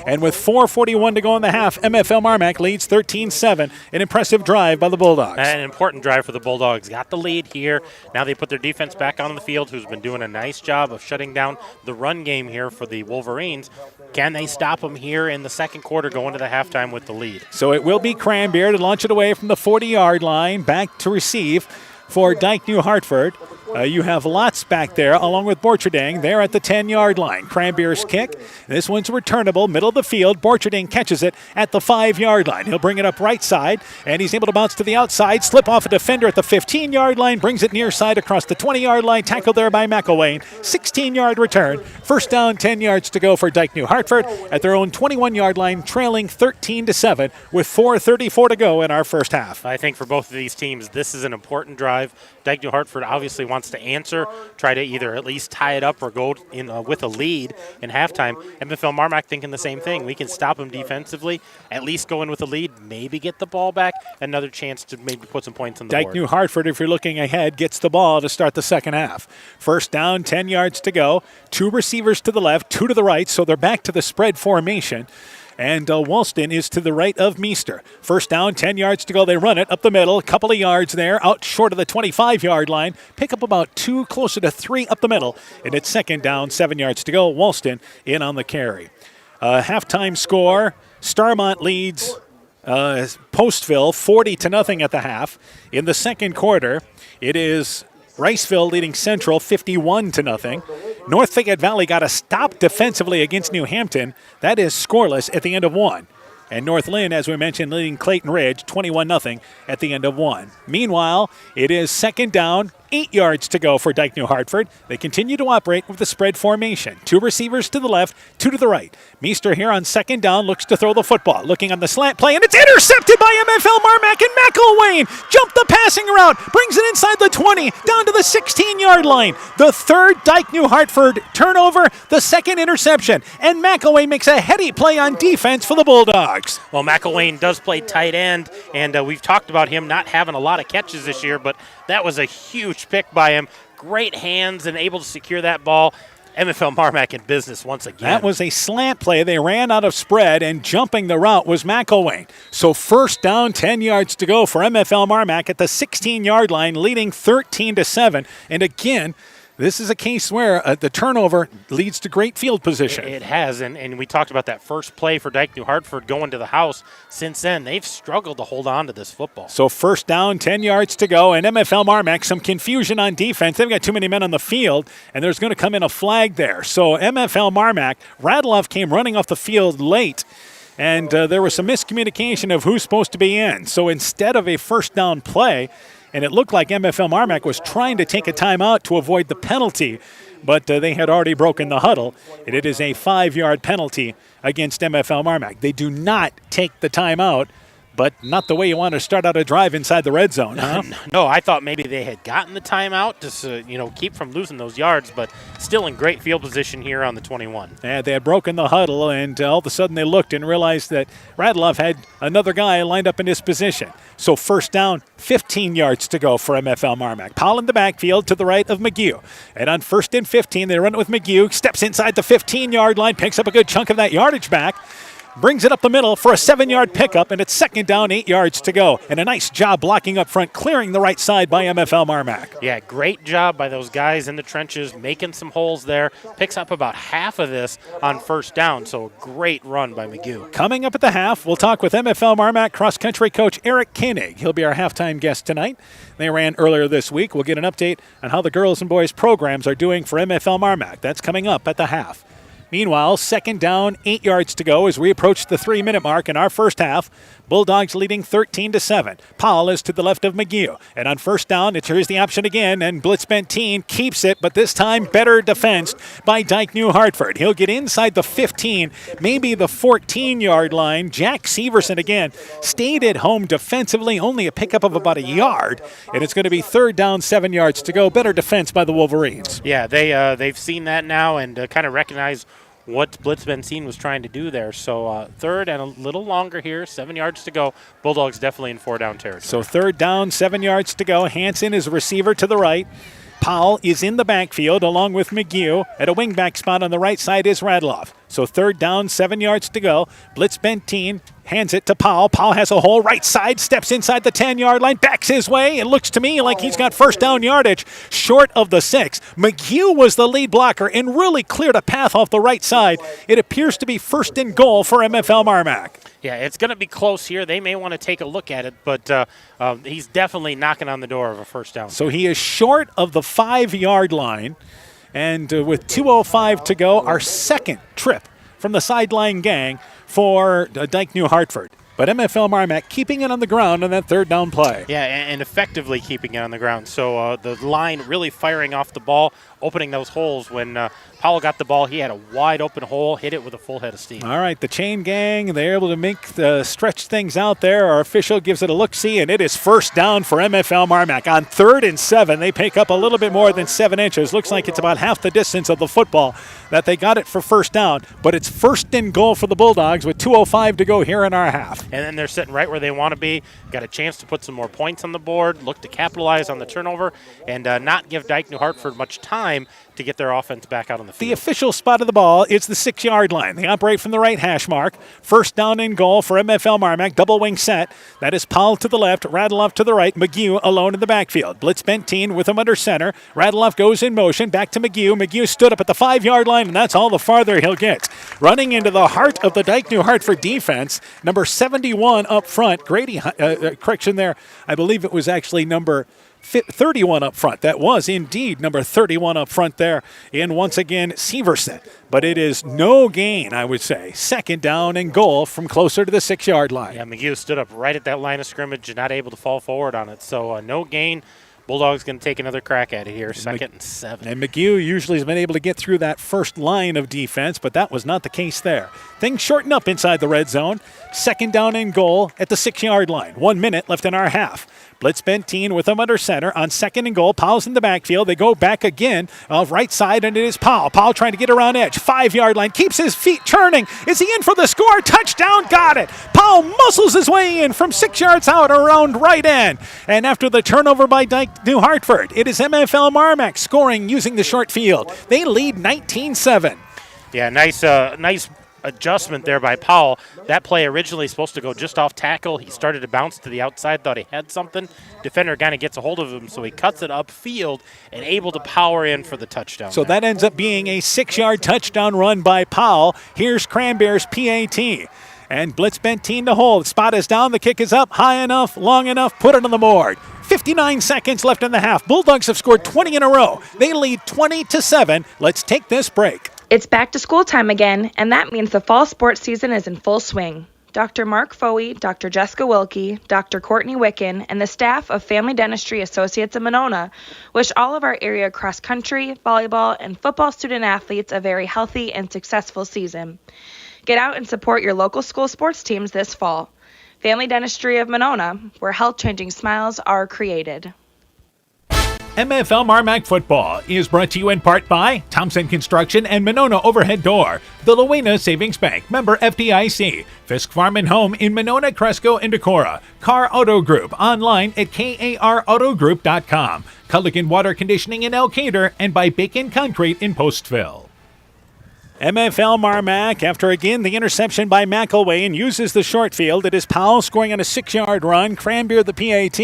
And with 4:41 to go in the half, MFL MarMac leads 13-7. An impressive drive by the Bulldogs. An important drive for the Bulldogs. Got the lead here. Now they put their defense back on the field, who's been doing a nice job of shutting down the run game here for the Wolverines. Can they stop them here in the second quarter, go into the halftime with the lead? So it will be Cranbeer to launch it away from the 40-yard line, back to receive for Dike-New Hartford. You have Lotz back there, along with Borcherding. They're at the 10-yard line. Cranbeer's kick. This one's returnable, middle of the field. Borcherding catches it at the 5-yard line. He'll bring it up right side, and he's able to bounce to the outside, slip off a defender at the 15-yard line, brings it near side across the 20-yard line, tackled there by McElwain. 16-yard return. First down, 10 yards to go for Dike-New Hartford at their own 21-yard line, trailing 13-7 with 4:34 to go in our first half. I think for both of these teams, this is an important drive. Dike-New Hartford obviously wants to answer, try to either at least tie it up or go in with a lead in halftime. MFL MarMac thinking the same thing. We can stop them defensively, at least go in with a lead, maybe get the ball back, another chance to maybe put some points on the board. Dike-New Hartford, if you're looking ahead, gets the ball to start the second half. First down, 10 yards to go. 2 receivers to the left, 2 to the right, so they're back to the spread formation. And Walston is to the right of Meester. First down, 10 yards to go. They run it up the middle, a couple of yards there, out short of the 25-yard line. Pick up about 2, closer to 3 up the middle. And it's second down, 7 yards to go. Walston in on the carry. Halftime score, Starmont leads Postville 40-0 at the half. In the second quarter, it is Riceville leading Central 51-0. North Fayette Valley got a stop defensively against New Hampton. That is scoreless at the end of 1. And North Lynn, as we mentioned, leading Clayton Ridge 21-0 at the end of 1. Meanwhile, it is second down, 8 yards to go for Dike-New Hartford. They continue to operate with the spread formation. 2 receivers to the left, 2 to the right. Meester here on second down looks to throw the football. Looking on the slant play, and it's intercepted by MFL MarMac, and McElwain jumped the passing route, brings it inside the 20, down to the 16-yard line. The third Dike-New Hartford turnover, the second interception, and McElwain makes a heady play on defense for the Bulldogs. Well, McElwain does play tight end, and we've talked about him not having a lot of catches this year, but that was a huge pick by him. Great hands and able to secure that ball. MFL MarMac in business once again. That was a slant play. They ran out of spread, and jumping the route was McElwain. So first down, 10 yards to go for MFL MarMac at the 16-yard line, leading 13-7. And again, this is a case where the turnover leads to great field position. It has, and we talked about that first play for Dike-New Hartford going to the house. Since then, they've struggled to hold on to this football. So first down, 10 yards to go, and MFL MarMac, some confusion on defense. They've got too many men on the field, and there's going to come in a flag there. So MFL MarMac, Radeloff came running off the field late, and there was some miscommunication of who's supposed to be in. So instead of a first down play, and it looked like MFL MarMac was trying to take a timeout to avoid the penalty, but they had already broken the huddle, and it is a 5-yard penalty against MFL MarMac. They do not take the timeout. but not the way you want to start out a drive inside the red zone, huh? No, I thought maybe they had gotten the timeout to keep from losing those yards, but still in great field position here on the 21. Yeah, they had broken the huddle, and all of a sudden they looked and realized that Radloff had another guy lined up in his position. So first down, 15 yards to go for MFL MarMac. Powell in the backfield to the right of McGew. And on 1st and 15, they run it with McGew, steps inside the 15-yard line, picks up a good chunk of that yardage back, brings it up the middle for a 7-yard pickup, and it's second down, 8 yards to go. And a nice job blocking up front, clearing the right side by MFL MarMac. Yeah, great job by those guys in the trenches, making some holes there. Picks up about half of this on first down, so a great run by McGew. Coming up at the half, we'll talk with MFL MarMac cross-country coach Eric Koenig. He'll be our halftime guest tonight. They ran earlier this week. We'll get an update on how the girls and boys programs are doing for MFL MarMac. That's coming up at the half. Meanwhile, second down, 8 yards to go as we approach the 3-minute mark in our first half. Bulldogs leading 13-7. Powell is to the left of McGew. And on first down, here's the option again, and Blitz Benteen keeps it, but this time better defensed by Dike-New Hartford. He'll get inside the 15, maybe the 14-yard line. Jack Severson again stayed at home defensively, only a pickup of about a yard, and it's going to be third down, 7 yards to go. Better defense by the Wolverines. Yeah, they've seen that now and kind of recognize what Blitz Benteen was trying to do there. So third and a little longer here, 7 yards to go. Bulldogs definitely in 4-down territory. So third down, 7 yards to go. Hansen is a receiver to the right. Powell is in the backfield along with McGew. At a wingback spot on the right side is Radloff. So third down, 7 yards to go. Blitz Benteen hands it to Powell. Powell has a hole right side, steps inside the 10-yard line, backs his way. It looks to me like he's got first down yardage short of the 6. McGew was the lead blocker and really cleared a path off the right side. It appears to be first and goal for MFL MarMac. Yeah, it's going to be close here. They may want to take a look at it, but he's definitely knocking on the door of a first down. So he is short of the 5-yard line. And with 2:05 to go, our second trip from the sideline gang for Dike-New Hartford. But MFL MarMac keeping it on the ground on that third down play. Yeah, and effectively keeping it on the ground. So the line really firing off the ball, opening those holes. When Powell got the ball, he had a wide open hole, hit it with a full head of steam. All right, the chain gang, they're able to stretch things out there. Our official gives it a look-see, and it is first down for MFL MarMac. On 3rd and 7, they pick up a little bit more than 7 inches. Looks like it's about half the distance of the football that they got it for first down. But it's first and goal for the Bulldogs with 2:05 to go here in our half. And then they're sitting right where they want to be. Got a chance to put some more points on the board, look to capitalize on the turnover, and not give Dike-New Hartford much time to get their offense back out on the field. The official spot of the ball is the 6-yard line. They operate from the right hash mark. First down and goal for MFL MarMac. Double wing set. That is Powell to the left, Radloff to the right, McGew alone in the backfield. Blitz Benteen with him under center. Radloff goes in motion, back to McGew. McGew stood up at the 5-yard line, and that's all the farther he'll get. Running into the heart of the Dike-New Hartford defense, number 71 up front. Grady, correction there, I believe it was actually number 31 up front. That was indeed number 31 up front there. And once again, Severson. But it is no gain, I would say. Second down and goal from closer to the 6-yard line. Yeah, McGew stood up right at that line of scrimmage and not able to fall forward on it. So no gain. Bulldogs going to take another crack at it here, 2nd and 7. And McGew usually has been able to get through that first line of defense, but that was not the case there. Things shorten up inside the red zone. Second down and goal at the 6-yard line. 1 minute left in our half. Blitz Benteen with him under center on second and goal. Powell's in the backfield. They go back again, right side, and it is Powell. Powell trying to get around edge. 5-yard line. Keeps his feet turning. Is he in for the score? Touchdown. Got it. Powell muscles his way in from 6 yards out around right end. And after the turnover by Dike-New Hartford, it is MFL MarMac scoring using the short field. They lead 19-7. Yeah, nice adjustment there by Powell. That play originally supposed to go just off tackle. He started to bounce to the outside, thought he had something. Defender kind of gets a hold of him, so he cuts it upfield and able to power in for the touchdown. So that ends up being a 6-yard touchdown run by Powell. Here's Cranberry's PAT. And Blitz Benteen to hold. The spot is down. The kick is up. High enough, long enough. Put it on the board. 59 seconds left in the half. Bulldogs have scored 20 in a row. They lead 20-7. Let's take this break. It's back to school time again, and that means the fall sports season is in full swing. Dr. Mark Foey, Dr. Jessica Wilkie, Dr. Courtney Wicken, and the staff of Family Dentistry Associates of Monona wish all of our area cross-country, volleyball, and football student athletes a very healthy and successful season. Get out and support your local school sports teams this fall. Family Dentistry of Monona, where health-changing smiles are created. MFL MarMac football is brought to you in part by Thompson Construction and Monona Overhead Door, the Lowena Savings Bank, member FDIC, Fisk Farm and Home in Monona, Cresco, and Decorah, Car Auto Group, online at karautogroup.com, Culligan Water Conditioning in Elkader, and by Bacon Concrete in Postville. MFL MarMac, after again the interception by McElwain, uses the short field. It is Powell scoring on a 6-yard run, Cranbeer the PAT,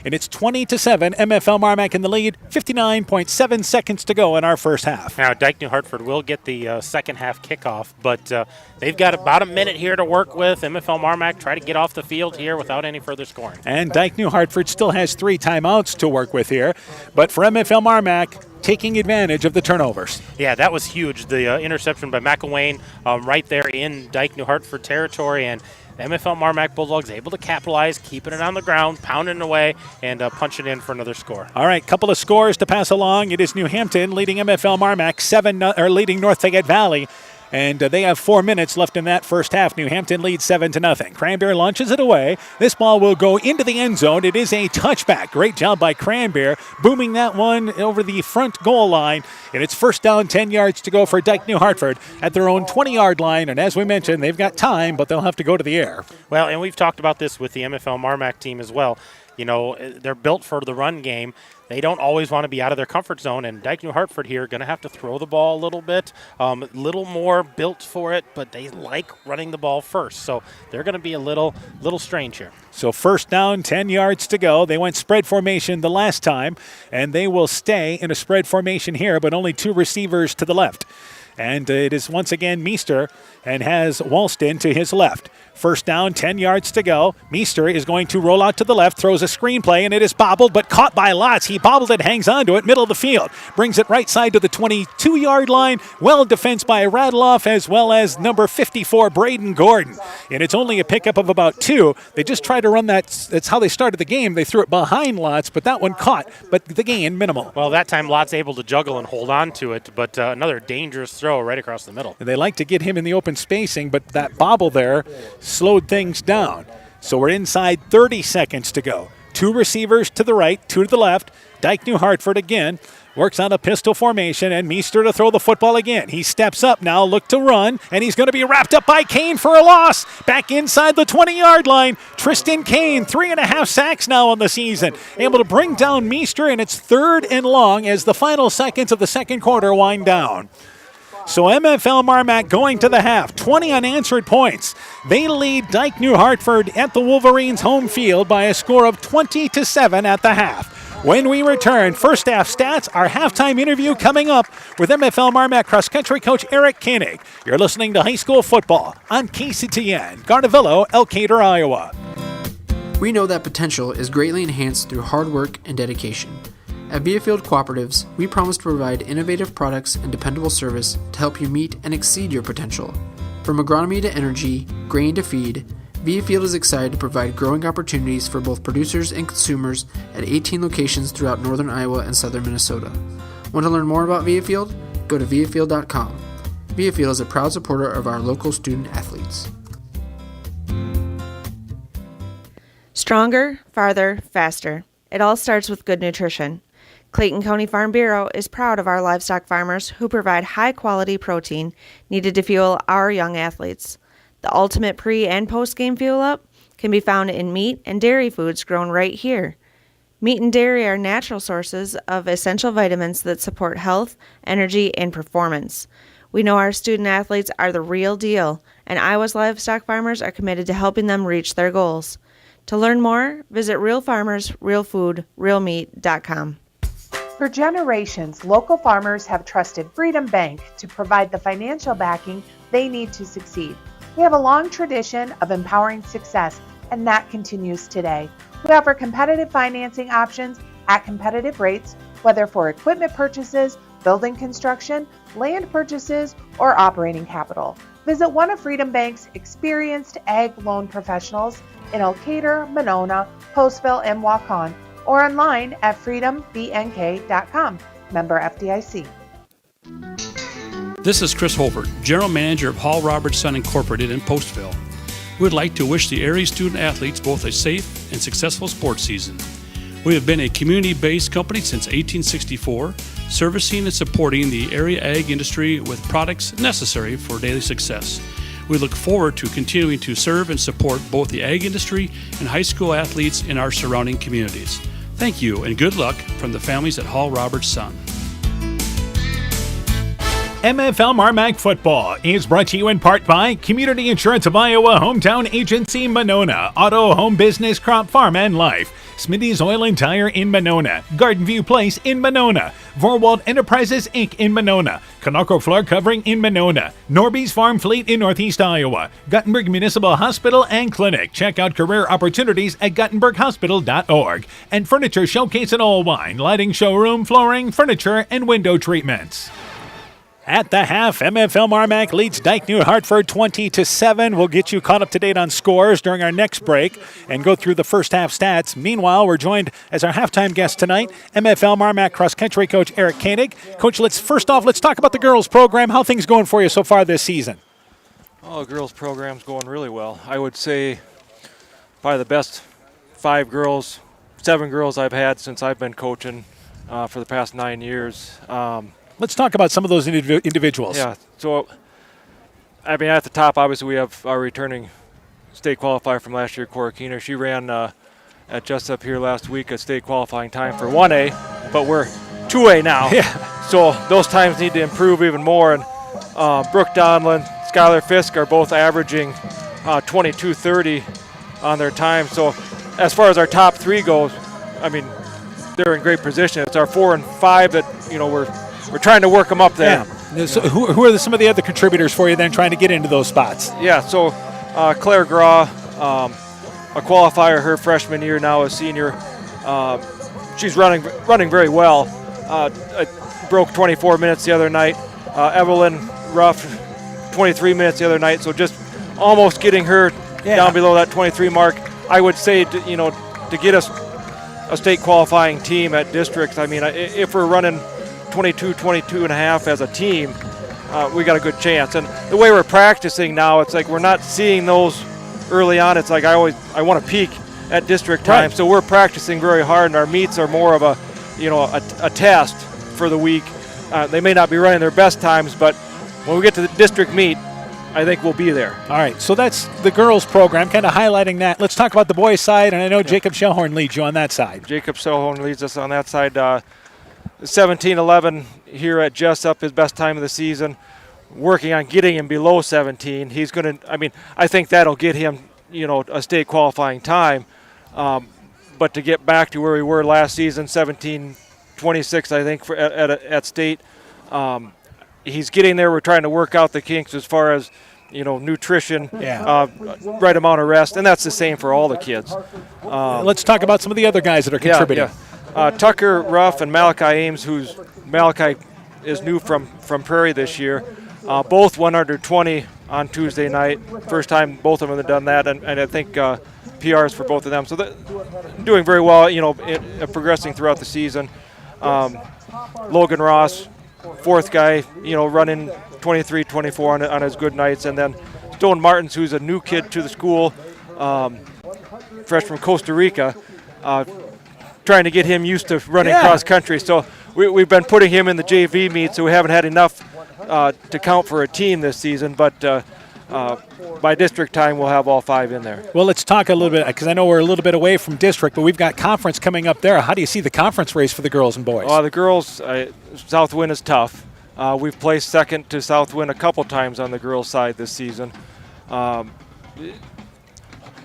and it's 20-7. MFL MarMac in the lead, 59.7 seconds to go in our first half. Now, Dike-New Hartford will get the second half kickoff, but they've got about a minute here to work with. MFL MarMac try to get off the field here without any further scoring. And Dike-New Hartford still has 3 timeouts to work with here, but for MFL MarMac, taking advantage of the turnovers. Yeah, that was huge. The interception by McElwain right there in Dike-New Hartford territory, and the MFL MarMac Bulldogs able to capitalize, keeping it on the ground, pounding it away, and punching in for another score. All right, couple of scores to pass along. It is New Hampton leading MFL MarMac leading North Fayette Valley. And they have 4 minutes left in that first half. New Hampton leads 7-0. Cranbeer launches it away. This ball will go into the end zone. It is a touchback. Great job by Cranbeer, booming that one over the front goal line. And it's first down, 10 yards to go for Dike-New Hartford at their own 20-yard line. And as we mentioned, they've got time, but they'll have to go to the air. Well, and we've talked about this with the MFL MarMac team as well. You know, they're built for the run game. They don't always want to be out of their comfort zone, and Dike-New Hartford here going to have to throw the ball a little bit, little more built for it, but they like running the ball first, so they're going to be a little strange here. So first down, 10 yards to go. They went spread formation the last time, and they will stay in a spread formation here, but only 2 receivers to the left. And it is once again Meester and has Walston to his left. First down, 10 yards to go. Meester is going to roll out to the left, throws a screenplay, and it is bobbled, but caught by Lotz. He bobbled it, hangs on to it, middle of the field. Brings it right side to the 22-yard line. Well defensed by Radloff as well as number 54, Braden Gordon. And it's only a pickup of about 2. They just tried to run that. That's how they started the game. They threw it behind Lotz, but that one caught. But the gain, minimal. Well, that time Lotz able to juggle and hold on to it, but another dangerous throw right across the middle. And they like to get him in the open spacing, but that bobble there slowed things down. So we're inside 30 seconds to go. 2 receivers to the right, 2 to the left. Dike-New Hartford again works on a pistol formation, and Meester to throw the football again. He steps up now, look to run, and he's going to be wrapped up by Kane for a loss. Back inside the 20-yard line, Tristan Kane, 3.5 sacks now on the season. Able to bring down Meester, and it's 3rd and long as the final seconds of the second quarter wind down. So MFL MarMac going to the half, 20 unanswered points. They lead Dike-New Hartford at the Wolverines' home field by a score of 20-7 at the half. When we return, first half stats, our halftime interview coming up with MFL MarMac cross-country coach Eric Koenig. You're listening to high school football on KCTN, Garnavillo, Elkader, Iowa. We know that potential is greatly enhanced through hard work and dedication. At Viafield Cooperatives, we promise to provide innovative products and dependable service to help you meet and exceed your potential. From agronomy to energy, grain to feed, Viafield is excited to provide growing opportunities for both producers and consumers at 18 locations throughout northern Iowa and southern Minnesota. Want to learn more about Viafield? Go to viafield.com. Viafield is a proud supporter of our local student athletes. Stronger, farther, faster. It all starts with good nutrition. Clayton County Farm Bureau is proud of our livestock farmers who provide high-quality protein needed to fuel our young athletes. The ultimate pre- and post-game fuel-up can be found in meat and dairy foods grown right here. Meat and dairy are natural sources of essential vitamins that support health, energy, and performance. We know our student athletes are the real deal, and Iowa's livestock farmers are committed to helping them reach their goals. To learn more, visit realfarmersrealfoodrealmeat.com. For generations, local farmers have trusted Freedom Bank to provide the financial backing they need to succeed. We have a long tradition of empowering success, and that continues today. We offer competitive financing options at competitive rates, whether for equipment purchases, building construction, land purchases, or operating capital. Visit one of Freedom Bank's experienced ag loan professionals in Elkader, Monona, Postville, and Waukon, or online at freedombnk.com. Member FDIC. This is Chris Holbert, General Manager of Hall Roberts Son Incorporated in Postville. We'd like to wish the area student athletes both a safe and successful sports season. We have been a community-based company since 1864, servicing and supporting the area ag industry with products necessary for daily success. We look forward to continuing to serve and support both the ag industry and high school athletes in our surrounding communities. Thank you and good luck from the families at Hall Roberts Son. MFL MarMac Football is brought to you in part by Community Insurance of Iowa, Hometown Agency, Monona, Auto, Home Business, Crop, Farm, and Life, Smitty's Oil and Tire in Monona, Garden View Place in Monona, Vorwald Enterprises, Inc. in Monona, Conoco Floor Covering in Monona, Norby's Farm Fleet in Northeast Iowa, Guttenberg Municipal Hospital and Clinic. Check out career opportunities at guttenberghospital.org. And Furniture Showcase and All Wine, lighting showroom, flooring, furniture, and window treatments. At the half, MFL MarMac leads Dike-New Hartford 20-7. We'll get you caught up to date on scores during our next break and go through the first half stats. Meanwhile, we're joined as our halftime guest tonight, MFL MarMac cross-country coach Eric Koenig. Coach, let's talk about the girls program. How are things going for you so far this season? Oh, the girls program's going really well. I would say probably the best 7 girls I've had since I've been coaching for the past 9 years. Let's talk about some of those individuals. Yeah, so, I mean, at the top, obviously, we have our returning state qualifier from last year, Cora Keener. She ran at just up here last week a state qualifying time for 1A, but we're 2A now. Yeah. So those times need to improve even more. And Brooke Donlin, Skylar Fisk are both averaging 22:30 on their time. So as far as our top 3 goes, I mean, they're in great position. It's our 4 and 5 that, we're trying to work them up there. Yeah. So who are some of the other contributors for you then trying to get into those spots? Yeah, so Claire Graw, a qualifier her freshman year, now a senior. She's running very well. Broke 24 minutes the other night. Evelyn Ruff, 23 minutes the other night. So just almost getting her down below that 23 mark. I would say, to get us a state qualifying team at districts, I mean, if we're running 22 and a half as a team, we got a good chance. And the way we're practicing now, it's like we're not seeing those early on. It's like I want to peak at district time. Right. So we're practicing very hard, and our meets are more of a test for the week. They may not be running their best times, but when we get to the district meet, I think we'll be there. All right, so that's the girls program, kind of highlighting that. Let's talk about the boys' side, and I know Jacob Shellhorn leads you on that side. Jacob Shellhorn leads us on that side. 17-11 here at Jessup, his best time of the season. Working on getting him below 17. He's going to, I think that'll get him, a state qualifying time. But to get back to where we were last season, 17-26, I think, at state, he's getting there. We're trying to work out the kinks as far as, nutrition, right amount of rest, and that's the same for all the kids. Let's talk about some of the other guys that are contributing. Tucker Ruff and Malachi Ames, Malachi is new from Prairie this year. Both won under 20 on Tuesday night. First time both of them have done that, and I think PRs for both of them. So they're doing very well, progressing throughout the season. Logan Ross, fourth guy, running 23-24 on his good nights. And then Stone Martins, who's a new kid to the school, fresh from Costa Rica, trying to get him used to running cross country. So we've been putting him in the JV meet, so we haven't had enough to count for a team this season. But by district time, we'll have all 5 in there. Well, let's talk a little bit, because I know we're a little bit away from district, but we've got conference coming up there. How do you see the conference race for the girls and boys? The girls, Southwind is tough. We've placed second to Southwind a couple times on the girls' side this season.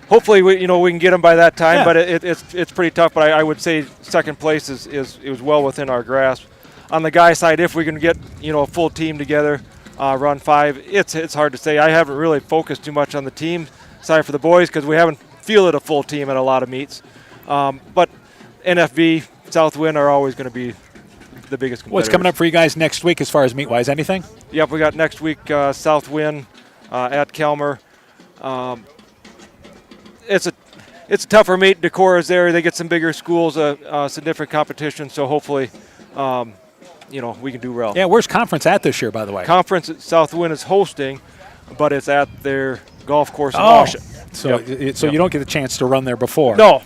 Hopefully, we can get them by that time, but it's pretty tough. But I would say second place is well within our grasp. On the guy side, if we can get a full team together, run 5, it's hard to say. I haven't really focused too much on the team side for the boys because we haven't fielded a full team at a lot of meets. But NFB, Southwind are always going to be the biggest competitors. What's coming up for you guys next week as far as meet-wise? Anything? Yep, we got next week Southwind at Kelmer. It's a tougher meet. Decora's there. They get some bigger schools, some different competition. So hopefully, we can do well. Yeah, where's conference at this year, by the way? Conference at Southwind is hosting, but it's at their golf course in Washington. So you don't get a chance to run there before. No,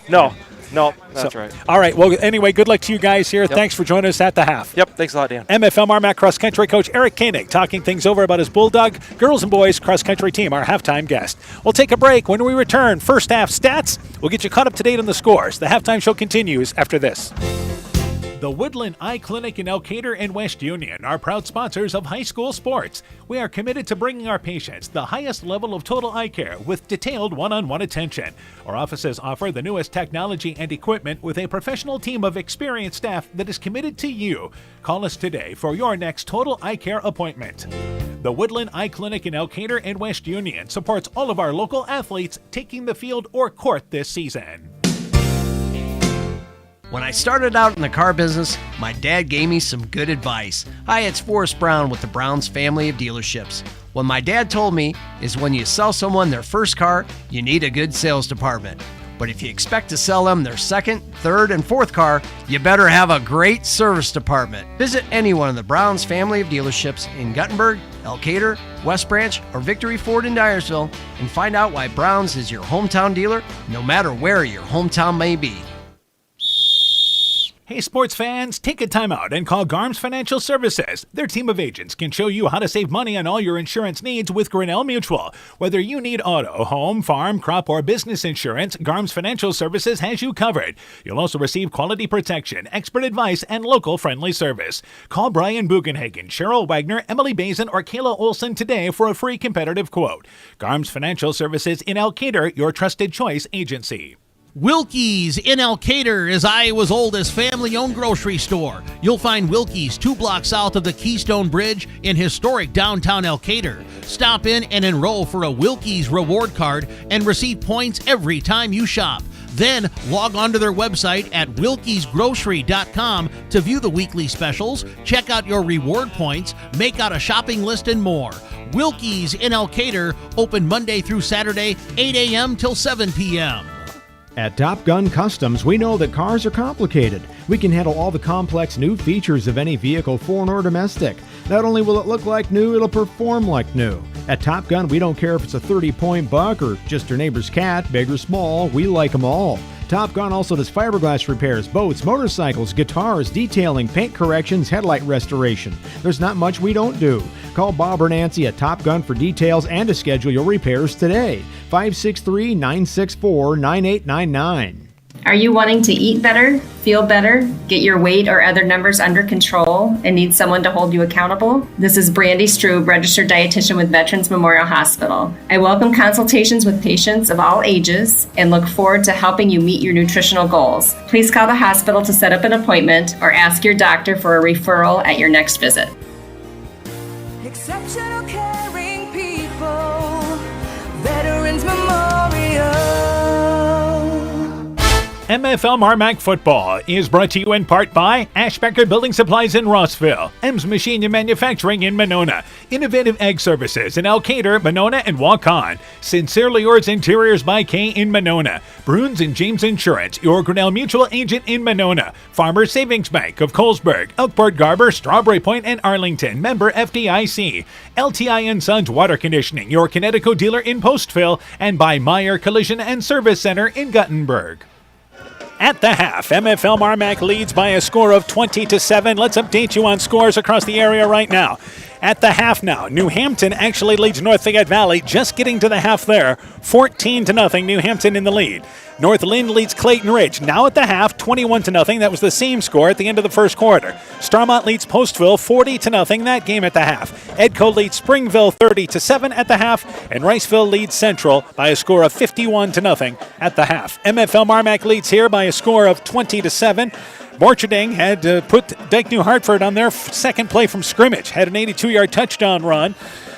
that's right. All right. Well, anyway, good luck to you guys here. Yep. Thanks for joining us at the half. Yep. Thanks a lot, Dan. MFL MarMac cross country coach Eric Koenig talking things over about his Bulldog girls and boys cross country team, our halftime guest. We'll take a break. When we return, first half stats. We'll get you caught up to date on the scores. The halftime show continues after this. The Woodland Eye Clinic in Elkader and West Union are proud sponsors of high school sports. We are committed to bringing our patients the highest level of total eye care with detailed one-on-one attention. Our offices offer the newest technology and equipment with a professional team of experienced staff that is committed to you. Call us today for your next total eye care appointment. The Woodland Eye Clinic in Elkader and West Union supports all of our local athletes taking the field or court this season. When I started out in the car business, my dad gave me some good advice. Hi, it's Forrest Brown with the Brown's family of dealerships. What my dad told me is when you sell someone their first car, you need a good sales department. But if you expect to sell them their second, third, and fourth car, you better have a great service department. Visit any one of the Brown's family of dealerships in Guttenberg, Elkader, West Branch, or Victory Ford in Dyersville and find out why Brown's is your hometown dealer, no matter where your hometown may be. Hey sports fans, take a time out and call Garms Financial Services. Their team of agents can show you how to save money on all your insurance needs with Grinnell Mutual. Whether you need auto, home, farm, crop, or business insurance, Garms Financial Services has you covered. You'll also receive quality protection, expert advice, and local friendly service. Call Brian Bugenhagen, Cheryl Wagner, Emily Bazin, or Kayla Olson today for a free competitive quote. Garms Financial Services in Elkader, your trusted choice agency. Wilkie's in Elkader is Iowa's oldest family-owned grocery store. You'll find Wilkie's 2 blocks south of the Keystone Bridge in historic downtown Elkader. Stop in and enroll for a Wilkie's reward card and receive points every time you shop. Then log on to their website at wilkiesgrocery.com to view the weekly specials, check out your reward points, make out a shopping list, and more. Wilkie's in Elkader, open Monday through Saturday, 8 a.m. till 7 p.m. At Top Gun Customs, we know that cars are complicated. We can handle all the complex new features of any vehicle, foreign or domestic. Not only will it look like new, it'll perform like new. At Top Gun, we don't care if it's a 30-point buck or just your neighbor's cat, big or small, we like them all. Top Gun also does fiberglass repairs, boats, motorcycles, guitars, detailing, paint corrections, headlight restoration. There's not much we don't do. Call Bob or Nancy at Top Gun for details and to schedule your repairs today. 563-964-9899. Are you wanting to eat better, feel better, get your weight or other numbers under control, and need someone to hold you accountable? This is Brandy Strube, registered dietitian with Veterans Memorial Hospital. I welcome consultations with patients of all ages and look forward to helping you meet your nutritional goals. Please call the hospital to set up an appointment or ask your doctor for a referral at your next visit. Exceptional caring people, Veterans Memorial. MFL MarMac Football is brought to you in part by Ashbecker Building Supplies in Rossville, Ems Machine and Manufacturing in Monona, Innovative Egg Services in Elkader, Monona, and Waukon, Sincerely Yours Interiors by Kay in Monona, Bruins and James Insurance, your Grinnell Mutual agent in Monona, Farmers Savings Bank of Colesburg, Elkport Garber, Strawberry Point, and Arlington, member FDIC, LTI & Sons Water Conditioning, your Connecticut dealer in Postville, and by Meyer Collision and Service Center in Guttenberg. At the half, MFL MarMac leads by a score of 20-7. Let's update you on scores across the area right now. At the half now, New Hampton actually leads North Fayette Valley, just getting to the half there, 14-0, New Hampton in the lead. North Lynn leads Clayton Ridge, now at the half, 21-0. That was the same score at the end of the first quarter. Starmont leads Postville, 40-0, that game at the half. Edco leads Springville, 30-7 at the half, and Riceville leads Central by a score of 51-0 at the half. MFL MarMac leads here by a score of 20-7. Borcherding had put Dike-New Hartford on their second play from scrimmage, had an 82-yard touchdown run.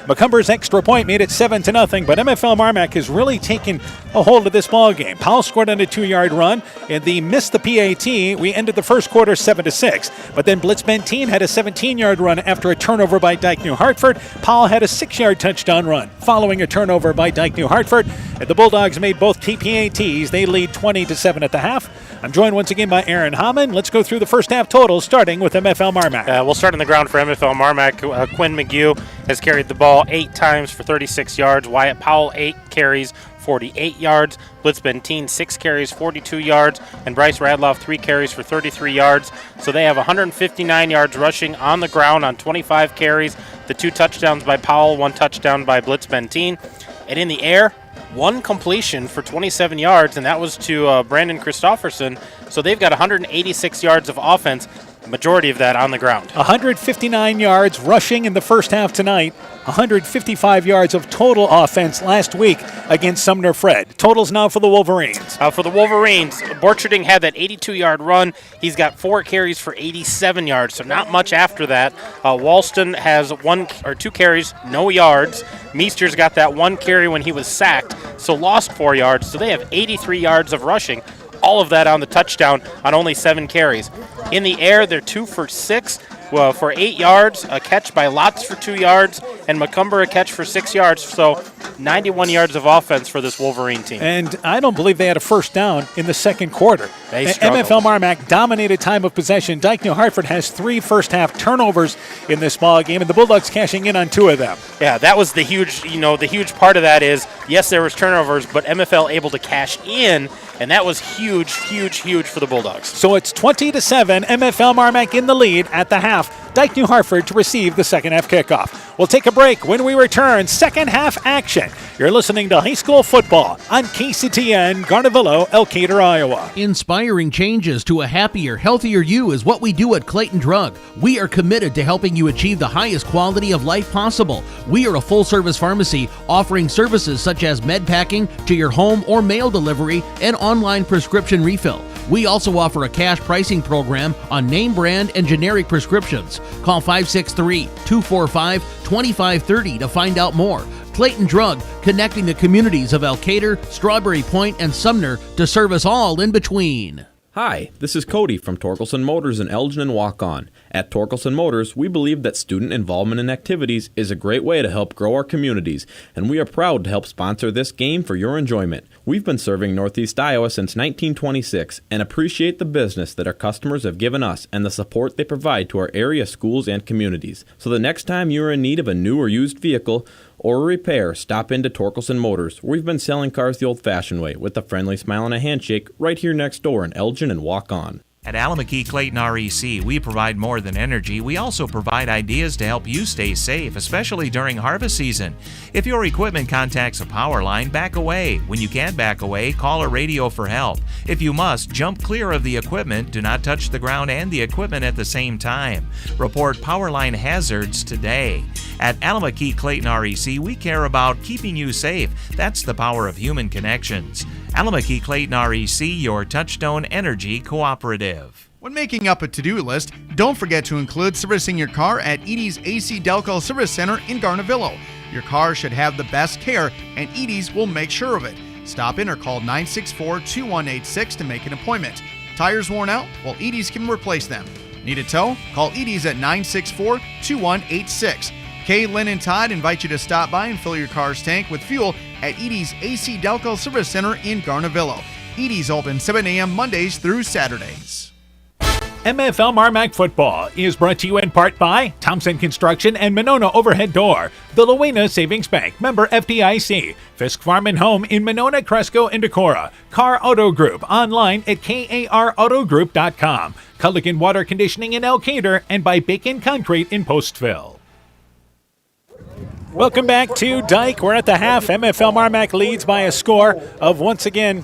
McCumber's extra point made it 7-0, but MFL MarMac has really taken a hold of this ball game. Powell scored on a 2-yard run, and they missed the PAT. We ended the first quarter 7-6, but then Blitz Benteen had a 17-yard run after a turnover by Dike-New Hartford. Powell had a 6-yard touchdown run following a turnover by Dike-New Hartford, and the Bulldogs made both TPATs. They lead 20-7 at the half. I'm joined once again by Aaron Hammond. Let's go through the first half totals, starting with MFL MarMac. We'll start on the ground for MFL MarMac. Quinn McGew has carried the ball 8 times for 36 yards. Wyatt Powell, 8 carries 48 yards. Blitz Benteen, 6 carries, 42 yards. And Bryce Radloff, 3 carries for 33 yards. So they have 159 yards rushing on the ground on 25 carries. The 2 touchdowns by Powell, 1 touchdown by Blitz Benteen. And in the air, 1 completion for 27 yards, and that was to Brandon Christofferson. So they've got 186 yards of offense, majority of that on the ground. 159 yards rushing in the first half tonight. 155 yards of total offense last week against Sumner Fred. Totals now for the Wolverines. For the Wolverines, Borcherding had that 82-yard run. He's got 4 carries for 87 yards, so not much after that. Walston has 1 or 2 carries, no yards. Meester's got that 1 carry when he was sacked, so lost 4 yards. So they have 83 yards of rushing. All of that on the touchdown on only 7 carries. In the air, they're 2 for 6 for 8 yards, a catch by Lotz for 2 yards, and McCumber a catch for 6 yards. So 91 yards of offense for this Wolverine team. And I don't believe they had a first down in the second quarter. They struggled. MFL MarMac dominated time of possession. Dike-New Hartford has 3 first-half turnovers in this ball game, and the Bulldogs cashing in on 2 of them. Yeah, that was the huge part of that is, yes, there was turnovers, but MFL able to cash in, and that was huge for the Bulldogs. So it's 20-7, MFL MarMac in the lead at the half. Dike-New Hartford to receive the second half kickoff. We'll take a break. When we return, second half action. You're listening to high school football on KCTN, Garnavillo, Elkader, Iowa. Inspiring changes to a happier, healthier you is what we do at Clayton Drug. We are committed to helping you achieve the highest quality of life possible. We are a full-service pharmacy offering services such as med packing to your home or mail delivery and online prescription refill. We also offer a cash pricing program on name brand and generic prescriptions. Call 563-245-2530 to find out more. Clayton Drug, connecting the communities of Elkader, Strawberry Point, and Sumner to serve us all in between. Hi, this is Cody from Torkelson Motors in Elgin and Walk-On. At Torkelson Motors, we believe that student involvement in activities is a great way to help grow our communities, and we are proud to help sponsor this game for your enjoyment. We've been serving Northeast Iowa since 1926 and appreciate the business that our customers have given us and the support they provide to our area schools and communities. So the next time you are in need of a new or used vehicle or a repair, stop into Torkelson Motors. We've been selling cars the old-fashioned way with a friendly smile and a handshake right here next door in Elgin and Walk-On. At Alameda Clayton REC, we provide more than energy. We also provide ideas to help you stay safe, especially during harvest season. If your equipment contacts a power line, back away. When you can't back away, call a radio for help. If you must, jump clear of the equipment. Do not touch the ground and the equipment at the same time. Report power line hazards today. At Alameda Clayton REC, we care about keeping you safe. That's the power of human connections. Alameda Clayton REC, your Touchstone Energy Cooperative. When making up a to-do list, don't forget to include servicing your car at Edie's AC Delco Service Center in Garnavillo. Your car should have the best care, and Edie's will make sure of it. Stop in or call 964-2186 to make an appointment. Tires worn out? Well, Edie's can replace them. Need a tow? Call Edie's at 964-2186. Kay, Lynn, and Todd invite you to stop by and fill your car's tank with fuel at Edie's AC Delco Service Center in Garnavillo. Edie's open 7 a.m. Mondays through Saturdays. MFL MarMac football is brought to you in part by Thompson Construction and Monona Overhead Door, the Lowena Savings Bank, member FDIC, Fisk Farm and Home in Monona, Cresco, and Decorah, Car Auto Group, online at karautogroup.com, Culligan Water Conditioning in Elkader, and by Bacon Concrete in Postville. Welcome back to Dike. We're at the half. MFL MarMac leads by a score of, once again,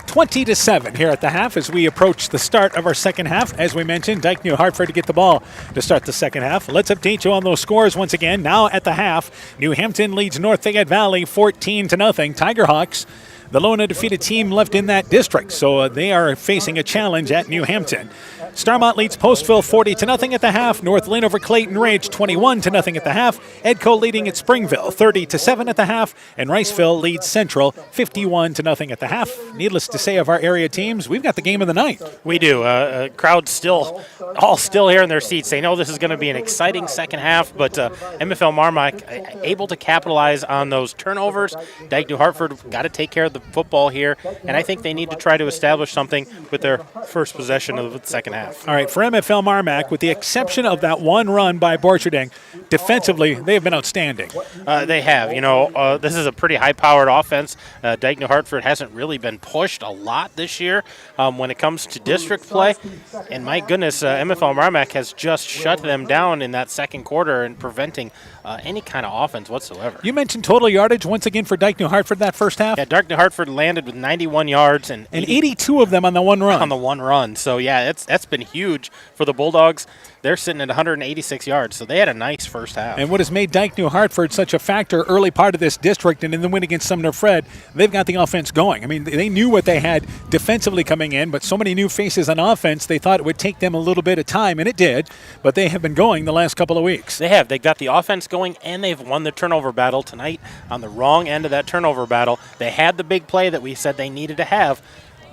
20-7 here at the half as we approach the start of our second half. As we mentioned, Dike-New Hartford to get the ball to start the second half. Let's update you on those scores once again. Now at the half, New Hampton leads North Fayette Valley 14-0. Tigerhawks, the lone undefeated team left in that district, so they are facing a challenge at New Hampton. Starmont leads Postville 40-0 at the half. North Lynn over Clayton Ridge 21-0 at the half. Edco leading at Springville 30-7 at the half. And Riceville leads Central 51-0 at the half. Needless to say, of our area teams, we've got the game of the night. We do. Crowd still here in their seats. They know this is going to be an exciting second half, but MFL MarMac able to capitalize on those turnovers. Dike-New Hartford got to take care of the football here, and I think they need to try to establish something with their first possession of the second half. half. All right, for MFL MarMac, with the exception of that one run by Borcherding, defensively, they have been outstanding. They have. This is a pretty high-powered offense. Dike-New Hartford hasn't really been pushed a lot this year when it comes to district play. And my goodness, MFL MarMac has just shut them down in that second quarter and preventing any kind of offense whatsoever. You mentioned total yardage once again for Dike-New Hartford that first half? Yeah, Dike-New Hartford landed with 91 yards and 82 of them on the one run. On the one run. So, yeah, that's been huge for the Bulldogs. They're sitting at 186 yards, so they had a nice first half. And what has made Dike-New Hartford such a factor early part of this district and in the win against Sumner Fred, they've got the offense going. I mean, they knew what they had defensively coming in, but so many new faces on offense, they thought it would take them a little bit of time, and it did, but they have been going the last couple of weeks. They have. They got the offense going, and they've won the turnover battle tonight on the wrong end of that turnover battle. They had the big play that we said they needed to have,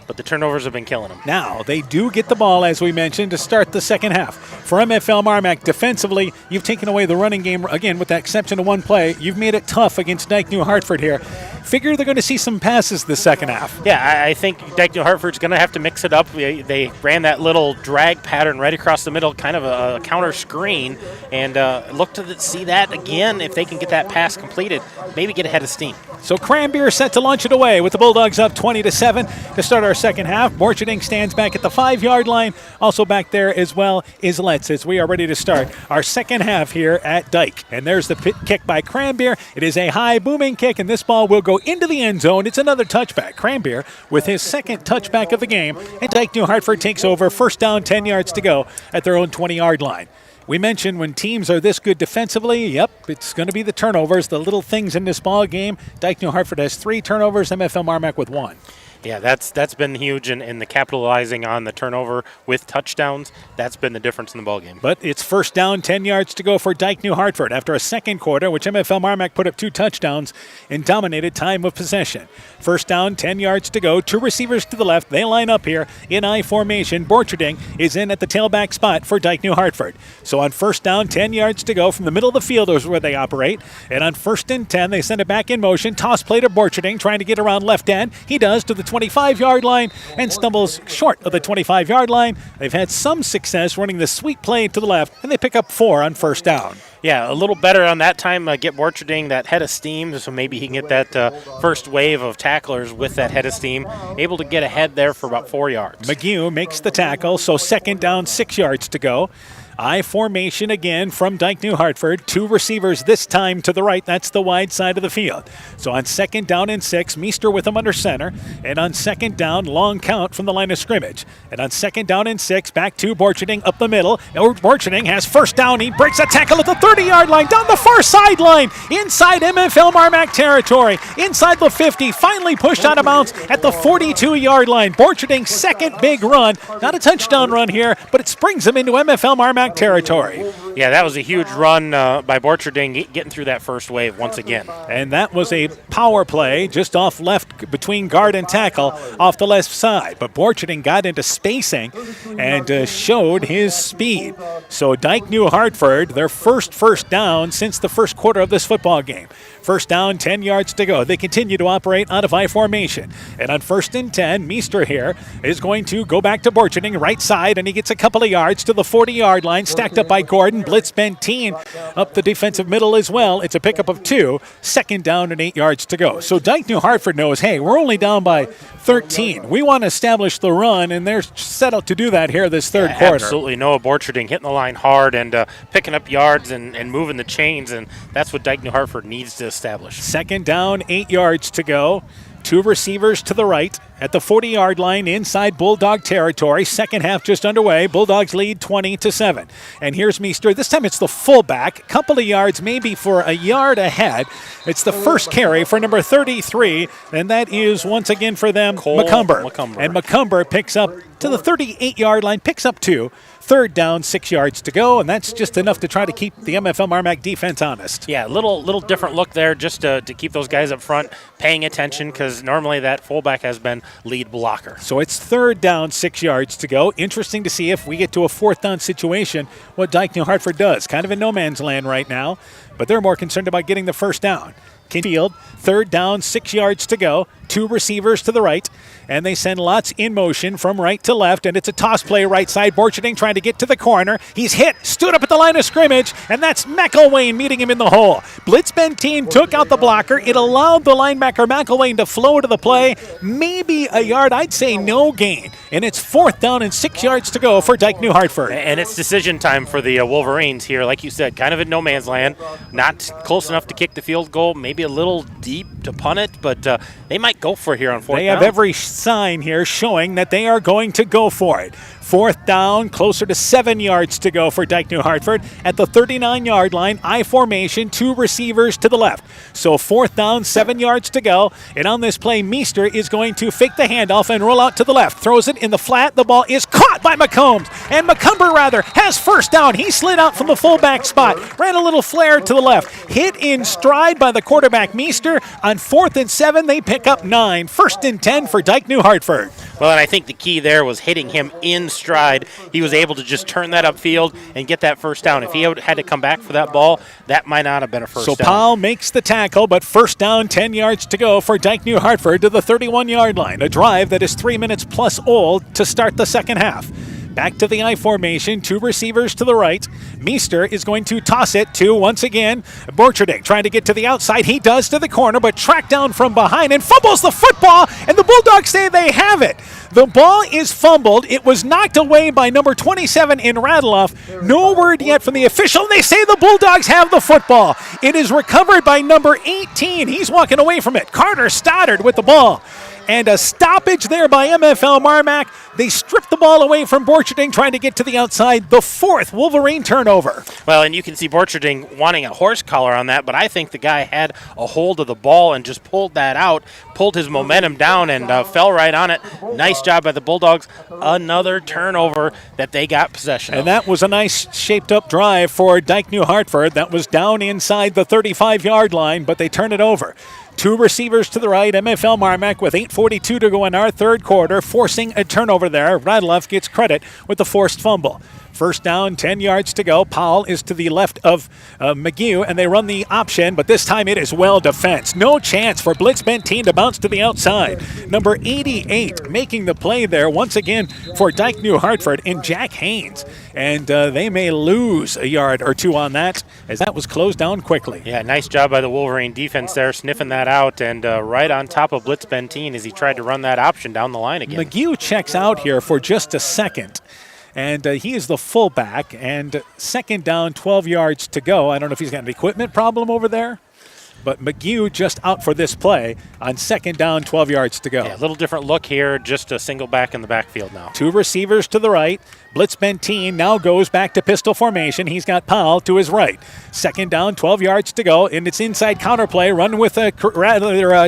but the turnovers have been killing them. Now, they do get the ball, as we mentioned, to start the second half. For MFL MarMac, defensively, you've taken away the running game, again, with the exception of one play. You've made it tough against Dike-New Hartford here. Figure they're going to see some passes the second half. Yeah, I think Dike-New Hartford's going to have to mix it up. They ran that little drag pattern right across the middle, kind of a counter screen, and look to see that again if they can get that pass completed, maybe get ahead of steam. So Cranbeer set to launch it away with the Bulldogs up 20-7 to start our second half. Borcherding stands back at the 5-yard line. Also back there as well is Letz as we are ready to start our second half here at Dike. And there's the kick by Cranbeer. It is a high booming kick, and this ball will go into the end zone. It's another touchback. Cranbeer with his second touchback of the game, and Dike-New Hartford takes over. First down, 10 yards to go at their own 20-yard line. We mentioned when teams are this good defensively, yep, it's going to be the turnovers, the little things in this ball game. Dike-New Hartford has 3 turnovers, MFL MarMac with 1. Yeah, that's been huge in the capitalizing on the turnover with touchdowns. That's been the difference in the ballgame. But it's first down, 10 yards to go for Dike-New Hartford after a second quarter, which MFL MarMac put up 2 touchdowns and dominated time of possession. First down, 10 yards to go. 2 receivers to the left. They line up here in I formation. Borcherding is in at the tailback spot for Dike-New Hartford. So on first down, 10 yards to go from the middle of the field is where they operate. And on first and 10, they send it back in motion. Toss play to Borcherding, trying to get around left end. He does to the 25-yard line and stumbles short of the 25-yard line. They've had some success running the sweep play to the left, and they pick up 4 on first down. Yeah, a little better on that time. Get Borcherding that head of steam, so maybe he can get that first wave of tacklers with that head of steam. Able to get ahead there for about 4 yards. McGew makes the tackle, so second down, 6 yards to go. I formation again from Dike-New Hartford. 2 receivers this time to the right. That's the wide side of the field. So on second down and 6, Meester with him under center. And on second down, long count from the line of scrimmage. And on second down and 6, back to Borcherding up the middle. Borcherding has first down. He breaks a tackle at the 30-yard line, down the far sideline, inside MFL MarMac territory, inside the 50, finally pushed out of bounds at the 42-yard line. Borcherding's second big run. Not a touchdown run here, but it springs him into MFL MarMac territory. Yeah, that was a huge run by Borcherding getting through that first wave once again. And that was a power play just off left between guard and tackle off the left side. But Borcherding got into spacing and showed his speed. So Dike-New Hartford, their first down since the first quarter of this football game. First down, 10 yards to go. They continue to operate out of I formation. And on first and 10, Meester here is going to go back to Borcherding, right side, and he gets a couple of yards to the 40-yard line, stacked up by Gordon. Blitz Benteen up the defensive middle as well. It's a pickup of 2. Second down and 8 yards to go. So Dike-New Hartford knows, hey, we're only down by 13. We want to establish the run, and they're set out to do that here this third quarter. Absolutely. Noah Borcherding hitting the line hard and picking up yards and moving the chains, and that's what Dike-New Hartford needs to establish. Second down, 8 yards to go. 2 receivers to the right at the 40-yard line inside Bulldog territory. Second half just underway. Bulldogs lead 20-7. And here's Meester. This time it's the fullback. Couple of yards, maybe for a yard ahead. It's the first carry for number 33, and that is once again for them, McCumber. And McCumber picks up to the 38-yard line, picks up 2. Third down, 6 yards to go, and that's just enough to try to keep the MFL MarMac defense honest. Yeah, little different look there just to keep those guys up front paying attention, because normally that fullback has been lead blocker. So it's third down, 6 yards to go. Interesting to see if we get to a fourth down situation, what Dike-New Hartford does. Kind of in no man's land right now, but they're more concerned about getting the first down. Field, third down, 6 yards to go. 2 receivers to the right, and they send lots in motion from right to left, and it's a toss play right side. Borcherding trying to get to the corner. He's hit, stood up at the line of scrimmage, and that's McElwain meeting him in the hole. Blitz Benteen took out the blocker. It allowed the linebacker McElwain to flow to the play. Maybe a yard, I'd say no gain. And it's 4th down and 6 yards to go for Dike-New Hartford. And it's decision time for the Wolverines here. Like you said, kind of in no man's land. Not close enough to kick the field goal. Maybe a little deep to punt it, but they might go for it here on 4th down. They have every sign here showing that they are going to go for it. 4th down, closer to 7 yards to go for Dike-New Hartford. At the 39-yard line, I formation, 2 receivers to the left. So 4th down, 7 yards to go. And on this play, Meester is going to fake the handoff and roll out to the left. Throws it in the flat. The ball is caught by McCombs. And McCumber, has first down. He slid out from the fullback spot. Ran a little flare to the left. Hit in stride by the quarterback, Meester. On 4th and 7, they pick up 9. 1st and 10 for Dike-New Hartford. Well, and I think the key there was hitting him in stride. He was able to just turn that upfield and get that first down. If he had to come back for that ball, that might not have been a first down. So Powell makes the tackle, but first down, 10 yards to go for Dike-New Hartford to the 31-yard line. A drive that is 3 minutes plus old to start the second half. Back to the I formation, 2 receivers to the right. Meester is going to toss it to, once again, Borcherding trying to get to the outside. He does to the corner, but tracked down from behind and fumbles the football, and the Bulldogs say they have it. The ball is fumbled. It was knocked away by number 27 in Radloff. No word yet from the official. They say the Bulldogs have the football. It is recovered by number 18. He's walking away from it. Carter Stoddard with the ball. And a stoppage there by MFL MarMac. They stripped the ball away from Borcherding, trying to get to the outside. The 4th Wolverine turnover. Well, and you can see Borcherding wanting a horse collar on that, but I think the guy had a hold of the ball and just pulled that out, pulled his momentum down, and fell right on it. Nice job by the Bulldogs. Another turnover that they got possession of. And that was a nice shaped-up drive for Dike-New Hartford. That was down inside the 35-yard line, but they turn it over. 2 receivers to the right, MFL MarMac with 8:42 to go in our third quarter, forcing a turnover there. Radloff gets credit with the forced fumble. First down, 10 yards to go. Powell is to the left of McGee, and they run the option, but this time it is well defensed. No chance for Blitz Benteen to bounce to the outside. Number 88 making the play there once again for Dike-New Hartford and Jack Haynes. And they may lose a yard or 2 on that, as that was closed down quickly. Yeah, nice job by the Wolverine defense there, sniffing that out, and right on top of Blitz Benteen as he tried to run that option down the line again. McGee checks out here for just a second. And he is the fullback, and second down, 12 yards to go. I don't know if he's got an equipment problem over there, but McGee just out for this play on second down, 12 yards to go. Yeah, a little different look here, just a single back in the backfield now. 2 receivers to the right. Blitz Benteen now goes back to pistol formation. He's got Powell to his right. Second down, 12 yards to go, and it's inside counterplay, run with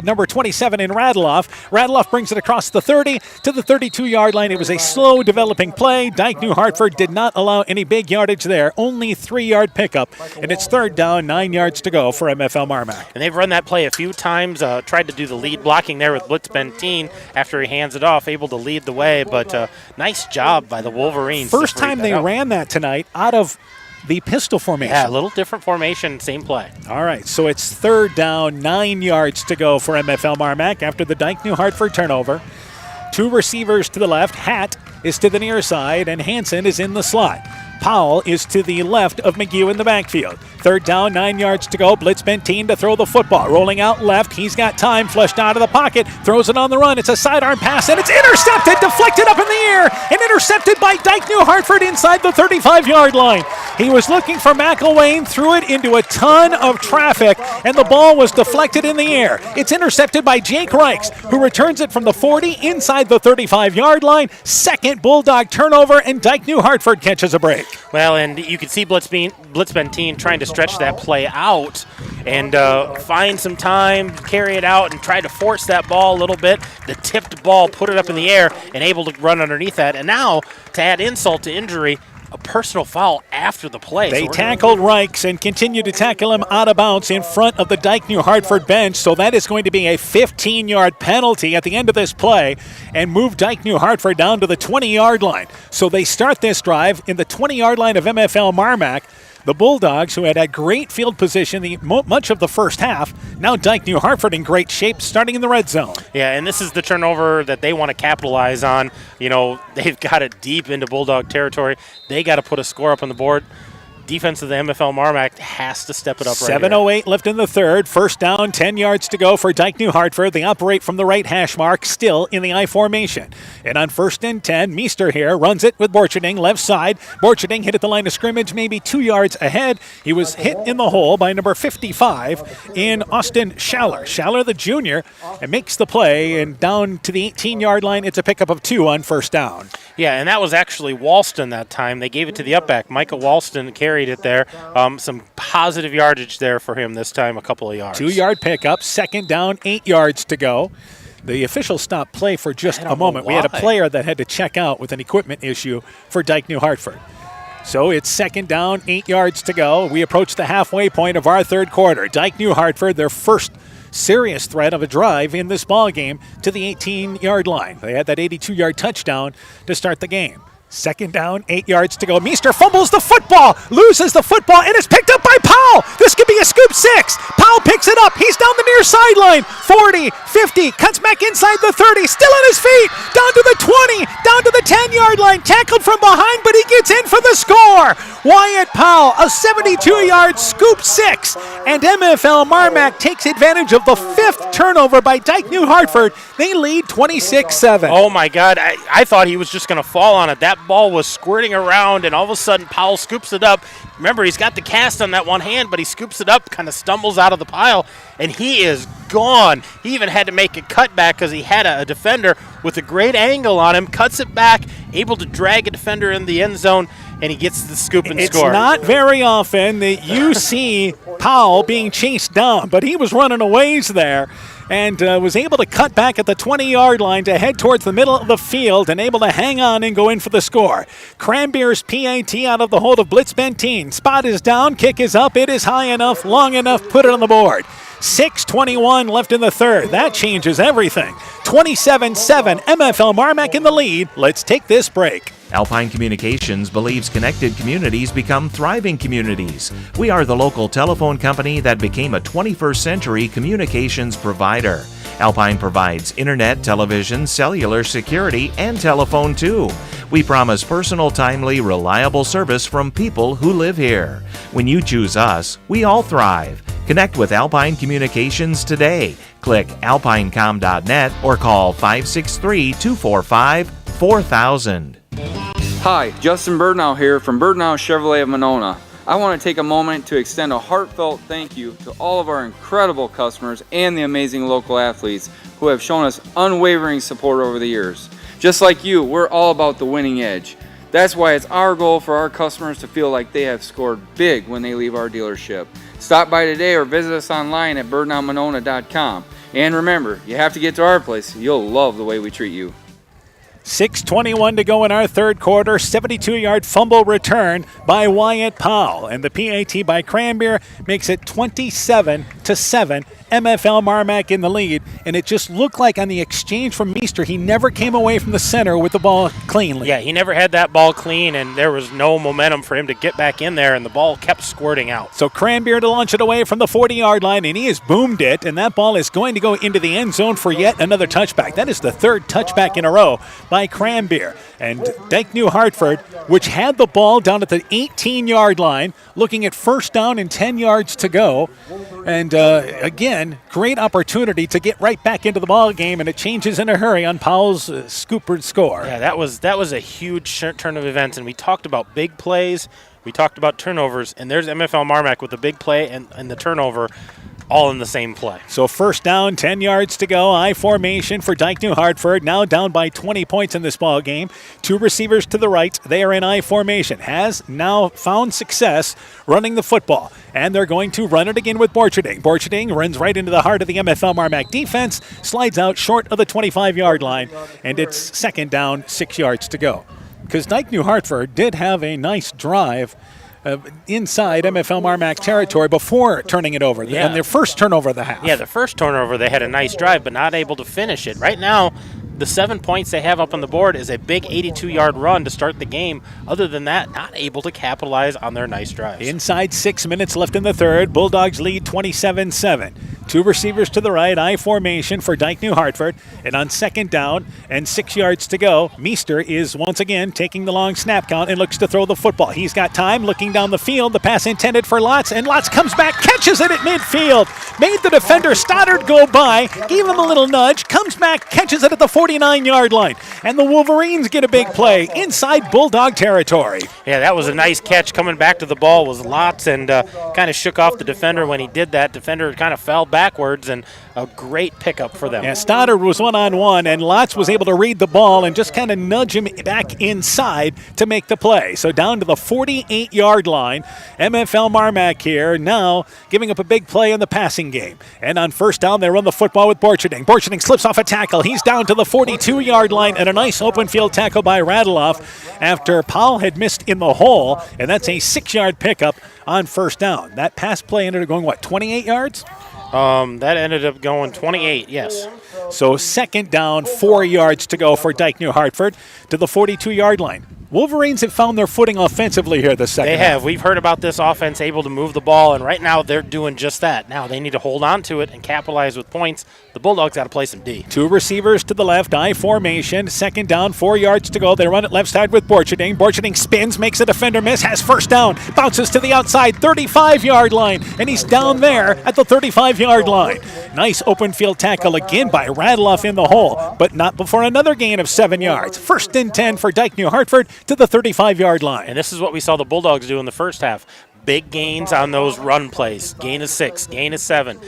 number 27 in Radloff. Radloff brings it across the 30 to the 32-yard line. It was a slow developing play. Dike-New Hartford did not allow any big yardage there, only 3-yard pickup, and it's third down, 9 yards to go for MFL MarMac. And they've run that play a few times, tried to do the lead blocking there with Blitz Benteen after he hands it off, able to lead the way, but nice job by the Wolverines. First time they ran that tonight out of the pistol formation. Yeah, a little different formation, same play. All right, so it's third down, 9 yards to go for MFL MarMac after the Dike-New Hartford turnover. 2 receivers to the left. Hatt is to the near side, and Hansen is in the slot. Powell is to the left of McGee in the backfield. Third down, 9 yards to go. Blitz Benteen to throw the football. Rolling out left. He's got time. Flushed out of the pocket. Throws it on the run. It's a sidearm pass, and it's intercepted. Deflected up in the air, and intercepted by Dike-New Hartford inside the 35-yard line. He was looking for McElwain, threw it into a ton of traffic, and the ball was deflected in the air. It's intercepted by Jake Reichs, who returns it from the 40 inside the 35-yard line. Second Bulldog turnover, and Dike-New Hartford catches a break. Well, and you can see Blitz Benteen trying to stretch that play out and find some time, carry it out, and try to force that ball a little bit. The tipped ball, put it up in the air, and able to run underneath that. And now, to add insult to injury, a personal foul after the play. They tackled Reichs and continue to tackle him out of bounds in front of the Dike-New Hartford bench, so that is going to be a 15-yard penalty at the end of this play and move Dike-New Hartford down to the 20-yard line. So they start this drive in the 20-yard line of MFL MarMac. The Bulldogs, who had great field position much of the first half, now Dike-New Hartford in great shape starting in the red zone. Yeah, and this is the turnover that they want to capitalize on. You know, they've got it deep into Bulldog territory. They got to put a score up on the board. Defense of the MFL MarMac has to step it up right here. 7:08 left in the third. First down, 10 yards to go for Dike-New Hartford. They operate from the right hash mark, still in the I formation. And on 1st and 10, Meester here runs it with Borcherding, left side. Borcherding hit at the line of scrimmage, maybe 2 yards ahead. He was hit in the hole by number 55 in Austin Schaller. Schaller, the junior, and makes the play, and down to the 18-yard line, it's a pickup of 2 on first down. Yeah, and that was actually Walston that time. They gave it to the upback. Micah Walston carried it there. Some positive yardage there for him this time, a couple of yards. 2-yard pickup, second down, 8 yards to go. The officials stopped play for just a moment. We had a player that had to check out with an equipment issue for Dike-New Hartford. So it's second down, 8 yards to go. We approach the halfway point of our third quarter. Dike-New Hartford, their first serious threat of a drive in this ball game to the 18-yard line. They had that 82-yard touchdown to start the game. Second down, 8 yards to go. Meester fumbles the football, loses the football, and it's picked up by Powell. This could be a scoop 6. Powell picks it up. He's down the near sideline. 40, 50, cuts back inside the 30, still on his feet, down to the 20, down to the 10-yard line, tackled from behind, but he gets in for the score. Wyatt Powell, a 72-yard scoop 6, and MFL MarMac takes advantage of the 5th turnover by Dike-New Hartford. They lead 26-7. Oh, my God. I thought he was just going to fall on it. That ball was squirting around, and all of a sudden Powell scoops it up. Remember, he's got the cast on that one hand, but he scoops it up, kind of stumbles out of the pile, and he is gone. He even had to make a cutback because he had a defender with a great angle on him, cuts it back, able to drag a defender in the end zone, and he gets the scoop and score. It's not very often that you see Powell being chased down, but he was running a ways there and was able to cut back at the 20-yard line to head towards the middle of the field and able to hang on and go in for the score. Cranbeer's PAT out of the hold of Blitz Benteen. Spot is down, kick is up, it is high enough, long enough, put it on the board. 6:21 left in the third. That changes everything. 27-7, MFL MarMac in the lead. Let's take this break. Alpine Communications believes connected communities become thriving communities. We are the local telephone company that became a 21st century communications provider. Alpine provides internet, television, cellular security, and telephone too. We promise personal, timely, reliable service from people who live here. When you choose us, we all thrive. Connect with Alpine Communications today. Click alpinecom.net or call 563-245-4000. Hi, Justin Birdnow here from Birdnow Chevrolet of Monona. I want to take a moment to extend a heartfelt thank you to all of our incredible customers and the amazing local athletes who have shown us unwavering support over the years. Just like you, we're all about the winning edge. That's why it's our goal for our customers to feel like they have scored big when they leave our dealership. Stop by today or visit us online at birdnowmonona.com. And remember, you have to get to our place. You'll love the way we treat you. 6:21 to go in our third quarter. 72-yard fumble return by Wyatt Powell. And the PAT by Cranbeer makes it 27-7. MFL MarMac in the lead. And it just looked like on the exchange from Meester, he never came away from the center with the ball cleanly. Yeah, he never had that ball clean, and there was no momentum for him to get back in there, and the ball kept squirting out. So Cranbeer to launch it away from the 40-yard line, and he has boomed it, and that ball is going to go into the end zone for yet another touchback. That is the third touchback in a row by Cranbeer. And Dike-New Hartford, which had the ball down at the 18-yard line, looking at first down and 10 yards to go. And again, great opportunity to get right back into the ball game, and it changes in a hurry on Powell's scooper score. Yeah, that was a huge turn of events, and we talked about big plays, we talked about turnovers, and there's MFL MarMac with the big play and the turnover all in the same play. So first down, 10 yards to go. I formation for Dike-New Hartford, now down by 20 points in this ball game. Two receivers to the right. They are in I formation. Has now found success running the football. And they're going to run it again with Borcherding. Borcherding runs right into the heart of the MFL MarMac defense, slides out short of the 25-yard line, and it's second down, 6 yards to go. Because Dike-New Hartford did have a nice drive inside MFL MarMac territory before turning it over. Yeah. And their first turnover of the half. Yeah, the first turnover, they had a nice drive, but not able to finish it. Right now, the 7 points they have up on the board is a big 82-yard run to start the game. Other than that, not able to capitalize on their nice drives. Inside 6 minutes left in the third. Bulldogs lead 27-7. 2 receivers to the right, I formation for Dike-New Hartford. And on second down and 6 yards to go, Meester is once again taking the long snap count and looks to throw the football. He's got time, looking down the field. The pass intended for Lotz, and Lotz comes back, catches it at midfield. Made the defender Stoddard go by, gave him a little nudge, comes back, catches it at the 49-yard line. And the Wolverines get a big play inside Bulldog territory. Yeah, that was a nice catch. Coming back to the ball was Lotz, and kind of shook off the defender when he did that. Defender kind of fell backwards, and a great pickup for them. Yeah, Stoddard was one-on-one, and Lotz was able to read the ball and just kind of nudge him back inside to make the play. So down to the 48-yard line. MFL MarMac here now giving up a big play in the passing game. And on first down, they run the football with Borcherding. Borcherding slips off a tackle. He's down to the 42-yard line, and a nice open field tackle by Radiloff after Powell had missed in the hole, and that's a 6-yard pickup on first down. That pass play ended up going, 28 yards? That ended up going 28, yes. So second down, 4 yards to go for Dike-New Hartford to the 42-yard line. Wolverines have found their footing offensively here this second They half. have. We've heard about this offense able to move the ball, and right now they're doing just that. Now they need to hold on to it and capitalize with points. The Bulldogs got to play some D. 2 receivers to the left, I formation. Second down, 4 yards to go. They run it left side with Borcherding. Borcherding spins, makes a defender miss, has first down, bounces to the outside 35-yard line, and he's down there at the 35-yard line. Nice open field tackle again by Radiloff in the hole, but not before another gain of 7 yards. First and 10 for Dike-New Hartford to the 35-yard line. And this is what we saw the Bulldogs do in the first half. Big gains on those run plays. Gain of 6, gain of 7.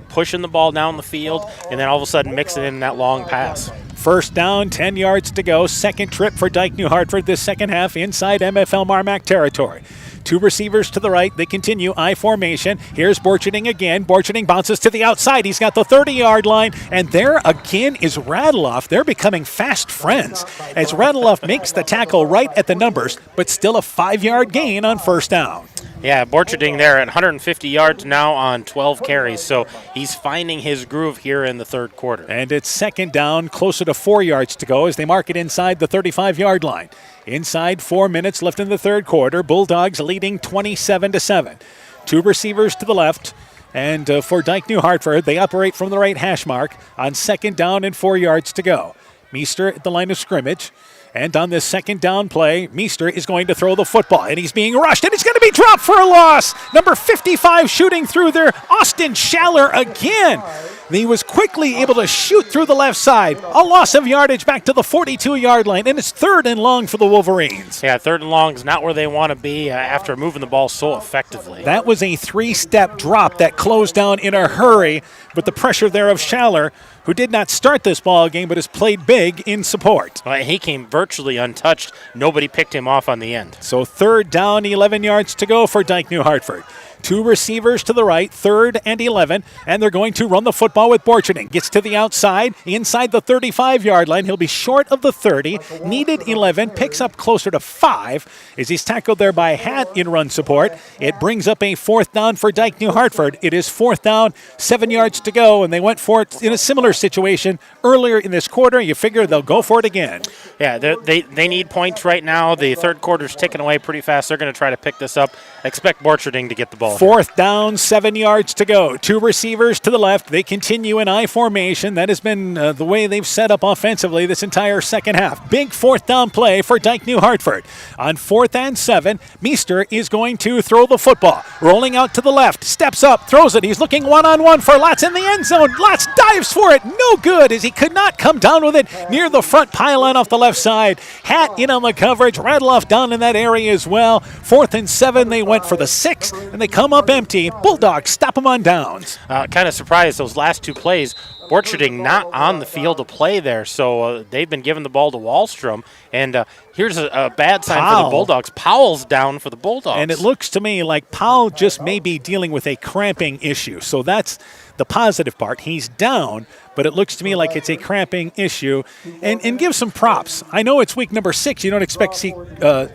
Pushing the ball down the field, and then all of a sudden mixing in that long pass. First down, 10 yards to go. Second trip for Dike-New Hartford this second half inside MFL MarMac territory. 2 receivers to the right. They continue I formation. Here's Borcherding again. Borcherding bounces to the outside. He's got the 30-yard line. And there again is Radiloff. They're becoming fast friends as Radiloff makes the tackle right at the numbers, but still a 5-yard gain on first down. Yeah, Borcherding there at 150 yards now on 12 carries. So he's finding his groove here in the third quarter. And it's second down, closer to 4 yards to go as they mark it inside the 35-yard line. Inside 4 minutes left in the third quarter. Bulldogs leading 27-7. 2 receivers to the left. And for Dike-New Hartford, they operate from the right hash mark on second down and 4 yards to go. Meester at the line of scrimmage. And on this second down play, Meester is going to throw the football, and he's being rushed, and he's going to be dropped for a loss. Number 55 shooting through there, Austin Schaller again. He was quickly able to shoot through the left side. A loss of yardage back to the 42-yard line, and it's third and long for the Wolverines. Yeah, third and long is not where they want to be after moving the ball so effectively. That was a 3-step drop that closed down in a hurry, but the pressure there of Schaller, who did not start this ball game but has played big in support. Well, he came virtually untouched. Nobody picked him off on the end. So third down, 11 yards to go for Dike-New Hartford. 2 receivers to the right, 3rd and 11, and they're going to run the football with Borcherding. Gets to the outside, inside the 35-yard line. He'll be short of the 30, needed 11, picks up closer to 5 as he's tackled there by Hatt in run support. It brings up a 4th down for Dike-New Hartford. It is 4th down, 7 yards to go, and they went for it in a similar situation earlier in this quarter. You figure they'll go for it again. Yeah, they need points right now. The third quarter's ticking away pretty fast. They're going to try to pick this up. Expect Borcherding to get the ball. 4th down, 7 yards to go. 2 receivers to the left. They continue in I formation. That has been the way they've set up offensively this entire second half. Big 4th down play for Dike-New Hartford. On 4th and 7, Meester is going to throw the football. Rolling out to the left, steps up, throws it. He's looking one-on-one for Lotz in the end zone. Lotz dives for it. No good as he could not come down with it near the front pylon off the left side. Hatt in on the coverage. Radiloff down in that area as well. 4th and 7, they went for the 6, and they come up empty. Bulldogs stop them on downs. Kind of surprised those last 2 plays. Borcherding not on the field to play there, so they've been giving the ball to Wallstrom. And here's a bad sign for the Bulldogs. Powell's down for the Bulldogs. And it looks to me like Powell just may be dealing with a cramping issue. So that's the positive part. He's down, but it looks to me like it's a cramping issue. And give some props. I know it's week number 6. You don't expect to see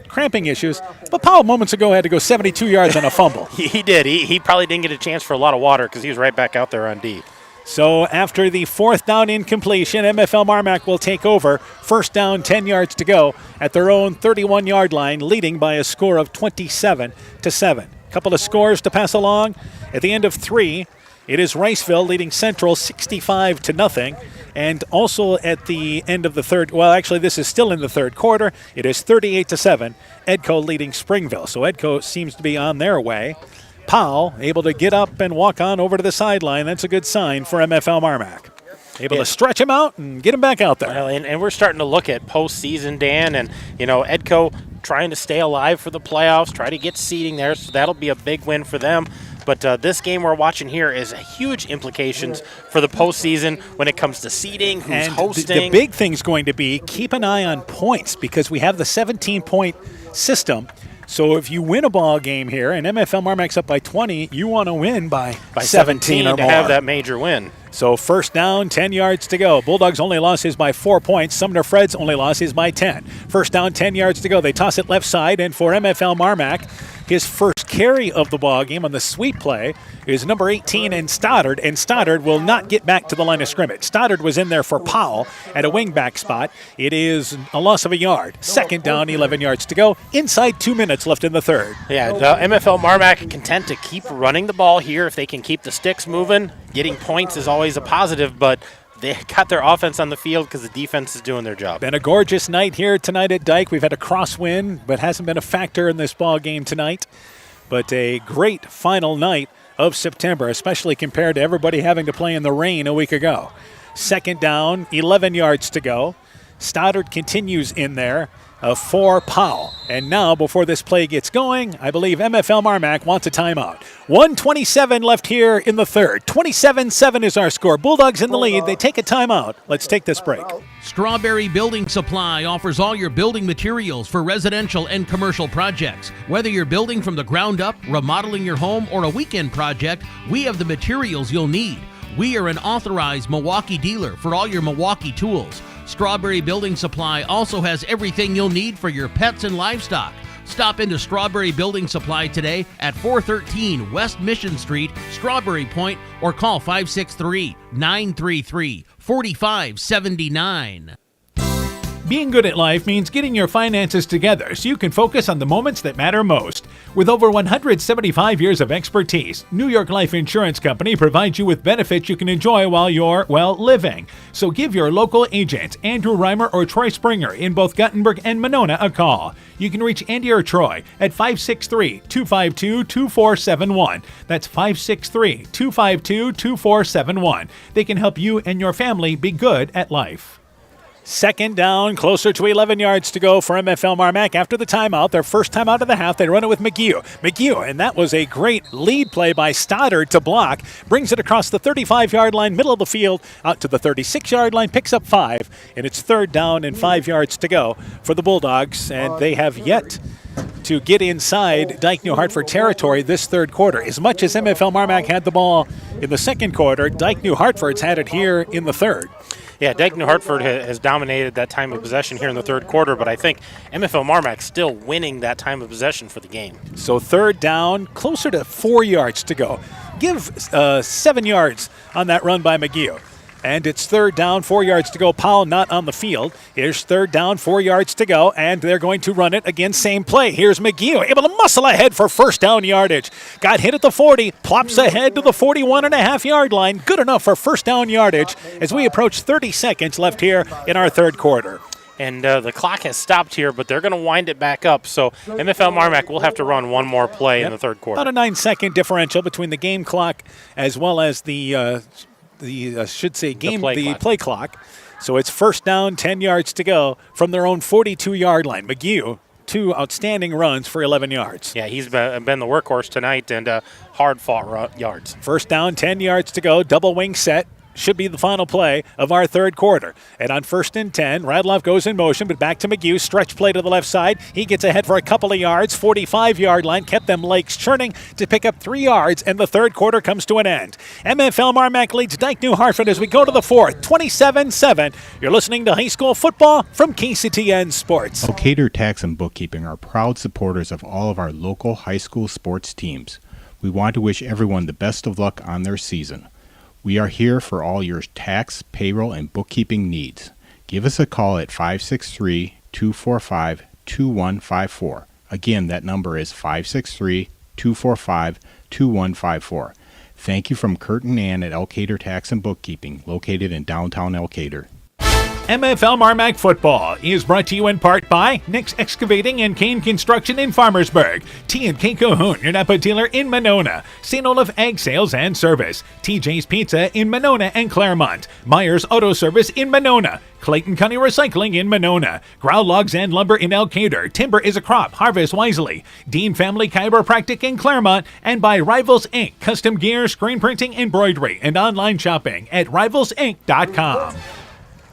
cramping issues, but Powell moments ago had to go 72 yards on a fumble. He did. He probably didn't get a chance for a lot of water because he was right back out there on D. So after the fourth down incompletion, MFL MarMac will take over. First down, 10 yards to go at their own 31-yard line, leading by a score of 27-7. Couple of scores to pass along. At the end of 3, it is Riceville leading Central 65-0. And also at the end of the third, well, actually this is still in the third quarter. It is 38-7. Edco leading Springville. So Edco seems to be on their way. Powell able to get up and walk on over to the sideline. That's a good sign for MFL MarMac. Able to stretch him out and get him back out there. Well, and we're starting to look at postseason, Dan, and, Edco trying to stay alive for the playoffs, try to get seeding there, so that'll be a big win for them. But this game we're watching here is huge implications for the postseason when it comes to seeding, who's hosting. The big thing's going to be keep an eye on points because we have the 17-point system. So if you win a ball game here and MFL MarMac's up by 20, you want to win by 17 or more. To have that major win. So first down, 10 yards to go. Bulldogs only lost his by 4 points. Sumner Freds only lost his by 10. First down, 10 yards to go. They toss it left side, and for MFL MarMac, his first carry of the ball game on the sweep play is number 18 and Stoddard will not get back to the line of scrimmage. Stoddard was in there for Powell at a wingback spot. It is a loss of a yard. Second down, 11 yards to go. Inside 2 minutes left in the third. Yeah, the MFL MarMac content to keep running the ball here. If they can keep the sticks moving, getting points is always a positive, but they got their offense on the field because the defense is doing their job. Been a gorgeous night here tonight at Dike. We've had a crosswind, but hasn't been a factor in this ball game tonight. But a great final night of September, especially compared to everybody having to play in the rain a week ago. Second down, 11 yards to go. Stoddard continues in there for Powell. And now, before this play gets going, I believe MFL MarMac wants a timeout. 1:27 left here in the third. 27-7 is our score. Bulldogs in the lead. They take a timeout. Let's take this break. Strawberry Building Supply offers all your building materials for residential and commercial projects. Whether you're building from the ground up, remodeling your home, or a weekend project, we have the materials you'll need. We are an authorized Milwaukee dealer for all your Milwaukee tools. Strawberry Building Supply also has everything you'll need for your pets and livestock. Stop into Strawberry Building Supply today at 413 West Mission Street, Strawberry Point, or call 563-933-4579. Being good at life means getting your finances together so you can focus on the moments that matter most. With over 175 years of expertise, New York Life Insurance Company provides you with benefits you can enjoy while you're, living. So give your local agents, Andrew Reimer or Troy Springer in both Guttenberg and Monona, a call. You can reach Andy or Troy at 563-252-2471. That's 563-252-2471. They can help you and your family be good at life. Second down, closer to 11 yards to go for MFL MarMac after the timeout. Their first time out of the half, they run it with McGeough, and that was a great lead play by Stoddard to block. Brings it across the 35-yard line, middle of the field, out to the 36-yard line, picks up 5, and it's third down and 5 yards to go for the Bulldogs, and they have yet to get inside Dike-New Hartford territory this third quarter. As much as MFL MarMac had the ball in the second quarter, Dike-New Hartford's had it here in the third. Yeah, Dike-New Hartford has dominated that time of possession here in the third quarter, but I think MFL MarMac's still winning that time of possession for the game. So third down, closer to 4 yards to go. Give 7 yards on that run by McGeough. And it's third down, 4 yards to go. Powell not on the field. Here's third down, 4 yards to go, and they're going to run it again, same play. Here's McGeough, able to muscle ahead for first down yardage. Got hit at the 40, plops ahead to the 41.5-yard line. Good enough for first down yardage as we approach 30 seconds left here in our third quarter. And the clock has stopped here, but they're going to wind it back up. So MFL MarMac will have to run one more play in the third quarter. About a 9-second differential between the game clock as well as the play clock. So it's first down, 10 yards to go from their own 42-yard line. McGeough, 2 outstanding runs for 11 yards. Yeah, he's been the workhorse tonight and hard-fought yards. First down, 10 yards to go, double wing set. Should be the final play of our third quarter. And on first and 10, Radloff goes in motion, but back to McGeough. Stretch play to the left side. He gets ahead for a couple of yards. 45-yard line. Kept them legs churning to pick up 3 yards, and the third quarter comes to an end. MFL MarMac leads Dike-New Hartford as we go to the fourth, 27-7. You're listening to high school football from KCTN Sports. Elkader Tax and Bookkeeping are proud supporters of all of our local high school sports teams. We want to wish everyone the best of luck on their season. We are here for all your tax, payroll, and bookkeeping needs. Give us a call at 563-245-2154. Again, that number is 563-245-2154. Thank you from Kurt and Ann at Elkader Tax and Bookkeeping, located in downtown Elkader. MFL MarMac Football is brought to you in part by Nick's Excavating and Kane Construction in Farmersburg, T&K Cahoon, your Napa dealer in Monona, St. Olaf Egg Sales and Service, TJ's Pizza in Monona and Claremont, Myers Auto Service in Monona, Clayton County Recycling in Monona, Growl Logs and Lumber in Elkader, Timber is a Crop, Harvest Wisely, Dean Family Chiropractic in Claremont, and by Rivals Inc., custom gear, screen printing, embroidery, and online shopping at rivalsinc.com.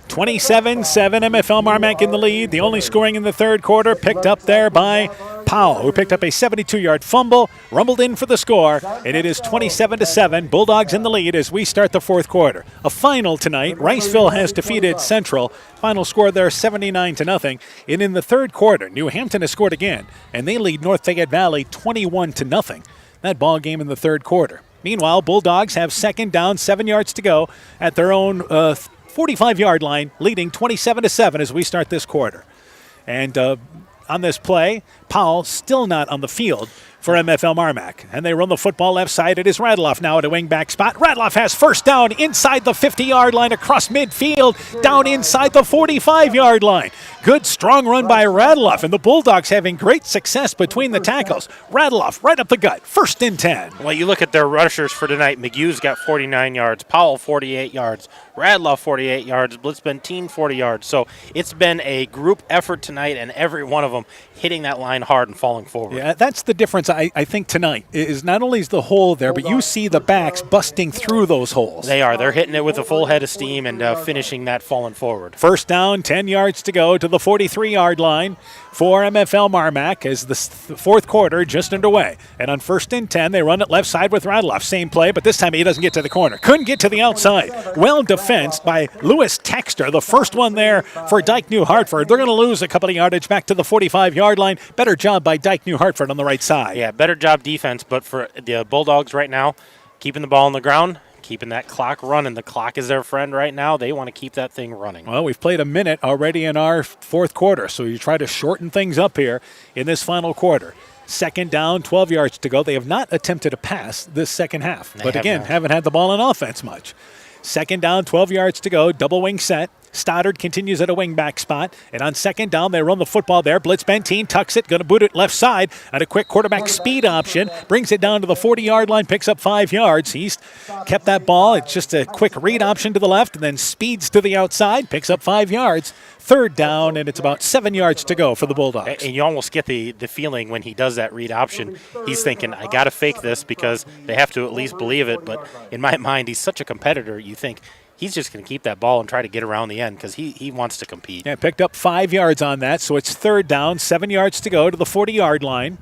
27-7 MFL MarMac in the lead. The only scoring in the third quarter picked up there by Powell, who picked up a 72-yard fumble, rumbled in for the score, and it is 27-7. Bulldogs in the lead as we start the fourth quarter. A final tonight. Riceville has defeated Central. Final score there 79-0. And in the third quarter, New Hampton has scored again, and they lead North Fayette Valley 21-0. That ball game in the third quarter. Meanwhile, Bulldogs have second down, 7 yards to go at their own 45-yard line, leading 27-7 as we start this quarter. And on this play, Powell still not on the field for MFL MarMac. And they run the football left side. It is Radloff now at a wingback spot. Radloff has first down inside the 50-yard line across midfield, down inside the 45-yard line. Good, strong run by Radloff, and the Bulldogs having great success between the tackles. Radloff right up the gut, 1st and 10. Well, you look at their rushers for tonight. McHugh's got 49 yards, Powell 48 yards, Radloff 48 yards, Blitzbentine 40 yards. So it's been a group effort tonight, and every one of them hitting that line hard and falling forward. Yeah, that's the difference, I think, tonight, is not only is the hole there, but you see the backs busting through those holes. They are. They're hitting it with a full head of steam and finishing that falling forward. First down, 10 yards to go to the 43-yard line for MFL MarMac as the fourth quarter just underway. And on 1st and 10, they run it left side with Radloff. Same play, but this time he doesn't get to the corner. Couldn't get to the outside. Well defensed by Lewis Texter, the first one there for Dike-New Hartford. They're going to lose a couple of yardage back to the 45-yard line. Better job by Dike-New Hartford on the right side. Yeah, better job defense, but for the Bulldogs right now, keeping the ball on the ground, keeping that clock running. The clock is their friend right now. They want to keep that thing running. Well, we've played a minute already in our fourth quarter, so you try to shorten things up here in this final quarter. Second down, 12 yards to go. They have not attempted a pass this second half, but again, haven't had the ball in offense much. Second down, 12 yards to go, double wing set. Stoddard continues at a wingback spot, and on second down, they run the football there. Blitzbentine tucks it, going to boot it left side, and a quick quarterback speed option, brings it down to the 40-yard line, picks up 5 yards. He's kept that ball. It's just a quick read option to the left, and then speeds to the outside, picks up 5 yards. Third down, and it's about 7 yards to go for the Bulldogs. And you almost get the feeling when he does that read option, he's thinking, I got to fake this because they have to at least believe it. But in my mind, he's such a competitor, you think he's just going to keep that ball and try to get around the end because he wants to compete. Yeah, picked up 5 yards on that, so it's third down, 7 yards to go to the 40-yard line.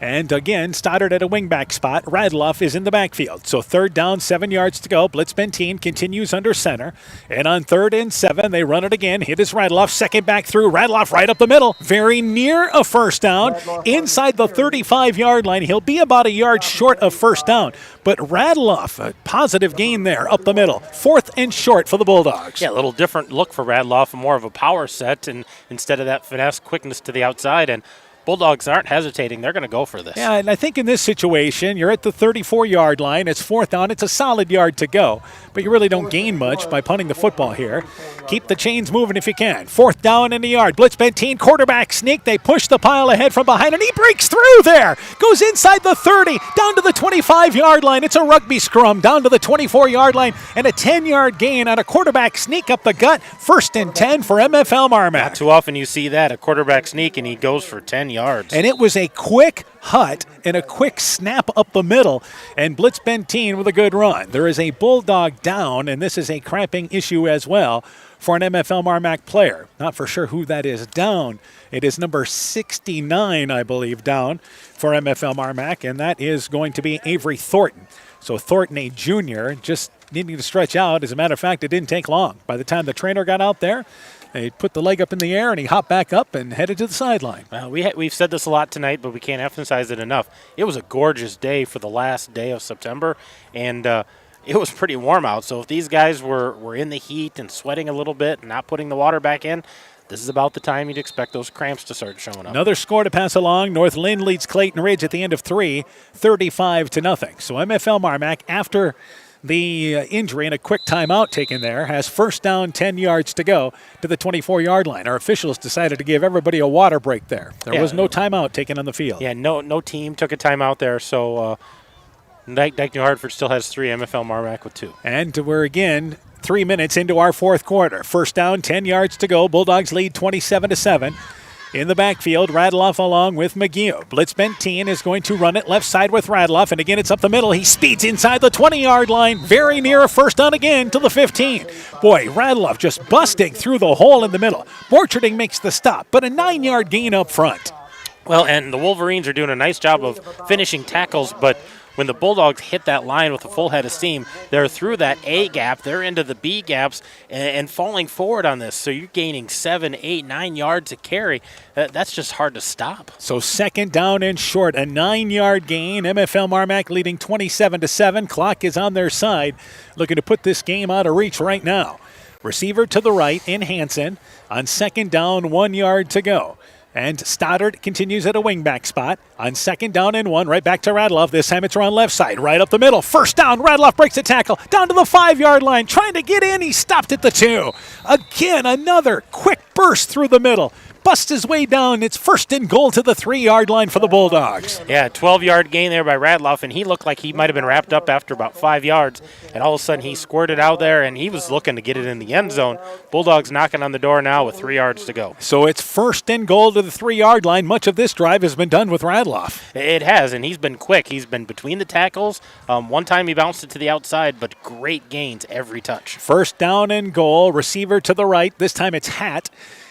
And again, Stoddard at a wingback spot. Radloff is in the backfield. So third down, 7 yards to go. Blitzbentine continues under center. And on 3rd and 7, they run it again. Hit is Radloff. Second back through. Radloff right up the middle. Very near a first down. Inside the 35-yard line. He'll be about a yard short of first down. But Radloff, a positive gain there up the middle. 4th and short for the Bulldogs. Yeah, a little different look for Radloff. More of a power set and instead of that finesse, quickness to the outside. And Bulldogs aren't hesitating. They're going to go for this. Yeah, and I think in this situation, you're at the 34-yard line. It's 4th down. It's a solid yard to go. But you really don't gain much by punting the football here. Keep the chains moving if you can. 4th down in the yard. Blitzbentine, quarterback sneak. They push the pile ahead from behind, and he breaks through there. Goes inside the 30, down to the 25-yard line. It's a rugby scrum down to the 24-yard line, and a 10-yard gain on a quarterback sneak up the gut. 1st and 10 for MFL MarMac. Not too often you see that, a quarterback sneak, and he goes for 10 yards. And it was a quick hut and a quick snap up the middle, and Blitzbentine with a good run. There is a Bulldog down, and this is a cramping issue as well for an MFL MarMac player. Not for sure who that is down. It is number 69, I believe, down for MFL MarMac, and that is going to be Avery Thornton. So Thornton, a junior, just needing to stretch out. As a matter of fact, it didn't take long. By the time the trainer got out there, they put the leg up in the air, and he hopped back up and headed to the sideline. We've said this a lot tonight, but we can't emphasize it enough. It was a gorgeous day for the last day of September, and it was pretty warm out. So if these guys were in the heat and sweating a little bit and not putting the water back in, this is about the time you'd expect those cramps to start showing up. Another score to pass along. North Lynn leads Clayton Ridge at the end of 3, 35-0. So MFL MarMac, after the injury and a quick timeout taken there, has first down, 10 yards to go to the 24-yard line. Our officials decided to give everybody a water break there. There was no timeout taken on the field. Yeah, no team took a timeout there, so Dike-New Hartford still has 3, MFL MarMac with 2. And we're again 3 minutes into our fourth quarter. First down, 10 yards to go. Bulldogs lead 27-7. In the backfield, Radloff along with McGee. Blitz Benteen is going to run it left side with Radloff, and again it's up the middle. He speeds inside the 20-yard line, very near a first down again to the 15. Boy, Radloff just busting through the hole in the middle. Borcherding makes the stop, but a 9-yard gain up front. Well, and the Wolverines are doing a nice job of finishing tackles, but when the Bulldogs hit that line with a full head of steam, they're through that A gap, they're into the B gaps, and falling forward on this. So you're gaining 7, 8, 9 yards a carry. That's just hard to stop. So second down and short, a 9-yard gain. MFL MarMac leading 27-7. Clock is on their side, looking to put this game out of reach right now. Receiver to the right in Hansen. On second down, 1 yard to go. And Stoddard continues at a wingback spot. On second down and 1, right back to Radloff. This time it's around left side, right up the middle. First down, Radloff breaks a tackle, down to the 5-yard line, trying to get in. He stopped at the 2. Again, another quick burst through the middle. Busts his way down. It's first and goal to the 3-yard line for the Bulldogs. Yeah, 12-yard gain there by Radloff, and he looked like he might have been wrapped up after about 5 yards. And all of a sudden he squirted out there, and he was looking to get it in the end zone. Bulldogs knocking on the door now with 3 yards to go. So it's first and goal to the 3-yard line. Much of this drive has been done with Radloff. It has, and he's been quick. He's been between the tackles. One time he bounced it to the outside, but great gains every touch. First down and goal. Receiver to the right. This time it's Hatt.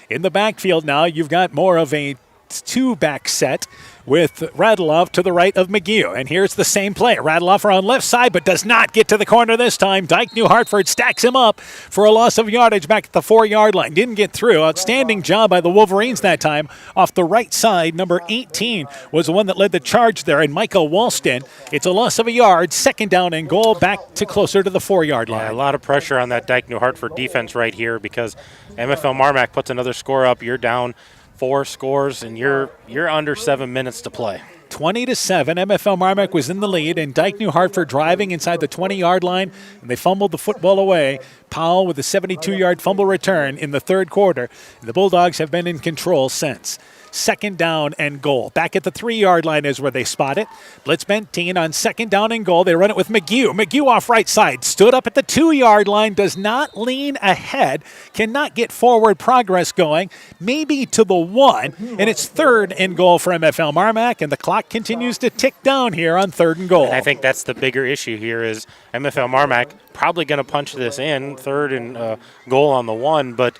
In the backfield now, you've got more of a 2-back set with Radloff to the right of McGee. And here's the same play. Radloff around left side, but does not get to the corner this time. Dike-New Hartford stacks him up for a loss of yardage back at the 4-yard line. Didn't get through. Outstanding job by the Wolverines that time. Off the right side, number 18 was the one that led the charge there, and Michael Walston. It's a loss of a yard. Second down and goal, back to closer to the 4-yard line. Yeah, a lot of pressure on that Dike-New Hartford defense right here because MFL MarMac puts another score up. You're down 4 scores, and you're under 7 minutes to play. 20-7. MFL MarMac was in the lead, and Dike-New Hartford driving inside the 20-yard line, and they fumbled the football away. Powell with a 72-yard fumble return in the third quarter. The Bulldogs have been in control since. Second down and goal. Back at the 3-yard line is where they spot it. Blitz Benteen on second down and goal. They run it with McGee. McGee off right side. Stood up at the 2-yard line. Does not lean ahead. Cannot get forward progress going. Maybe to the 1. And it's third and goal for MFL MarMac. And the clock continues to tick down here on third and goal. And I think that's the bigger issue here is MFL MarMac probably going to punch this in. Third and goal on the 1. But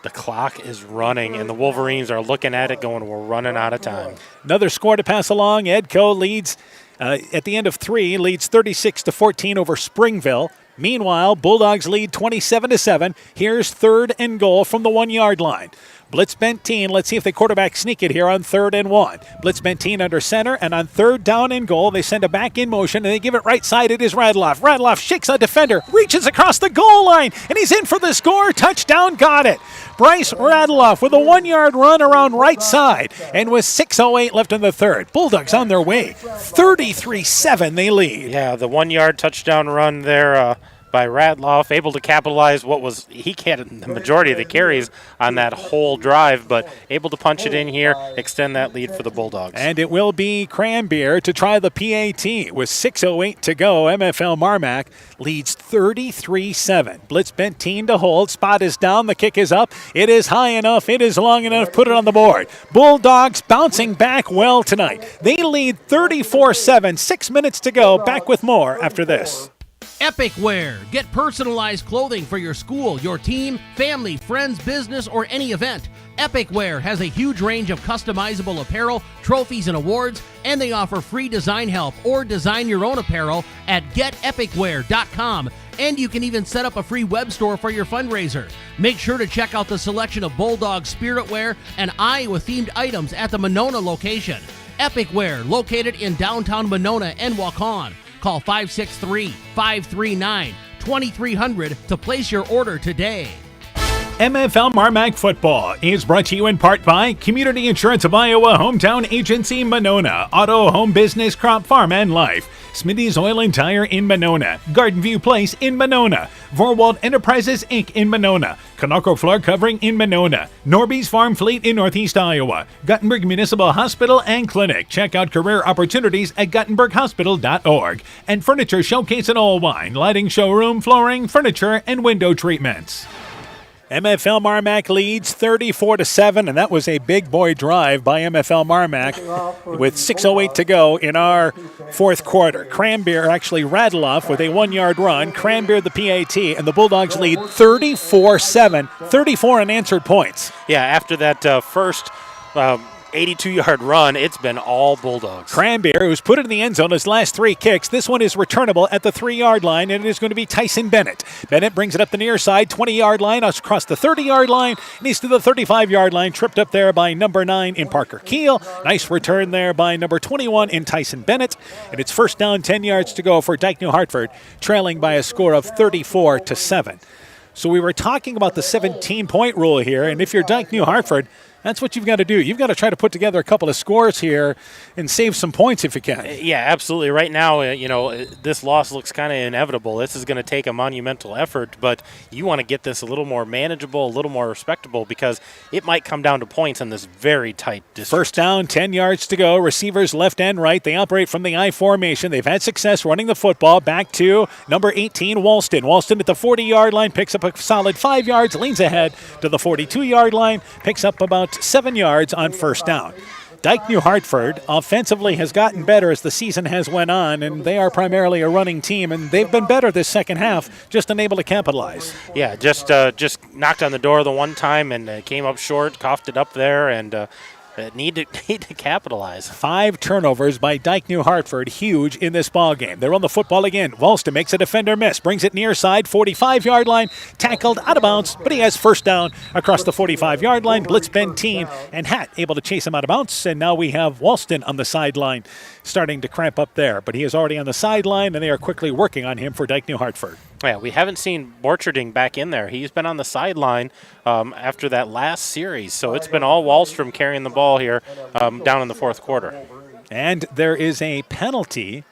the clock is running, and the Wolverines are looking at it going, we're running out of time. Another score to pass along. Edco leads at the end of 3, leads 36-14 over Springville. Meanwhile, Bulldogs lead 27-7. Here's third and goal from the 1-yard line. Blitz Benteen. Let's see if the quarterback sneak it here on 3rd and 1. Blitz Benteen under center, and on third down and goal, they send it back in motion, and they give it right side. It is Radloff. Radloff shakes a defender, reaches across the goal line, and he's in for the score. Touchdown, got it. Bryce Radloff with a 1-yard run around right side, and with 6:08 left in the third. Bulldogs on their way. 33-7 they lead. Yeah, the 1-yard touchdown run there by Radloff, able to capitalize he had the majority of the carries on that whole drive, but able to punch it in here, extend that lead for the Bulldogs. And it will be Cranbeer to try the PAT with 6:08 to go. MFL MarMac leads 33-7. Blitz Benteen to hold. Spot is down. The kick is up. It is high enough. It is long enough. Put it on the board. Bulldogs bouncing back well tonight. They lead 34-7. 6 minutes to go. Back with more after this. Epic Wear. Get personalized clothing for your school, your team, family, friends, business, or any event. Epic Wear has a huge range of customizable apparel, trophies, and awards, and they offer free design help or design your own apparel at getepicwear.com. And you can even set up a free web store for your fundraiser. Make sure to check out the selection of Bulldog Spirit Wear and Iowa-themed items at the Monona location. Epic Wear, located in downtown Monona and Waukon. Call 563-539-2300 to place your order today. MFL MarMac Football is brought to you in part by Community Insurance of Iowa, Hometown Agency, Monona, Auto, Home Business, Crop, Farm, and Life, Smitty's Oil and Tire in Monona, Garden View Place in Monona, Vorwald Enterprises, Inc. in Monona, Conoco Floor Covering in Monona, Norby's Farm Fleet in Northeast Iowa, Guttenberg Municipal Hospital and Clinic. Check out career opportunities at guttenberghospital.org. And Furniture Showcase and All Wine, lighting showroom, flooring, furniture, and window treatments. MFL MarMac leads 34-7, and that was a big boy drive by MFL MarMac with 6:08 to go in our fourth quarter. Cranbeer actually rattled off with a 1-yard run. Cranbeer the PAT, and the Bulldogs lead 34-7, 34 unanswered points. Yeah, after that first 82-yard run, it's been all Bulldogs. Cranbeer, who's put it in the end zone his last 3 kicks. This one is returnable at the 3-yard line, and it is going to be Tyson Bennett. Bennett brings it up the near side, 20-yard line, across the 30-yard line, and he's to the 35-yard line, tripped up there by number 9 in Parker Keel. Nice return there by number 21 in Tyson Bennett, and it's first down, 10 yards to go for Dike-New Hartford, trailing by a score of 34-7. So we were talking about the 17-point rule here, and if you're Dike-New Hartford, that's what you've got to do. You've got to try to put together a couple of scores here and save some points if you can. Yeah, absolutely. Right now, this loss looks kind of inevitable. This is going to take a monumental effort, but you want to get this a little more manageable, a little more respectable, because it might come down to points in this very tight district. First down, 10 yards to go. Receivers left and right. They operate from the I formation. They've had success running the football. Back to number 18, Walston. Walston at the 40-yard line, picks up a solid 5 yards, leans ahead to the 42-yard line, picks up about 7 yards on first down. Dike-New Hartford offensively has gotten better as the season has went on, and they are primarily a running team, and they've been better this second half, just unable to capitalize. Yeah, just knocked on the door the one time and came up short, coughed it up there, and need to capitalize. 5 turnovers by Dike-New Hartford, huge in this ball game. They run the football again. Walston makes a defender miss, brings it near side, 45-yard line, tackled out of bounds, but he has first down across the 45-yard line. Blitz Benteen and Hatt able to chase him out of bounds, and now we have Walston on the sideline starting to cramp up there, but he is already on the sideline, and they are quickly working on him for Dike-New Hartford. Yeah, we haven't seen Borcherding back in there. He's been on the sideline after that last series, so it's been all Wallstrom carrying the ball here down in the fourth quarter. And there is a penalty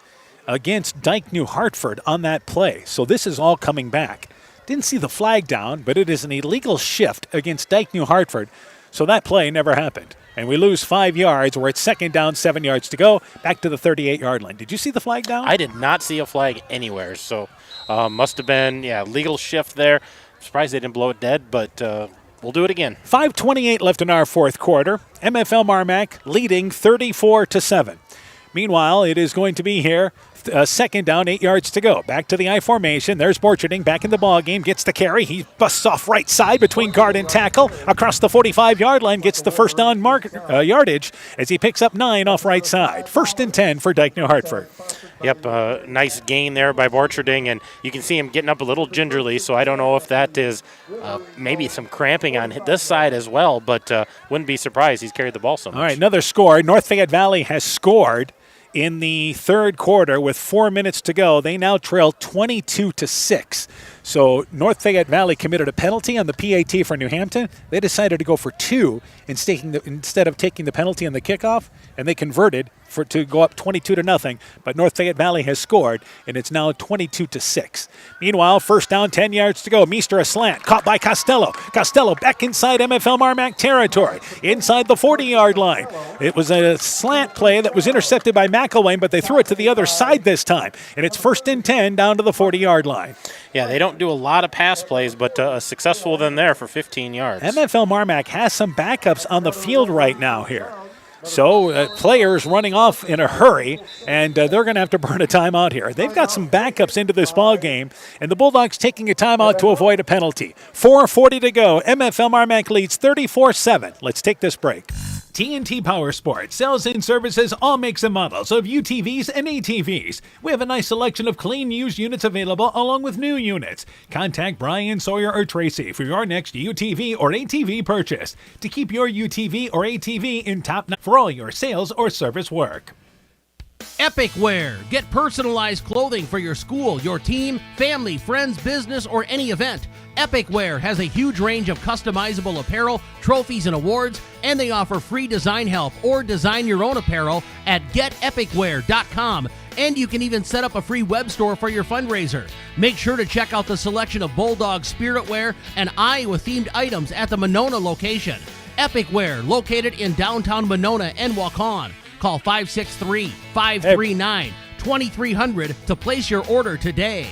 against Dike-New Hartford on that play, so this is all coming back. Didn't see the flag down, but it is an illegal shift against Dike-New Hartford, so that play never happened. And we lose 5 yards. We're at second down, 7 yards to go, back to the 38-yard line. Did you see the flag down? I did not see a flag anywhere, so must have been, legal shift there. Surprised they didn't blow it dead, but we'll do it again. 5:28 left in our fourth quarter. MFL MarMac leading 34-7. Meanwhile, it is going to be here. Second down, 8 yards to go. Back to the I formation. There's Borcherding back in the ball game. Gets the carry. He busts off right side between guard and tackle. Across the 45-yard line. Gets the first down yardage as he picks up 9 off right side. First and 10 for Dike-New Hartford. Yep, nice gain there by Borcherding, and you can see him getting up a little gingerly, so I don't know if that is maybe some cramping on this side as well, but wouldn't be surprised he's carried the ball so much. All right, another score. North Fayette Valley has scored in the third quarter with 4 minutes to go. They now trail 22-6. So North Fayette Valley committed a penalty on the PAT for New Hampton. They decided to go for 2 instead of taking the penalty on the kickoff, and they converted to go up 22-0. But North Fayette Valley has scored, and it's now 22-6. Meanwhile, first down, 10 yards to go. Meester a slant, caught by Costello. Costello back inside MFL MarMac territory, inside the 40-yard line. It was a slant play that was intercepted by McElwain, but they threw it to the other side this time, and it's first and 10 down to the 40-yard line. Yeah, they don't do a lot of pass plays, but a successful one there for 15 yards. MFL MarMac has some backups on the field right now here. So players running off in a hurry, and they're going to have to burn a timeout here. They've got some backups into this ball game, and the Bulldogs taking a timeout to avoid a penalty. 4:40 to go. MFL MarMac leads 34-7. Let's take this break. TNT Power Sports sells and services all makes and models of UTVs and ATVs. We have a nice selection of clean used units available along with new units. Contact Brian, Sawyer, or Tracy for your next UTV or ATV purchase to keep your UTV or ATV in top notch for all your sales or service work. Epic Wear. Get personalized clothing for your school, your team, family, friends, business, or any event. Epic Wear has a huge range of customizable apparel, trophies, and awards, and they offer free design help or design your own apparel at getepicwear.com. And you can even set up a free web store for your fundraiser. Make sure to check out the selection of Bulldog Spirit Wear and Iowa-themed items at the Monona location. Epic Wear, located in downtown Monona and Waukon. Call 563-539-2300 to place your order today.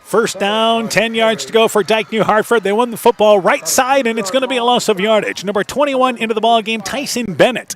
First down, 10 yards to go for Dike-New Hartford. They won the football right side, and it's going to be a loss of yardage. Number 21 into the ball game, Tyson Bennett.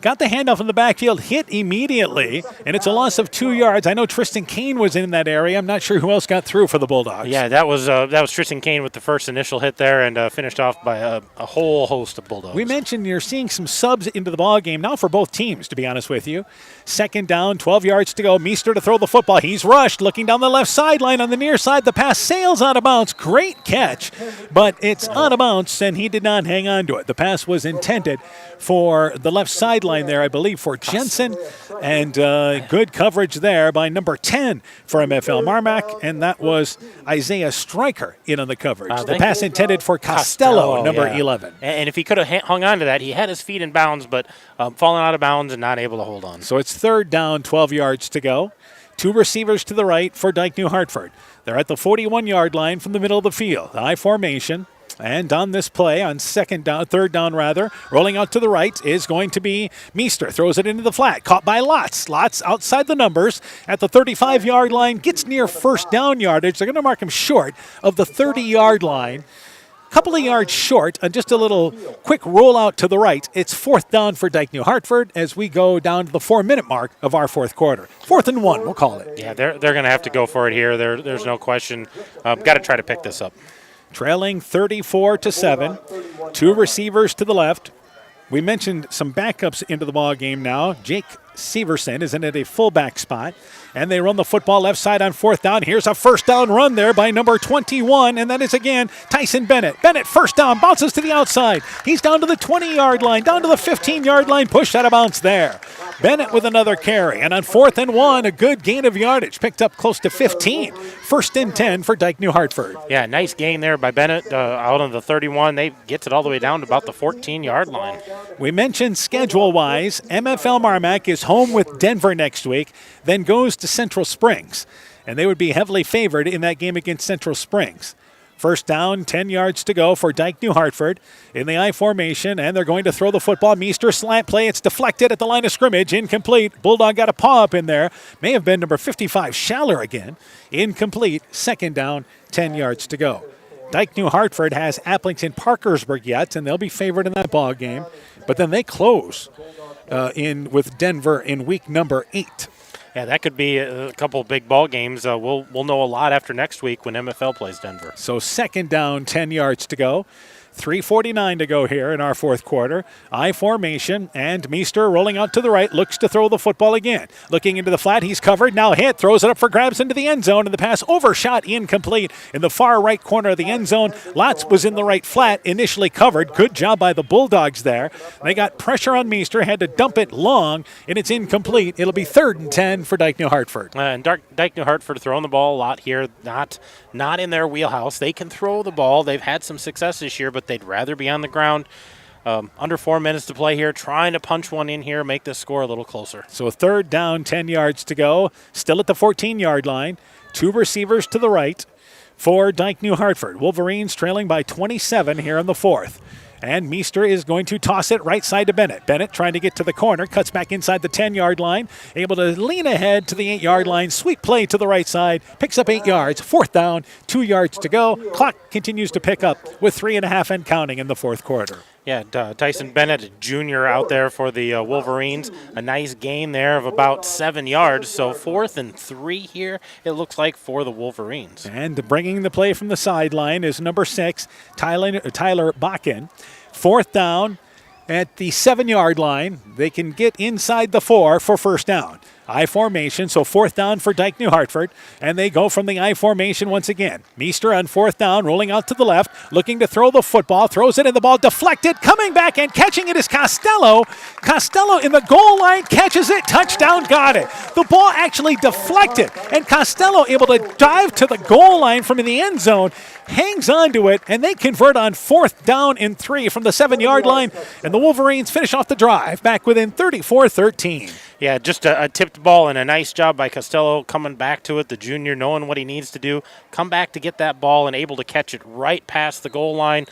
Got the handoff in the backfield, hit immediately, and it's a loss of 2 yards. I know Tristan Kane was in that area. I'm not sure who else got through for the Bulldogs. Yeah, that was Tristan Kane with the first initial hit there, and finished off by a whole host of Bulldogs. We mentioned you're seeing some subs into the ball game now for both teams, to be honest with you. Second down, 12 yards to go. Meester to throw the football. He's rushed, looking down the left sideline on the near side. The pass sails out of bounds. Great catch, but it's out of bounds, and he did not hang on to it. The pass was intended for the left sideline there, I believe, for Jensen, and good coverage there by number 10 for MFL MarMac, and that was Isaiah Stryker in on the coverage. The pass intended for Costello, number 11. And if he could have hung on to that, he had his feet in bounds, but falling out of bounds and not able to hold on. So it's third down, 12 yards to go. Two receivers to the right for Dike-New Hartford. They're at the 41-yard line from the middle of the field. I formation. And on this play, on third down, rolling out to the right is going to be Meester. Throws it into the flat, caught by Lotz. Lotz outside the numbers at the 35-yard line, gets near first down yardage. They're going to mark him short of the 30-yard line. Couple of yards short, and just a little quick rollout to the right. It's fourth down for Dike-New Hartford as we go down to the 4-minute mark of our fourth quarter. 4th and 1, we'll call it. Yeah, they're going to have to go for it here. There's no question. Got to try to pick this up. Trailing 34-7. Two receivers to the left. We mentioned some backups into the ball game now. Jake Severson is in at a fullback spot. And they run the football left side on fourth down. Here's a first down run there by number 21, and that is again Tyson Bennett. Bennett, first down, bounces to the outside. He's down to the 20-yard line, down to the 15-yard line, pushed out of bounds there. Bennett with another carry, and on 4th and 1, a good gain of yardage, picked up close to 15. 1st and 10 for Dike-New Hartford. Yeah, nice gain there by Bennett out on the 31. They gets it all the way down to about the 14-yard line. We mentioned schedule-wise, MFL MarMac is home with Denver next week, then goes to Central Springs, and they would be heavily favored in that game against Central Springs. First down, 10 yards to go for Dike-New Hartford in the I formation, and they're going to throw the football. Meester slant play. It's deflected at the line of scrimmage. Incomplete. Bulldog got a paw up in there. May have been number 55, Schaller again. Incomplete. Second down, 10 yards to go. Dike-New Hartford has Applington Parkersburg yet, and they'll be favored in that ball game. But then they close with Denver in week number 8. Yeah, that could be a couple of big ball games. We'll know a lot after next week when MFL plays Denver. So second down, 10 yards to go. 3:49 to go here in our fourth quarter. I formation, and Meester rolling out to the right, looks to throw the football again. Looking into the flat, he's covered, now hit, throws it up for grabs into the end zone, and the pass overshot incomplete in the far right corner of the end zone. Lotz was in the right flat, initially covered. Good job by the Bulldogs there. They got pressure on Meester, had to dump it long, and it's incomplete. It'll be 3rd and 10 for Dike-New Hartford. And Dike-New Hartford throwing the ball a lot here, not in their wheelhouse. They can throw the ball. They've had some success this year, but they'd rather be on the ground. Under 4 minutes to play here, trying to punch one in here, make this score a little closer. So third down, 10 yards to go. Still at the 14-yard line. Two receivers to the right for Dike-New Hartford. Wolverines trailing by 27 here in the fourth. And Meester is going to toss it right side to Bennett. Bennett trying to get to the corner, cuts back inside the 10-yard line, able to lean ahead to the 8-yard line. Sweet play to the right side, picks up 8 yards. Fourth down, 2 yards to go. Clock continues to pick up with 3.5 and counting in the fourth quarter. Yeah, Tyson Bennett, junior out there for the Wolverines. A nice gain there of about 7 yards. So 4th and 3 here, it looks like, for the Wolverines. And bringing the play from the sideline is number 6, Tyler Bakken. Fourth down at the 7-yard line. They can get inside the 4 for first down. I formation, so fourth down for Dike-New Hartford, and they go from the I formation once again. Meester on fourth down, rolling out to the left, looking to throw the football, throws it in the ball, deflected, coming back and catching it is Costello. Costello in the goal line, catches it, touchdown, got it. The ball actually deflected, and Costello able to dive to the goal line from the end zone, hangs on to it, and they convert on fourth down and 3 from the 7-yard line, and the Wolverines finish off the drive back within 34-13. Yeah, just a tipped ball and a nice job by Costello coming back to it, the junior knowing what he needs to do, come back to get that ball and able to catch it right past the goal line,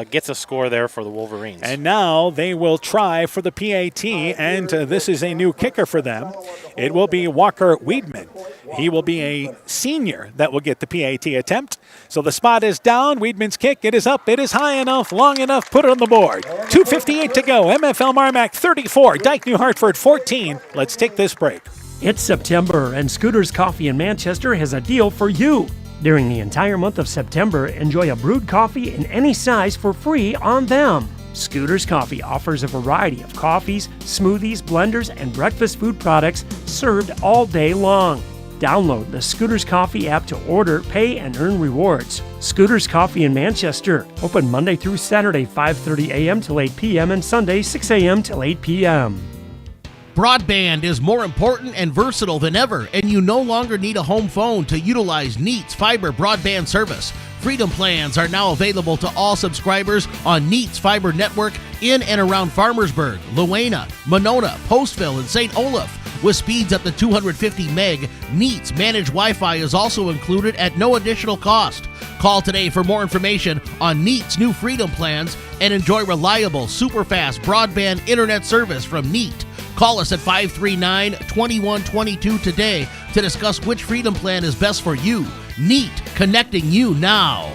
gets a score there for the Wolverines. And now they will try for the PAT, and this is a new kicker for them. It will be Walker Weidman. He will be a senior that will get the PAT attempt. So the spot is down. Weidman's kick, it is up, it is high enough, long enough, put it on the board. 2:58 to go. MFL MarMac 34, Dike-New Hartford 14. Let's take this break. It's September, and Scooters Coffee in Manchester has a deal for you. During the entire month of September, enjoy a brewed coffee in any size for free on them. Scooters Coffee offers a variety of coffees, smoothies, blenders, and breakfast food products served all day long. Download the Scooters Coffee app to order, pay, and earn rewards. Scooters Coffee in Manchester, open Monday through Saturday 5:30 a.m. till 8 p.m. and Sunday 6 a.m. till 8 p.m. Broadband is more important and versatile than ever, and you no longer need a home phone to utilize Neat's fiber broadband service. Freedom plans are now available to all subscribers on Neat's fiber network in and around Farmersburg, Luena, Monona, Postville, and St. Olaf. With speeds up to 250 meg, Neat's managed Wi-Fi is also included at no additional cost. Call today for more information on Neat's new Freedom plans and enjoy reliable, super-fast broadband internet service from Neat. Call us at 539-2122 today to discuss which Freedom plan is best for you. Neat, connecting you now.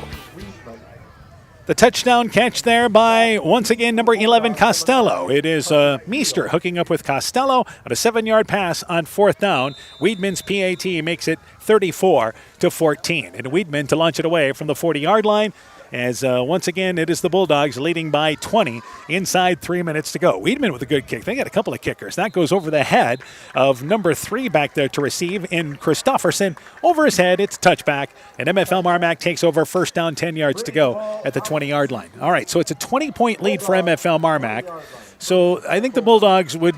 The touchdown catch there by, once again, number 11, Costello. It is Meester hooking up with Costello on a 7-yard pass on fourth down. Weidman's PAT makes it 34-14. And Weidman to launch it away from the 40-yard line. As once again, it is the Bulldogs leading by 20 inside 3 minutes to go. Weidman with a good kick. They got a couple of kickers. That goes over the head of number 3 back there to receive in Christofferson. Over his head, it's touchback. And MFL MarMac takes over first down, 10 yards to go at the 20-yard line. All right, so it's a 20-point lead for MFL MarMac. So I think the Bulldogs will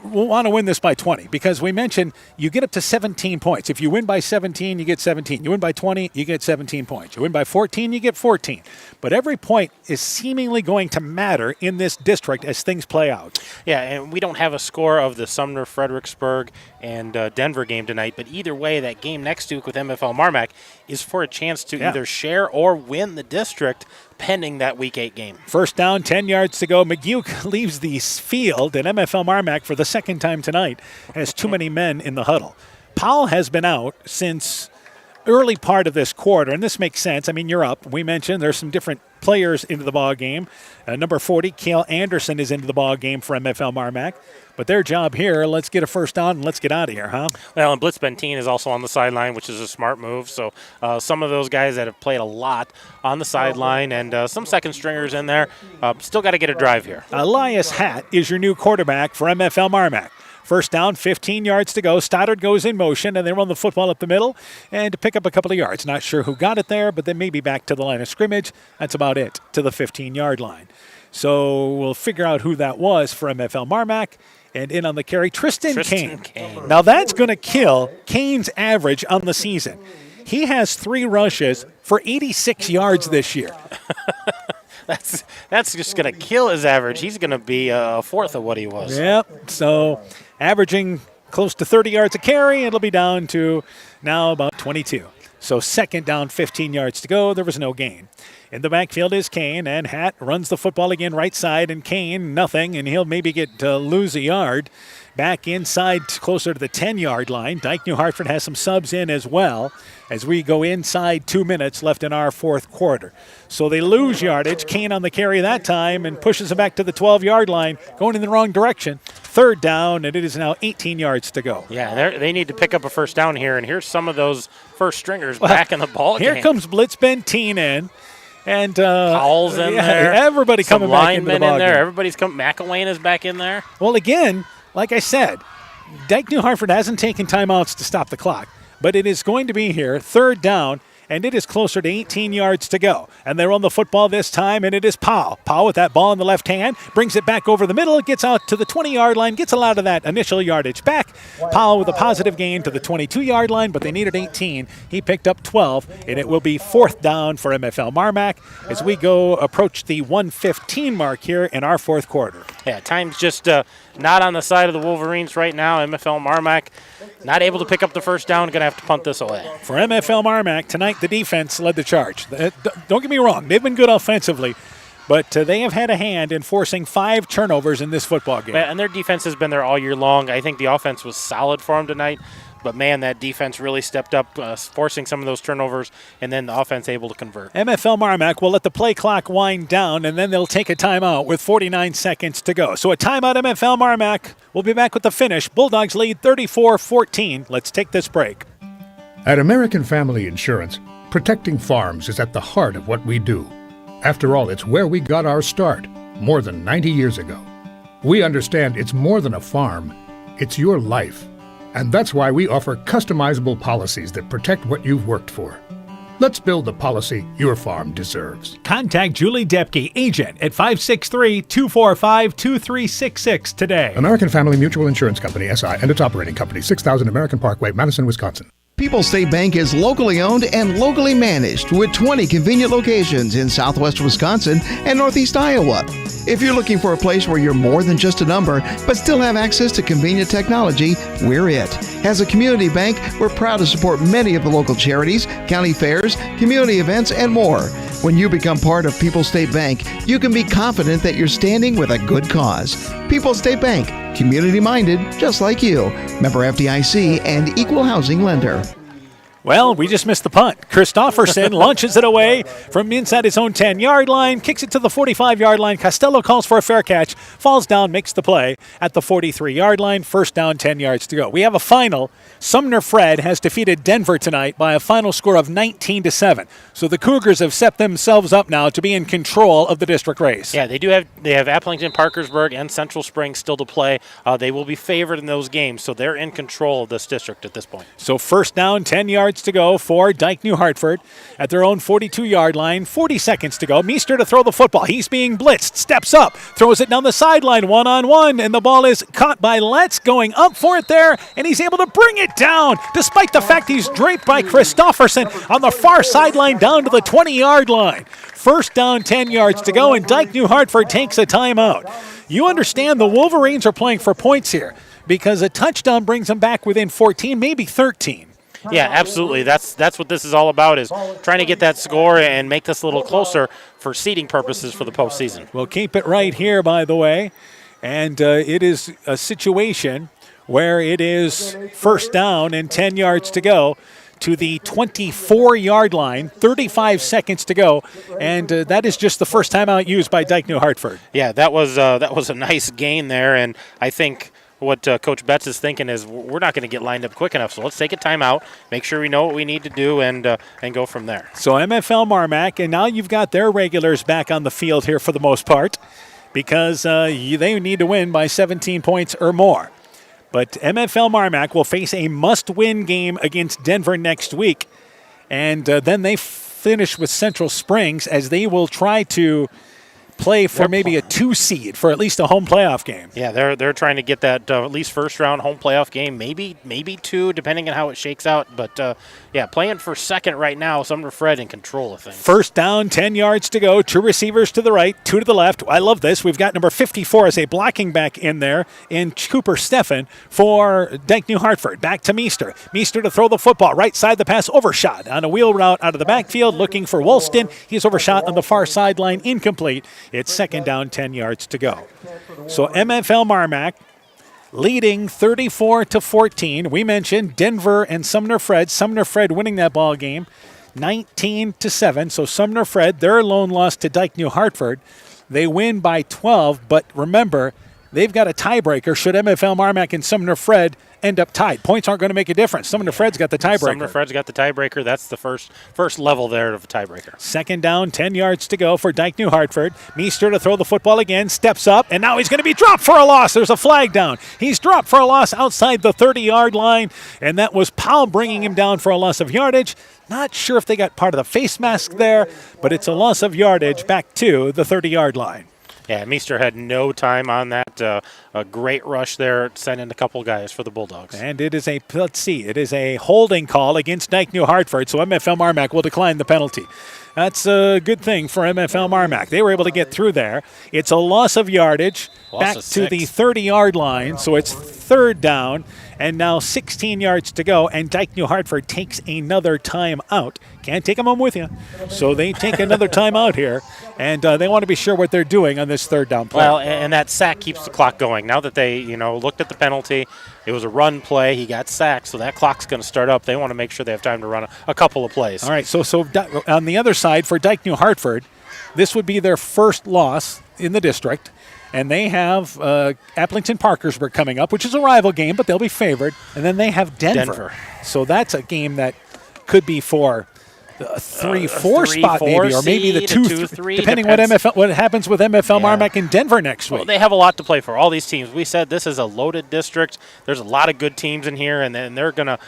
want to win this by 20 because we mentioned you get up to 17 points. If you win by 17, you get 17. You win by 20, you get 17 points. You win by 14, you get 14. But every point is seemingly going to matter in this district as things play out. Yeah, and we don't have a score of the Sumner, Fredericksburg, and Denver game tonight, but either way, that game next week with MFL MarMac is for a chance to either share or win the district pending that Week 8 game. First down, 10 yards to go. McGuke leaves the field, and MFL MarMac for the second time tonight has too many men in the huddle. Powell has been out since early part of this quarter, and this makes sense. I mean, you're up. We mentioned there's some different players into the ball game. Number 40, Cale Anderson, is into the ball game for MFL MarMac. But their job here, let's get a first down and let's get out of here, huh? Well, and Blitz Benteen is also on the sideline, which is a smart move. So some of those guys that have played a lot on the sideline and some second stringers in there, still got to get a drive here. Elias Hatt is your new quarterback for MFL MarMac. First down, 15 yards to go. Stoddard goes in motion, and they run the football up the middle and to pick up a couple of yards. Not sure who got it there, but then maybe back to the line of scrimmage. That's about it, to the 15-yard line. So we'll figure out who that was for MFL MarMac. And in on the carry, Tristan Kane. Now that's going to kill Kane's average on the season. He has 3 rushes for 86 yards this year. That's just going to kill his average. He's going to be a fourth of what he was. Yep. So averaging close to 30 yards a carry, it'll be down to now about 22. So second down, 15 yards to go. There was no gain. In the backfield is Kane, and Hatt runs the football again right side, and Kane, nothing, and he'll maybe lose a yard. Back inside, closer to the 10-yard line. Dike-New Hartford has some subs in as well as we go inside 2 minutes left in our fourth quarter. So they lose yardage. Kane on the carry that time and pushes it back to the 12-yard line, going in the wrong direction. Third down, and it is now 18 yards to go. Yeah, they need to pick up a first down here, and here's some of those first stringers back in the ball game. Here comes Blitz Benteen in. And Powell's in there. Everybody coming back into the ball in there. game. Everybody's coming. McElwain is back in there. Well, again, like I said, Dike-New Hartford hasn't taken timeouts to stop the clock, but it is going to be here, third down, and it is closer to 18 yards to go. And they run the football this time, and it is Powell. Powell with that ball in the left hand, brings it back over the middle, gets out to the 20-yard line, gets a lot of that initial yardage back. Powell with a positive gain to the 22-yard line, but they needed 18. He picked up 12, and it will be fourth down for MFL MarMac as we go approach the 1:15 mark here in our fourth quarter. Yeah, time's just not on the side of the Wolverines right now. MFL MarMac not able to pick up the first down, going to have to punt this away. For MFL MarMac, tonight the defense led the charge. Don't get me wrong, they've been good offensively, but they have had a hand in forcing 5 turnovers in this football game. And their defense has been there all year long. I think the offense was solid for them tonight, but man, that defense really stepped up, forcing some of those turnovers, and then the offense able to convert. MFL MarMac will let the play clock wind down, and then they'll take a timeout with 49 seconds to go. So a timeout, MFL MarMac. We'll be back with the finish. Bulldogs lead 34-14. Let's take this break. At American Family Insurance, protecting farms is at the heart of what we do. After all, it's where we got our start, more than 90 years ago. We understand it's more than a farm, it's your life. And that's why we offer customizable policies that protect what you've worked for. Let's build the policy your farm deserves. Contact Julie Depke, agent, at 563-245-2366 today. American Family Mutual Insurance Company, SI, and its operating company, 6000 American Parkway, Madison, Wisconsin. People's State Bank is locally owned and locally managed with 20 convenient locations in southwest Wisconsin and northeast Iowa. If you're looking for a place where you're more than just a number, but still have access to convenient technology, we're it. As a community bank, we're proud to support many of the local charities, county fairs, community events, and more. When you become part of People's State Bank, you can be confident that you're standing with a good cause. People's State Bank, community-minded, just like you. Member FDIC and equal housing lender. Well, we just missed the punt. Christofferson launches it away from inside his own 10-yard line, kicks it to the 45-yard line. Costello calls for a fair catch, falls down, makes the play at the 43-yard line. First down, 10 yards to go. We have a final. Sumner Fred has defeated Denver tonight by a final score of 19-7. So the Cougars have set themselves up now to be in control of the district race. Yeah, they have Applington, Parkersburg, and Central Springs still to play. They will be favored in those games, so they're in control of this district at this point. So first down, 10 yards to go for Dike-New Hartford at their own 42-yard line. 40 seconds to go. Meester to throw the football. He's being blitzed. Steps up. Throws it down the sideline one-on-one, and the ball is caught by Letts going up for it there, and he's able to bring it down despite the fact he's draped by Christofferson on the far sideline down to the 20-yard line. First down, 10 yards to go, and Dike-New Hartford takes a timeout. You understand the Wolverines are playing for points here because a touchdown brings them back within 14, maybe 13. Yeah, absolutely. That's what this is all about, is trying to get that score and make this a little closer for seeding purposes for the postseason. We'll keep it right here, by the way, and it is a situation where it is first down and 10 yards to go to the 24-yard line, 35 seconds to go, and that is just the first timeout used by Dike-New Hartford. Yeah, that was a nice gain there, and I think what Coach Betz is thinking is we're not going to get lined up quick enough, so let's take a timeout, make sure we know what we need to do, and go from there. So MFL MarMac, and now you've got their regulars back on the field here for the most part because they need to win by 17 points or more. But MFL MarMac will face a must-win game against Denver next week, and then they finish with Central Springs as they will try to play for maybe a 2 seed for at least a home playoff game. Yeah, they're trying to get that at least first round home playoff game, maybe 2, depending on how it shakes out. But yeah, playing for second right now, Sumner Fred in control of things. First down, 10 yards to go. 2 receivers to the right, 2 to the left. I love this. We've got number 54 as a blocking back in there in Cooper Steffen for Dike-New Hartford. Back to Meester. Meester to throw the football. Right side the pass, overshot on a wheel route out of the backfield, looking for Woolston. He's overshot on the far sideline, incomplete. It's second down, 10 yards to go. So MFL MarMac leading 34-14. We mentioned Denver and Sumner Fred. Sumner Fred winning that ball game 19-7. So Sumner Fred, their lone loss to Dike-New Hartford. They win by 12, but remember, they've got a tiebreaker should MFL MarMac and Sumner Fred end up tied. Points aren't going to make a difference. Sumner Fred's got the tiebreaker. Sumner Fred's got the tiebreaker. That's the first level there of a tiebreaker. Second down, 10 yards to go for Dike-New Hartford. Meester to throw the football again, steps up, and now he's going to be dropped for a loss. There's a flag down. He's dropped for a loss outside the 30-yard line, and that was Powell bringing him down for a loss of yardage. Not sure if they got part of the face mask there, but it's a loss of yardage back to the 30-yard line. Yeah, Meester had no time on that. A great rush there, sending a couple guys for the Bulldogs. And it is a holding call against Dike-New Hartford, so MFL MarMac will decline the penalty. That's a good thing for MFL MarMac. They were able to get through there. It's a loss of yardage back to the 30-yard line, so it's third down, and now 16 yards to go, and Dike-New Hartford takes another time out. Can't take them home with you. So they take another time out here, and they want to be sure what they're doing on this third down play. Well, and that sack keeps the clock going. Now that they, looked at the penalty, it was a run play. He got sacked, so that clock's going to start up. They want to make sure they have time to run a couple of plays. All right, so on the other side for Dike-New Hartford, this would be their first loss in the district. And they have Applington Parkersburg coming up, which is a rival game, but they'll be favored. And then they have Denver. So that's a game that could be for a 3-4 spot maybe, or maybe the 2-3, depending what happens with MFL MarMac in Denver next week. Well, they have a lot to play for. All these teams. We said this is a loaded district. There's a lot of good teams in here, and then they're gonna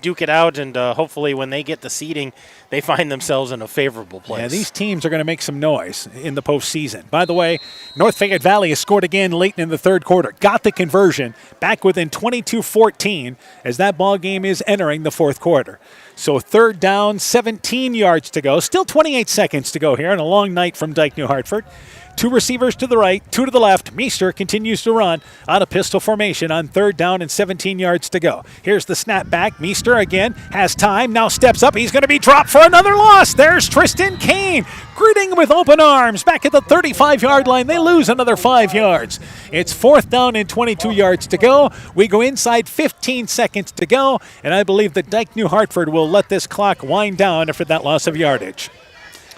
duke it out. And hopefully, when they get the seeding, they find themselves in a favorable place. Yeah, these teams are going to make some noise in the postseason. By the way, North Fayette Valley has scored again late in the third quarter. Got the conversion back within 22-14 as that ball game is entering the fourth quarter. So third down, 17 yards to go. Still 28 seconds to go here, and a long night from Dike-New Hartford. Two receivers to the right, two to the left. Meester continues to run out of pistol formation on third down and 17 yards to go. Here's the snap back. Meester again has time, now steps up. He's going to be dropped for another loss. There's Tristan Kane greeting with open arms. Back at the 35-yard line, they lose another 5 yards. It's fourth down and 22 yards to go. We go inside 15 seconds to go, and I believe that Dike-New Hartford will let this clock wind down after that loss of yardage.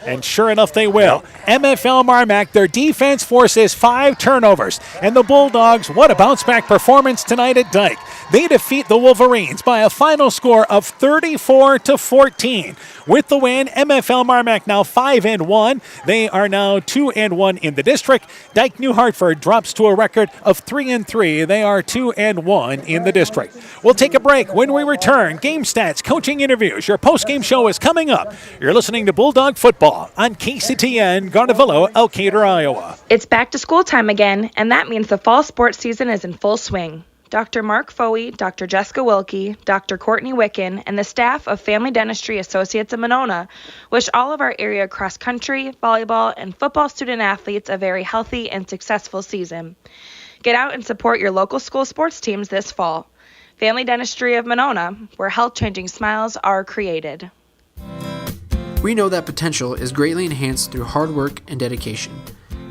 And sure enough, they will. MFL MarMac, their defense forces 5 turnovers. And the Bulldogs, what a bounce-back performance tonight at Dike. They defeat the Wolverines by a final score of 34-14. With the win, MFL MarMac now 5-1. They are now 2-1 in the district. Dike-New Hartford drops to a record of 3-3. They are 2-1 in the district. We'll take a break. When we return, game stats, coaching interviews. Your postgame show is coming up. You're listening to Bulldog Football on KCTN, Garnavillo, Elkader, Iowa. It's back to school time again, and that means the fall sports season is in full swing. Dr. Mark Foey, Dr. Jessica Wilkie, Dr. Courtney Wicken, and the staff of Family Dentistry Associates of Monona wish all of our area cross-country, volleyball, and football student athletes a very healthy and successful season. Get out and support your local school sports teams this fall. Family Dentistry of Monona, where health-changing smiles are created. We know that potential is greatly enhanced through hard work and dedication.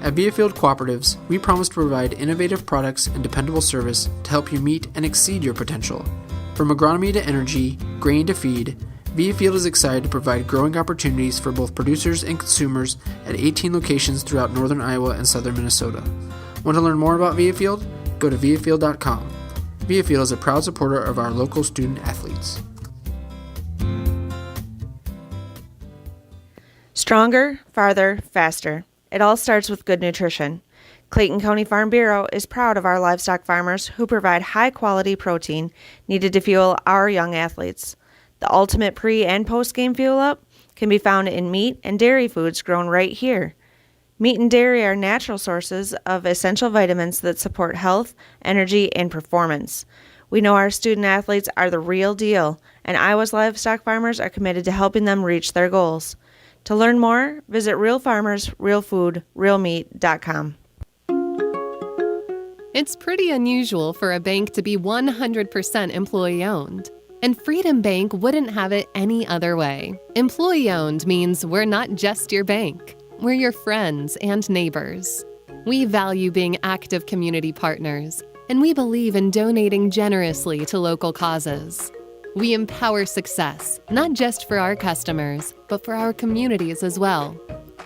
At Viafield Cooperatives, we promise to provide innovative products and dependable service to help you meet and exceed your potential. From agronomy to energy, grain to feed, Viafield is excited to provide growing opportunities for both producers and consumers at 18 locations throughout northern Iowa and southern Minnesota. Want to learn more about Viafield? Go to viafield.com. Viafield is a proud supporter of our local student athletes. Stronger, farther, faster. It all starts with good nutrition. Clayton County Farm Bureau is proud of our livestock farmers who provide high-quality protein needed to fuel our young athletes. The ultimate pre- and post-game fuel-up can be found in meat and dairy foods grown right here. Meat and dairy are natural sources of essential vitamins that support health, energy, and performance. We know our student athletes are the real deal, and Iowa's livestock farmers are committed to helping them reach their goals. To learn more, visit realfarmersrealfoodrealmeat.com. It's pretty unusual for a bank to be 100% employee-owned, and Freedom Bank wouldn't have it any other way. Employee-owned means we're not just your bank, we're your friends and neighbors. We value being active community partners, and we believe in donating generously to local causes. We empower success, not just for our customers, but for our communities as well.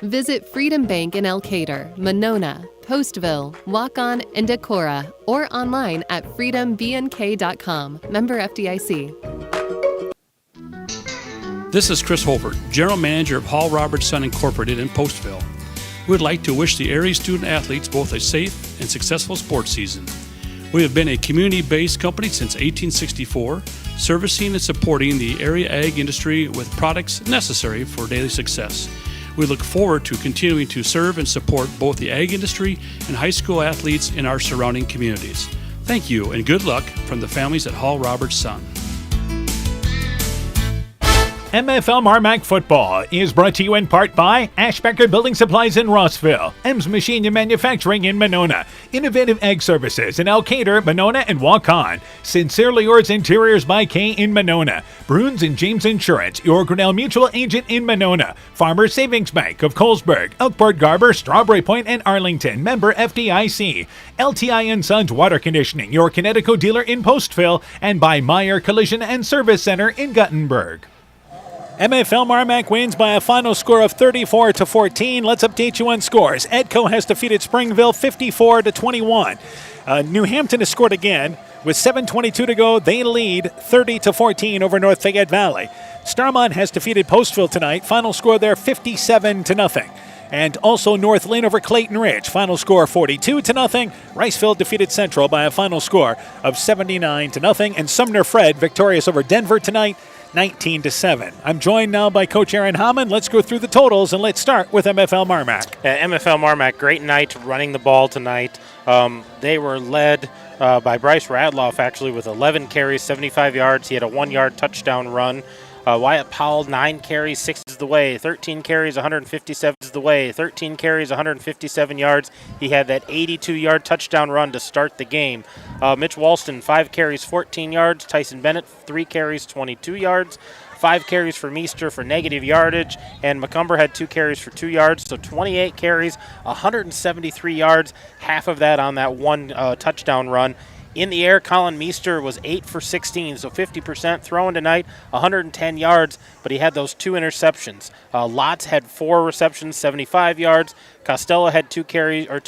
Visit Freedom Bank in Elkader, Monona, Postville, Waukon, and Decorah, or online at freedombnk.com. Member FDIC. This is Chris Holbert, General Manager of Hall Roberts Son Incorporated in Postville. We would like to wish the area student athletes both a safe and successful sports season. We have been a community-based company since 1864, servicing and supporting the area ag industry with products necessary for daily success. We look forward to continuing to serve and support both the ag industry and high school athletes in our surrounding communities. Thank you and good luck from the families at Hall Roberts Son. MFL MarMac Football is brought to you in part by Ashbecker Building Supplies in Rossville, Ems Machine and Manufacturing in Monona, Innovative Ag Services in Elkader, Monona, and Waukon, Sincerely Yours Interiors by Kay in Monona, Bruins and James Insurance, your Grinnell Mutual Agent in Monona, Farmers Savings Bank of Colesburg, Elkport Garber, Strawberry Point, and Arlington, member FDIC, LTI & Sons Water Conditioning, your Connecticut dealer in Postville, and by Meyer Collision and Service Center in Guttenberg. MFL MarMac wins by a final score of 34-14. Let's update you on scores. Edco has defeated Springville 54-21. New Hampton has scored again. With 7:22 to go, they lead 30-14 over North Fayette Valley. Starmont has defeated Postville tonight. Final score there 57-0. And also North Lynn over Clayton Ridge. Final score 42-0. Riceville defeated Central by a final score of 79-0. And Sumner Fred victorious over Denver tonight, 19-7. I'm joined now by Coach Aaron Hammond. Let's go through the totals, and let's start with MFL MarMac. MFL MarMac, great night running the ball tonight. They were led by Bryce Radloff, actually, with 11 carries, 75 yards. He had a 1-yard touchdown run. Wyatt Powell, 9 carries, 6 the way, 13 carries, 157 the way, 13 carries, 157 yards. He had that 82-yard touchdown run to start the game. Mitch Walston, 5 carries, 14 yards. Tyson Bennett, 3 carries, 22 yards. 5 carries for Meester for negative yardage, and McCumber had 2 carries for 2 yards, so 28 carries, 173 yards, half of that on that one touchdown run. In the air, Colin Meester was 8 for 16, so 50% throwing tonight, 110 yards, but he had those 2 interceptions. Lotz had 4 receptions, 75 yards. Costello had 2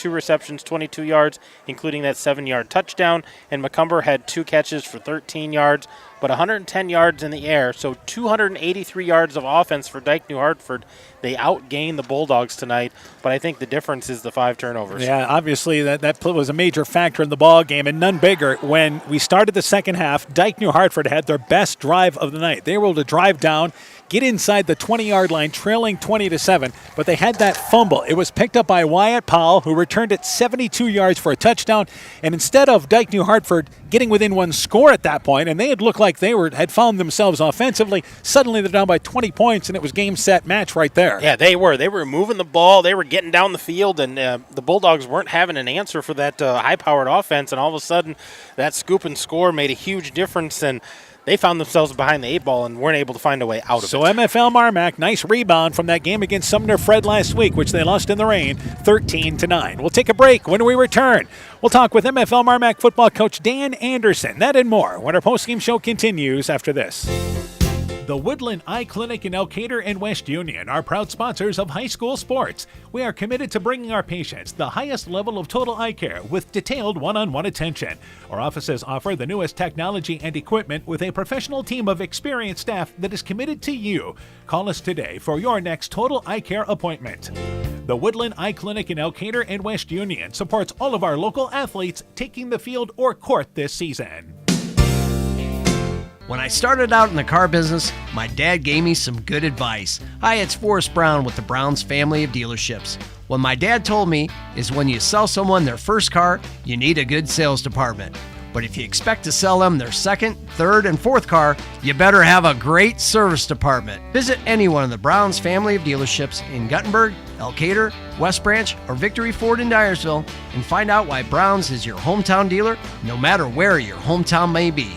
receptions, 22 yards, including that 7-yard touchdown, and McCumber had 2 catches for 13 yards, but 110 yards in the air, so 283 yards of offense for Dike-New Hartford. They outgained the Bulldogs tonight, but I think the difference is the 5 turnovers. Yeah, obviously that was a major factor in the ball game, and none bigger. When we started the second half, Dike-New Hartford had their best drive of the night. They were able to drive down, get inside the 20-yard line, trailing 20-7, but they had that fumble. It was picked up by Wyatt Powell, who returned it 72 yards for a touchdown, and instead of Dike-New Hartford getting within 1 score at that point, and they had looked like they had found themselves offensively, suddenly they're down by 20 points, and it was game, set, match right there. Yeah, they were. They were moving the ball. They were getting down the field, and the Bulldogs weren't having an answer for that high-powered offense, and all of a sudden that scoop and score made a huge difference, and they found themselves behind the 8 ball and weren't able to find a way out of it. So MFL MarMac, nice rebound from that game against Sumner Fred last week, which they lost in the rain, 13-9. We'll take a break. When we return, we'll talk with MFL MarMac football coach Dan Anderson. That and more when our postgame show continues after this. The Woodland Eye Clinic in Elkader and West Union are proud sponsors of high school sports. We are committed to bringing our patients the highest level of total eye care with detailed one-on-one attention. Our offices offer the newest technology and equipment with a professional team of experienced staff that is committed to you. Call us today for your next total eye care appointment. The Woodland Eye Clinic in Elkader and West Union supports all of our local athletes taking the field or court this season. When I started out in the car business, my dad gave me some good advice. Hi, it's Forrest Brown with the Brown's family of dealerships. What my dad told me is when you sell someone their first car, you need a good sales department. But if you expect to sell them their second, third, and fourth car, you better have a great service department. Visit any one of the Brown's family of dealerships in Guttenberg, Elkader, West Branch, or Victory Ford in Dyersville and find out why Brown's is your hometown dealer, no matter where your hometown may be.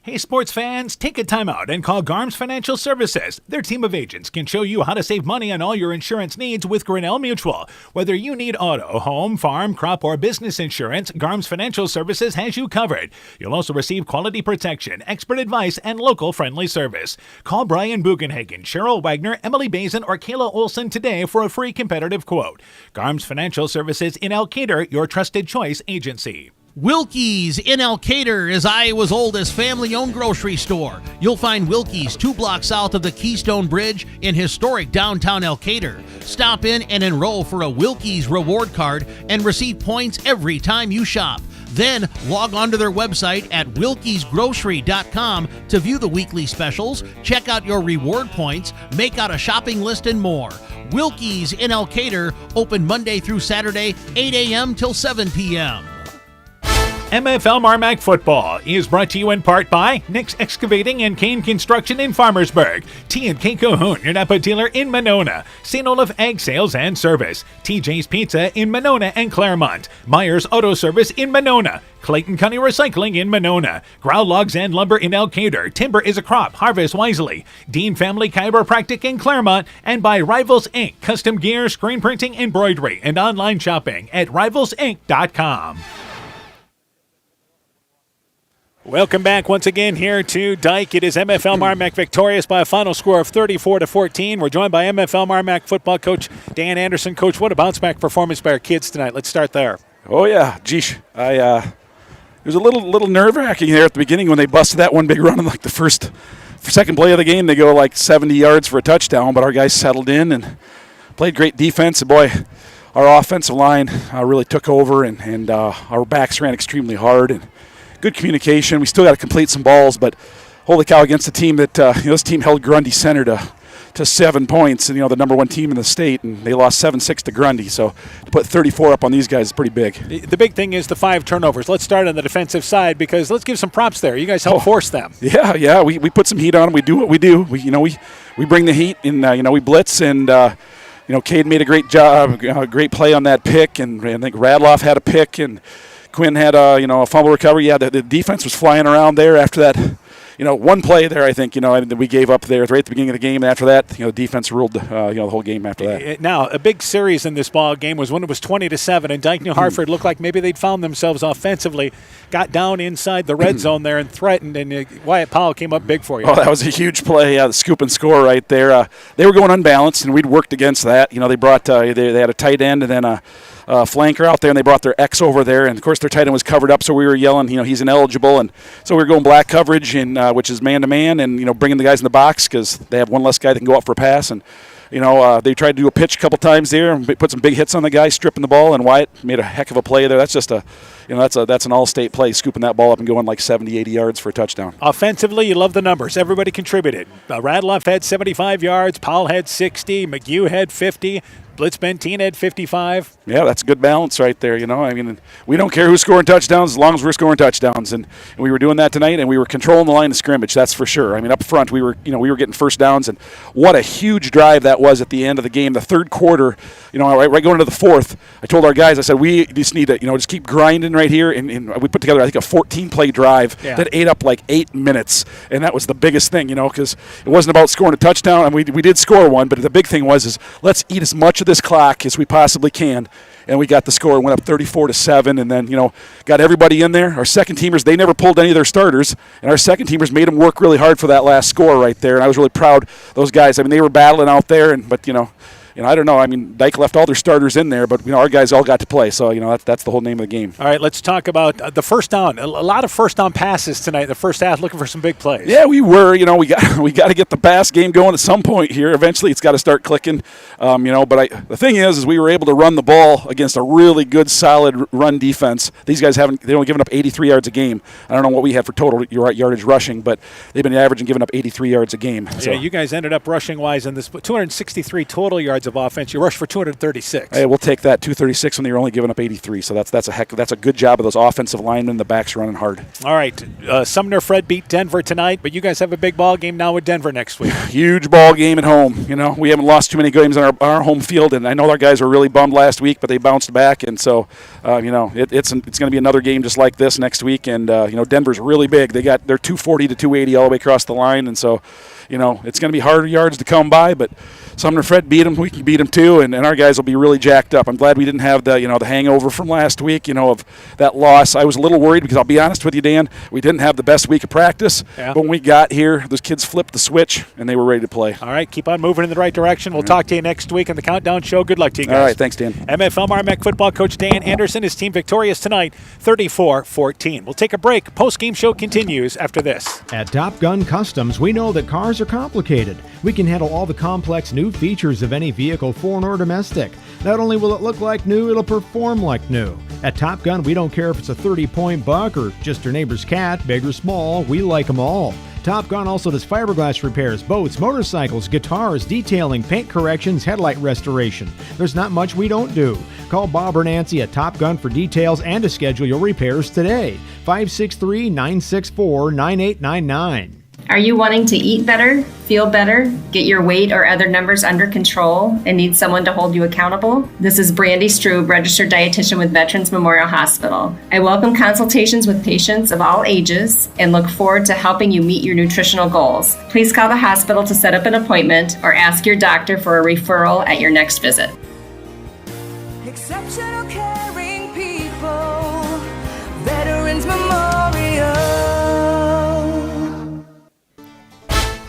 Hey, sports fans, take a time out and call Garms Financial Services. Their team of agents can show you how to save money on all your insurance needs with Grinnell Mutual. Whether you need auto, home, farm, crop, or business insurance, Garms Financial Services has you covered. You'll also receive quality protection, expert advice, and local friendly service. Call Brian Bugenhagen, Cheryl Wagner, Emily Bazin, or Kayla Olson today for a free competitive quote. Garms Financial Services in Elkader, your trusted choice agency. Wilkie's in Elkader is Iowa's oldest family-owned grocery store. You'll find Wilkie's 2 blocks south of the Keystone Bridge in historic downtown Elkader. Stop in and enroll for a Wilkie's reward card and receive points every time you shop. Then log on to their website at wilkiesgrocery.com to view the weekly specials, check out your reward points, make out a shopping list, and more. Wilkie's in Elkader, open Monday through Saturday, 8 a.m. till 7 p.m. MFL MarMac Football is brought to you in part by Nick's Excavating and Kane Construction in Farmersburg, T&K Cahoon, your Napa dealer in Monona, St. Olaf Ag Sales and Service, TJ's Pizza in Monona and Claremont, Myers Auto Service in Monona, Clayton County Recycling in Monona, Growl Logs and Lumber in Elkader, Timber is a Crop, Harvest Wisely, Dean Family Chiropractic in Claremont, and by Rivals Inc., custom gear, screen printing, embroidery, and online shopping at rivalsinc.com. Welcome back once again here to Dike. It is MFL MarMac victorious by a final score of 34-14. We're joined by MFL MarMac football coach Dan Anderson. Coach, what a bounce-back performance by our kids tonight. Let's start there. Oh, yeah. Geesh. It was a little nerve-wracking there at the beginning when they busted that one big run in like the second play of the game. They go like 70 yards for a touchdown, but our guys settled in and played great defense. And, boy, our offensive line really took over, and our backs ran extremely hard. And good communication. We still got to complete some balls, but holy cow, against a team that this team held Grundy Center to 7 points, and the number one team in the state, and they lost 7-6 to Grundy. So to put 34 up on these guys is pretty big. The big thing is the 5 turnovers. Let's start on the defensive side because let's give some props there. You guys helped force them. Yeah. We put some heat on them. We do what we do. We bring the heat, and we blitz, and Cade made a great job, great play on that pick, and I think Radloff had a pick, and Quinn had a fumble recovery. Yeah, the defense was flying around there after that. One play there, I think, that we gave up there right at the beginning of the game. And after that, the defense ruled, the whole game after that. Now, a big series in this ball game was when it was 20-7, and Dike-New Hartford looked like maybe they'd found themselves offensively, got down inside the red zone there and threatened, and Wyatt Powell came up big for you. Oh, that was a huge play, the scoop and score right there. They were going unbalanced, and we'd worked against that. They brought they had a tight end and then a flanker out there, and they brought their X over there, and of course their tight end was covered up, so we were yelling, he's ineligible, and so we were going black coverage, and which is man-to-man, and bringing the guys in the box because they have one less guy that can go out for a pass, and they tried to do a pitch a couple times there and put some big hits on the guy stripping the ball, and Wyatt made a heck of a play there. That's just that's an all-state play, scooping that ball up and going like 70, 80 yards for a touchdown. Offensively, you love the numbers. Everybody contributed. Radloff had 75 yards, Powell had 60, McGew had 50. Blitz Benteen had 55. Yeah, that's a good balance right there. We don't care who's scoring touchdowns as long as we're scoring touchdowns, and we were doing that tonight, and we were controlling the line of scrimmage. That's for sure. Up front, we were getting first downs, and what a huge drive that was at the end of the game. The third quarter, right going into the fourth, I told our guys, I said, we just need to, just keep grinding right here, and we put together, I think, a 14-play drive that ate up like 8 minutes, and that was the biggest thing, because it wasn't about scoring a touchdown, and we did score one, but the big thing was let's eat as much of this clock as we possibly can, and we got the score. Went up 34-7, and then got everybody in there. Our second teamers, they never pulled any of their starters, and our second teamers made them work really hard for that last score right there. And I was really proud of those guys. They were battling out there, but I don't know. Dike left all their starters in there, but our guys all got to play. So that's the whole name of the game. All right, let's talk about the first down. A lot of first down passes tonight in the first half, looking for some big plays. Yeah, we were. We got to get the pass game going at some point here. Eventually, it's got to start clicking. But the thing is we were able to run the ball against a really good, solid run defense. These guys they only given up 83 yards a game. I don't know what we had for total yardage rushing, but they've been averaging giving up 83 yards a game. So. Yeah, you guys ended up rushing wise in this 263 total yards. yards of offense. You rushed for 236. Hey, we'll take that. 236 when they were only giving up 83. So that's a good job of those offensive linemen. The backs running hard. All right, Sumner Fred beat Denver tonight, but you guys have a big ball game now with Denver next week. Huge ball game at home. You know, we haven't lost too many games on our home field, and I know our guys were really bummed last week, but they bounced back, and so it's going to be another game just like this next week. And Denver's really big. They're 240 to 280 all the way across the line, and so it's going to be harder yards to come by, but Sumner Fred beat them. We can beat them too, and our guys will be really jacked up. I'm glad we didn't have the hangover from last week, of that loss. I was a little worried because I'll be honest with you, Dan, we didn't have the best week of practice. Yeah. But when we got here, those kids flipped the switch and they were ready to play. All right, keep on moving in the right direction. We'll talk to you next week on the Countdown Show. Good luck to you guys. All right, thanks, Dan. MFL MarMac football coach Dan Anderson, his team victorious tonight, 34-14. We'll take a break. Postgame Show continues after this. At Top Gun Customs, we know that cars are complicated. We can handle all the complex new features of any vehicle, foreign or domestic. Not only will it look like new, it'll perform like new. At Top Gun, we don't care if it's a 30-point buck or just your neighbor's cat, big or small, we like them all. Top Gun also does fiberglass repairs, boats, motorcycles, guitars, detailing, paint corrections, headlight restoration. There's not much we don't do. Call Bob or Nancy at Top Gun for details and to schedule your repairs today. 563-964-9899. Are you wanting to eat better, feel better, get your weight or other numbers under control, and need someone to hold you accountable? This is Brandy Strube, registered dietitian with Veterans Memorial Hospital. I welcome consultations with patients of all ages and look forward to helping you meet your nutritional goals. Please call the hospital to set up an appointment or ask your doctor for a referral at your next visit. Exceptional caring people, Veterans Memorial.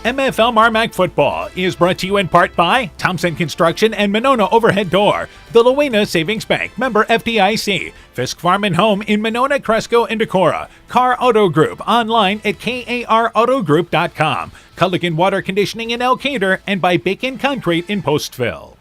MFL MarMac football is brought to you in part by Thompson Construction and Monona Overhead Door, the Lowena Savings Bank, member FDIC, Fisk Farm and Home in Monona, Cresco, and Decorah, Car Auto Group, online at karautogroup.com, Culligan Water Conditioning in Elkader, and by Bacon Concrete in Postville.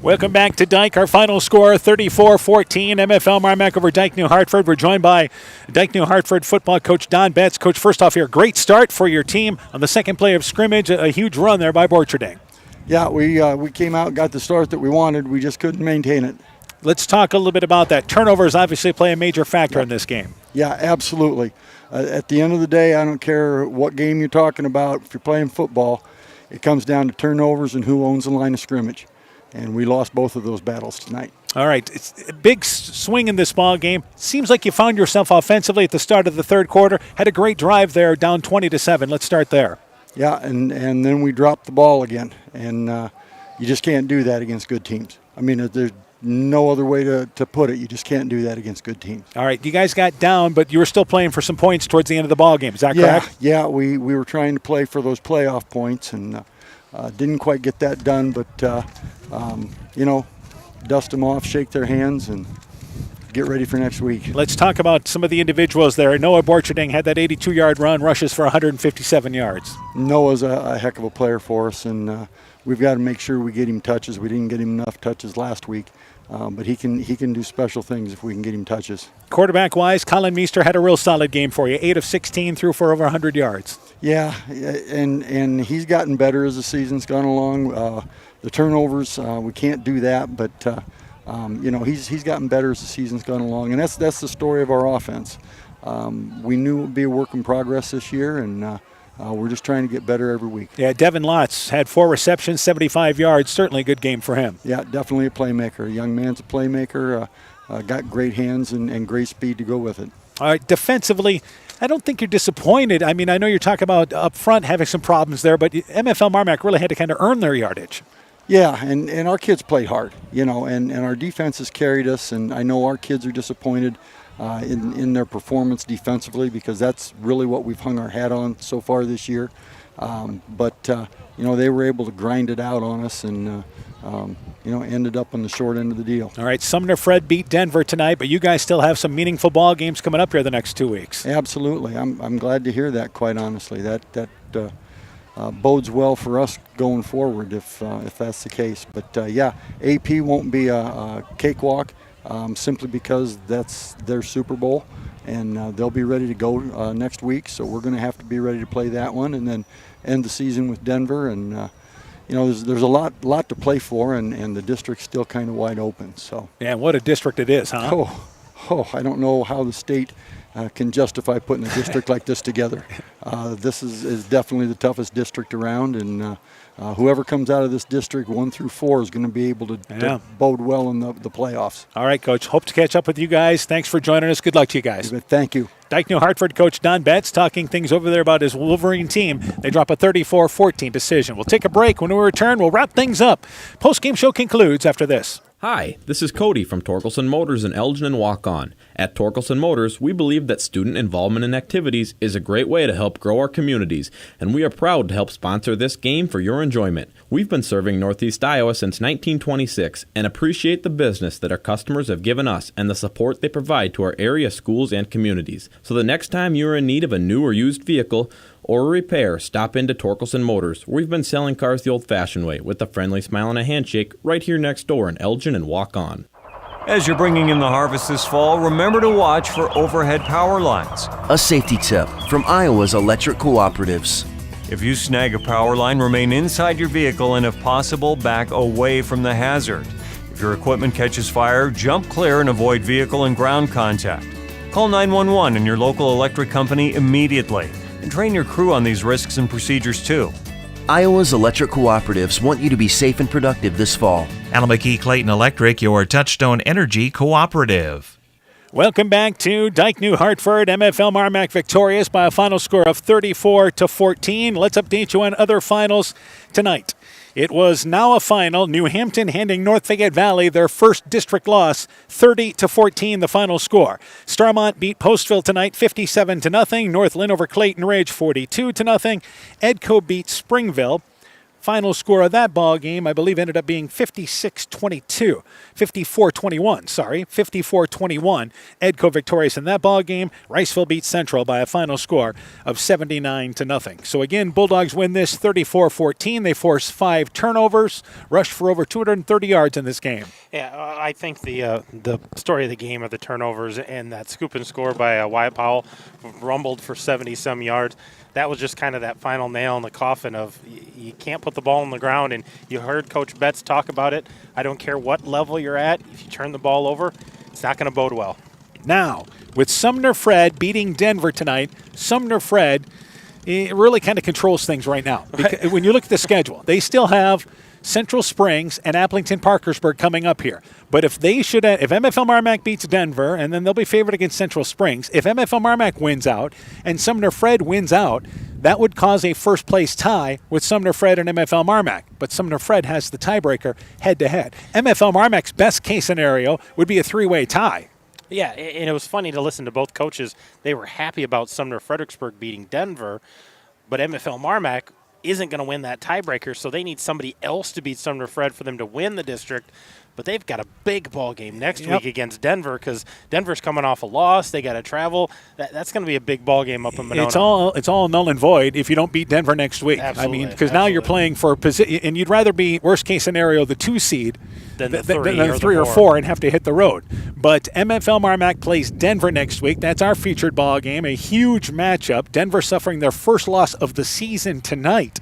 Welcome back to Dike. Our final score, 34-14, MFL MarMac over Dike-New Hartford. We're joined by Dike-New Hartford football coach Don Betz. Coach, first off here, great start for your team on the second play of scrimmage. A huge run there by Borcherding. Yeah, we came out, got the start that we wanted. We just couldn't maintain it. Let's talk a little bit about that. Turnovers obviously play a major factor in this game. Yeah, absolutely. At the end of the day, I don't care what game you're talking about. If you're playing football, it comes down to turnovers and who owns the line of scrimmage. And we lost both of those battles tonight. All right, it's a big swing in this ball game. Seems like you found yourself offensively at the start of the third quarter. Had a great drive there, down 20-7. Let's start there. Yeah, and then we dropped the ball again, and you just can't do that against good teams. I mean, there's no other way to put it. You just can't do that against good teams. All right, you guys got down, but you were still playing for some points towards the end of the ball game. Is that correct? Yeah, we were trying to play for those playoff points, and didn't quite get that done, but dust them off, shake their hands, and get ready for next week. Let's talk about some of the individuals there. Noah Borcherding had that 82-yard run, rushes for 157 yards. Noah's a heck of a player for us, and we've got to make sure we get him touches. We didn't get him enough touches last week, but he can do special things if we can get him touches. Quarterback-wise, Colin Meester had a real solid game for you. 8 of 16, threw for over 100 yards. Yeah, and he's gotten better as the season's gone along. The turnovers, we can't do that, but he's gotten better as the season's gone along, and that's the story of our offense. We knew it would be a work in progress this year, and we're just trying to get better every week. Yeah, Devin Lotz had 4 receptions, 75 yards. Certainly a good game for him. Yeah, definitely a playmaker. A young man's a playmaker. Got great hands and great speed to go with it. All right, defensively, I don't think you're disappointed. I mean, I know you're talking about up front having some problems there, but MFL MarMac really had to kind of earn their yardage. Yeah, and our kids played hard, and our defense has carried us, and I know our kids are disappointed in their performance defensively because that's really what we've hung our hat on so far this year. But they were able to grind it out on us and, ended up on the short end of the deal. All right, Sumner Fred beat Denver tonight, but you guys still have some meaningful ball games coming up here the next 2 weeks. Absolutely. I'm glad to hear that, quite honestly. That bodes well for us going forward if that's the case. But, AP won't be a cakewalk simply because that's their Super Bowl, and they'll be ready to go next week. So we're going to have to be ready to play that one and then end the season with Denver. And, there's a lot to play for, and the district's still kind of wide open. So. Yeah, what a district it is, huh? I don't know how the state can justify putting a district like this together. This is definitely the toughest district around, and whoever comes out of this district 1 through 4 is going to be able to bode well in the playoffs. All right, Coach. Hope to catch up with you guys. Thanks for joining us. Good luck to you guys. Thank you. Dike-New Hartford coach Don Betz talking things over there about his Wolverine team. They drop a 34-14 decision. We'll take a break. When we return, we'll wrap things up. Postgame Show concludes after this. Hi, this is Cody from Torkelson Motors in Elgin and Waukon. At Torkelson Motors, we believe that student involvement in activities is a great way to help grow our communities, and we are proud to help sponsor this game for your enjoyment. We've been serving Northeast Iowa since 1926 and appreciate the business that our customers have given us and the support they provide to our area schools and communities. So the next time you are in need of a new or used vehicle or a repair, stop into Torkelson Motors. We've been selling cars the old-fashioned way with a friendly smile and a handshake right here next door in Elgin and Waukon. As you're bringing in the harvest this fall, remember to watch for overhead power lines. A safety tip from Iowa's electric cooperatives. If you snag a power line, remain inside your vehicle and if possible, back away from the hazard. If your equipment catches fire, jump clear and avoid vehicle and ground contact. Call 911 and your local electric company immediately. And train your crew on these risks and procedures too. Iowa's electric cooperatives want you to be safe and productive this fall. Alameda Clayton Electric, your Touchstone Energy cooperative. Welcome back to Dike-New Hartford. MFL MarMac victorious by a final score of 34-14. Let's update you on other finals tonight. It was now a final. New Hampton handing North Fayette Valley their first district loss, 30-14, the final score. Starmont beat Postville tonight, 57-0. North Lynn over Clayton Ridge, 42-0. Edco beat Springville. Final score of that ball game, I believe, ended up being 54-21. 54-21. Edco victorious in that ball game. Riceville beat Central by a final score of 79-0. So again, Bulldogs win this 34-14. They forced 5 turnovers, rushed for over 230 yards in this game. Yeah, I think the story of the game are the turnovers and that scoop and score by Wyatt Powell, rumbled for 70-some yards. That was just kind of that final nail in the coffin of you can't put the ball on the ground, and you heard Coach Betz talk about it. I don't care what level you're at. If you turn the ball over, it's not going to bode well. Now, with Sumner Fred beating Denver tonight, Sumner Fred really kind of controls things right now. Because when you look at the schedule, they still have Central Springs and Applington Parkersburg coming up here. But if MFL MarMac beats Denver, and then they'll be favored against Central Springs, if MFL MarMac wins out and Sumner Fred wins out, that would cause a first-place tie with Sumner Fred and MFL MarMac. But Sumner Fred has the tiebreaker head-to-head. MFL MarMac's best-case scenario would be a 3-way tie. Yeah, and it was funny to listen to both coaches. They were happy about Sumner Fredericksburg beating Denver, but MFL MarMac isn't going to win that tiebreaker, so they need somebody else to beat Sumner Fred for them to win the district. But they've got a big ball game next week against Denver because Denver's coming off a loss. They got to travel. That's going to be a big ball game up in Monona. It's all null and void if you don't beat Denver next week. Absolutely. I mean, because now you're playing for a position, and you'd rather be worst case scenario the 2 seed than the 3 or 4 and have to hit the road. But MFL MarMac plays Denver next week. That's our featured ball game. A huge matchup. Denver suffering their first loss of the season tonight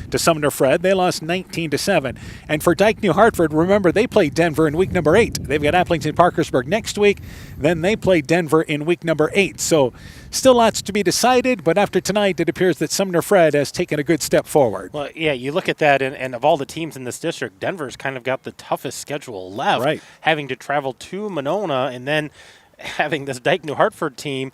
to Sumner Fred. They lost 19-7. And for Dike-New Hartford, remember, they play Denver in week number 8. They've got Applington Parkersburg next week. Then they play Denver in week number 8. So still lots to be decided, but after tonight, it appears that Sumner Fred has taken a good step forward. Well, yeah, you look at that, and of all the teams in this district, Denver's kind of got the toughest schedule left. Right. Having to travel to Monona and then having this Dike-New Hartford team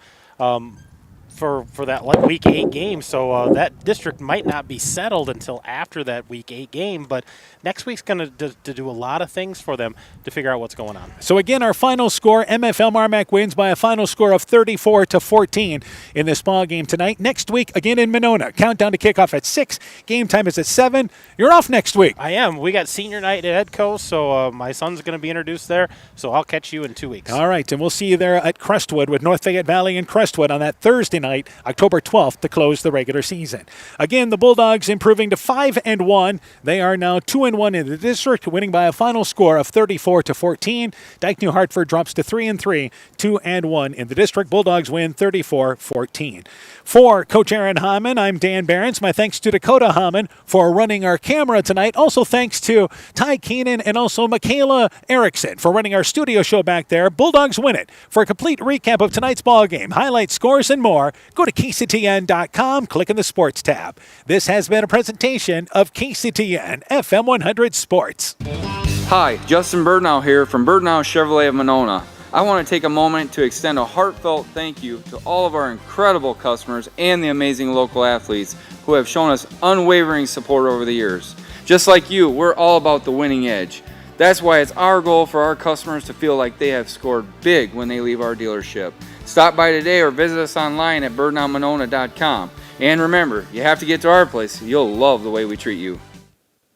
for that week 8 game. So that district might not be settled until after that week 8 game, but next week's going to do a lot of things for them to figure out what's going on. So again, our final score, MFL MarMac wins by a final score of 34-14 in this ball game tonight. Next week, again in Monona. Countdown to kickoff at 6. Game time is at 7. You're off next week. I am. We got senior night at Edco, so my son's going to be introduced there, so I'll catch you in 2 weeks. All right, and we'll see you there at Crestwood with North Fayette Valley and Crestwood on that Thursday night. night, October 12th, to close the regular season. Again, the Bulldogs improving to 5-1. They are now 2-1 in the district, winning by a final score of 34-14. Dike-New Hartford drops to 3-3, 2-1 in the district. Bulldogs win 34-14. For Coach Aaron Hamann, I'm Dan Behrens. My thanks to Dakota Hamann for running our camera tonight. Also thanks to Ty Keenan and also Michaela Erickson for running our studio show back there. Bulldogs win it. For a complete recap of tonight's ball game, highlights, scores, and more, go to KCTN.com, click in the Sports tab. This has been a presentation of KCTN FM 100 Sports. Hi, Justin Birdnow here from Birdnow Chevrolet of Monona. I want to take a moment to extend a heartfelt thank you to all of our incredible customers and the amazing local athletes who have shown us unwavering support over the years. Just like you, we're all about the winning edge. That's why it's our goal for our customers to feel like they have scored big when they leave our dealership. Stop by today or visit us online at birdnowmonona.com. And remember, you have to get to our place. You'll love the way we treat you.